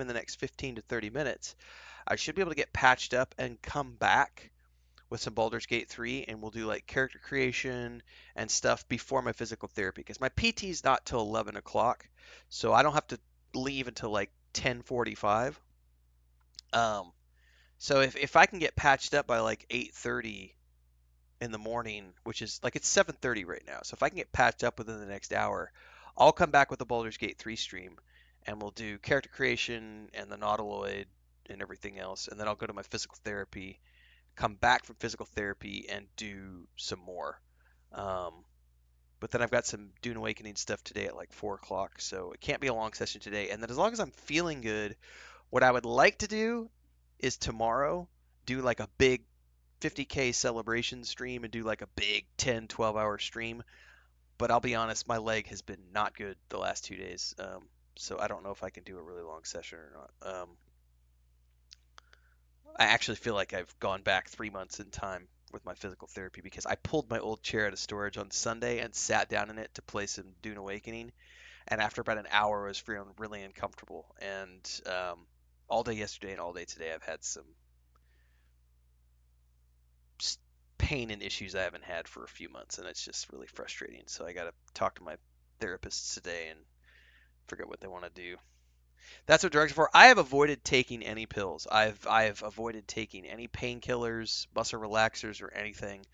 in the next 15 to 30 minutes, I should be able to get patched up and come back with some Baldur's Gate 3, and we'll do like character creation and stuff before my physical therapy, because my PT is not till 11 o'clock, so I don't have to leave until like 10:45. So if I can get patched up by like 8:30 in the morning, which is like it's 7:30 right now, so if I can get patched up within the next hour, I'll come back with the Baldur's Gate 3 stream, and we'll do character creation and the Nautiloid and everything else, and then I'll go to my physical therapy, come back from physical therapy, and do some more. But then I've got some Dune Awakening stuff today at like 4 o'clock, so it can't be a long session today. And then as long as I'm feeling good, what I would like to do is tomorrow do like a big 50K celebration stream and do like a big 10, 12-hour stream. But I'll be honest, my leg has been not good the last 2 days, so I don't know if I can do a really long session or not. I actually feel like I've gone back 3 months in time with my physical therapy, because I pulled my old chair out of storage on Sunday and sat down in it to play some Dune Awakening, and after about an hour I was feeling really uncomfortable, and all day yesterday and all day today I've had some pain and issues I haven't had for a few months, and it's just really frustrating. So I got to talk to my therapists today and figure out what they want to do. That's what drugs are for. I have avoided taking any pills. I've avoided taking any painkillers, muscle relaxers, or anything.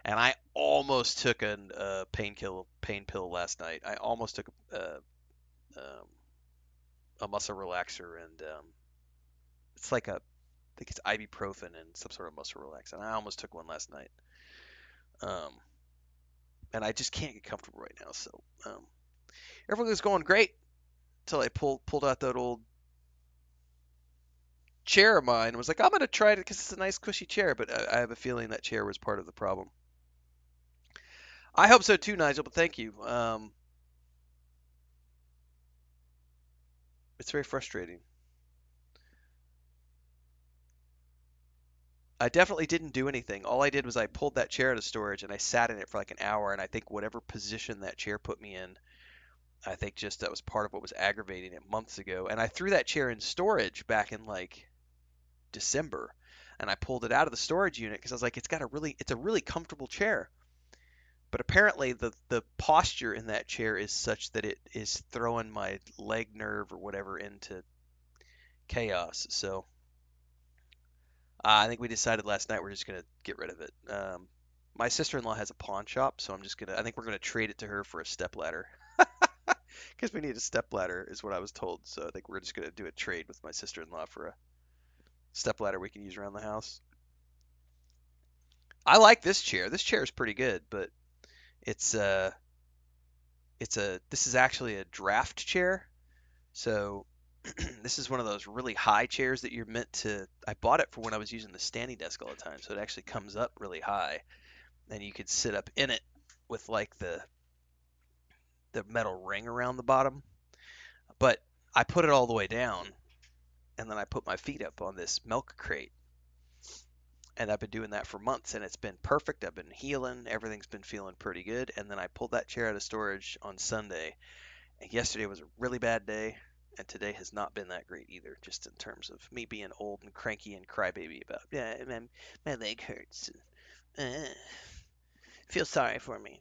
And I almost took a pain pill last night. I almost took a muscle relaxer, and it's like I think it's ibuprofen and some sort of muscle relaxant. I almost took one last night. And I just can't get comfortable right now. So everything was going great until I pulled out that old chair of mine and was like, I'm going to try it because it's a nice cushy chair, but I have a feeling that chair was part of the problem. I hope so too, Nigel, but thank you. It's very frustrating. I definitely didn't do anything. All I did was I pulled that chair out of storage and I sat in it for like an hour, and I think whatever position that chair put me in, I think just that was part of what was aggravating it months ago. And I threw that chair in storage back in like December, and I pulled it out of the storage unit because I was like, it's a really comfortable chair. But apparently the posture in that chair is such that it is throwing my leg nerve or whatever into chaos. So I think we decided last night we're just gonna get rid of it. My sister-in-law has a pawn shop, so I think we're gonna trade it to her for a stepladder. Because we need a stepladder, is what I was told. So I think we're just gonna do a trade with my sister-in-law for Stepladder we can use around the house. I like this chair. This chair is pretty good, but it's this is actually a draft chair. So this is one of those really high chairs that you're meant to. I bought it for when I was using the standing desk all the time, so it actually comes up really high, and you could sit up in it with like the metal ring around the bottom. But I put it all the way down, and then I put my feet up on this milk crate. And I've been doing that for months, and it's been perfect. I've been healing. Everything's been feeling pretty good. And then I pulled that chair out of storage on Sunday. And yesterday was a really bad day. And today has not been that great either, just in terms of me being old and cranky and crybaby about, yeah, my leg hurts. Feel sorry for me.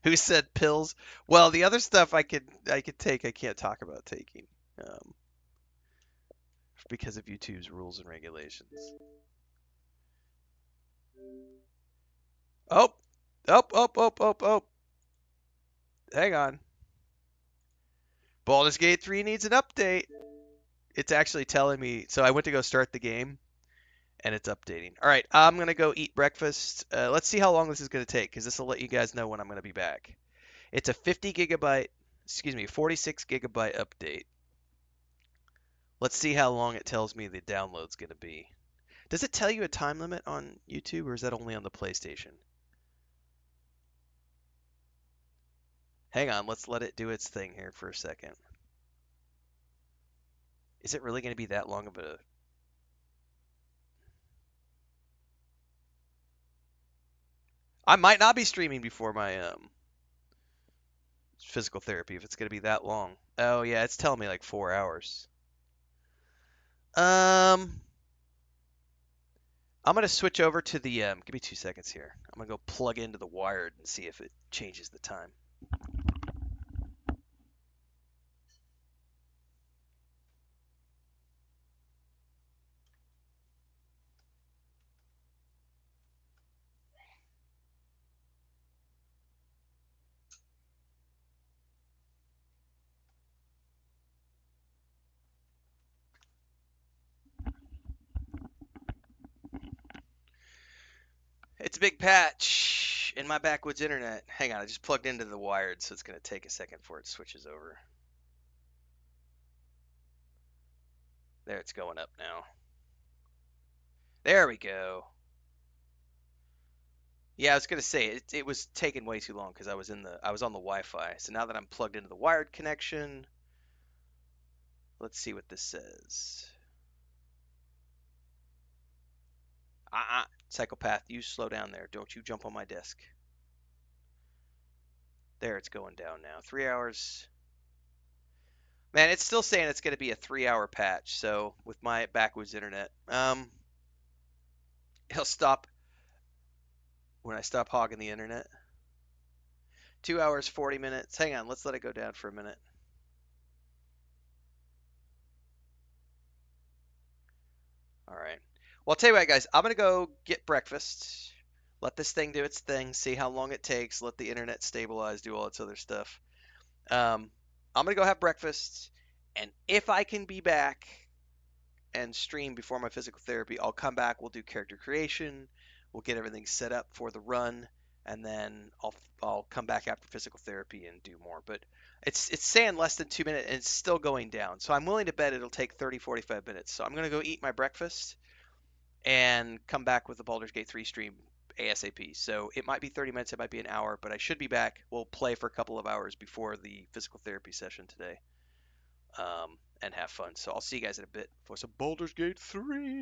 Who said pills? Well, the other stuff I could take, I can't talk about taking. Because of YouTube's rules and regulations. Oh! Oh! Hang on. Baldur's Gate 3 needs an update. It's actually telling me. So I went to go start the game, and it's updating. All right, I'm going to go eat breakfast. Let's see how long this is going to take, because this will let you guys know when I'm going to be back. It's a 46 gigabyte update. Let's see how long it tells me the download's going to be. Does it tell you a time limit on YouTube, or is that only on the PlayStation? Hang on, let's let it do its thing here for a second. Is it really going to be that long of a... I might not be streaming before my physical therapy if it's going to be that long. Oh yeah, it's telling me like 4 hours. I'm going to switch over to the... give me 2 seconds here. I'm going to go plug into the wired and see if it changes the time. It's a big patch in my backwoods internet. Hang on, I just plugged into the wired, so it's going to take a second before it switches over. There, it's going up now. There we go. Yeah, I was going to say it was taking way too long because I was on the Wi-Fi. So now that I'm plugged into the wired connection, let's see what this says. Psychopath, you slow down there. Don't you jump on my desk. There, it's going down now. 3 hours. Man, it's still saying it's going to be a 3-hour patch. So with my backwoods internet, it'll stop when I stop hogging the internet. 2 hours, 40 minutes. Hang on, let's let it go down for a minute. All right. Well, I'll tell you what, guys. I'm going to go get breakfast. Let this thing do its thing. See how long it takes. Let the internet stabilize. Do all its other stuff. I'm going to go have breakfast. And if I can be back and stream before my physical therapy, I'll come back. We'll do character creation. We'll get everything set up for the run. And then I'll come back after physical therapy and do more. But it's saying less than 2 minutes, and it's still going down. So I'm willing to bet it'll take 30, 45 minutes. So I'm going to go eat my breakfast and come back with the Baldur's Gate 3 stream ASAP. So it might be 30 minutes, it might be an hour, but I should be back. We'll play for a couple of hours before the physical therapy session today, and have fun. So I'll see you guys in a bit for some Baldur's Gate 3.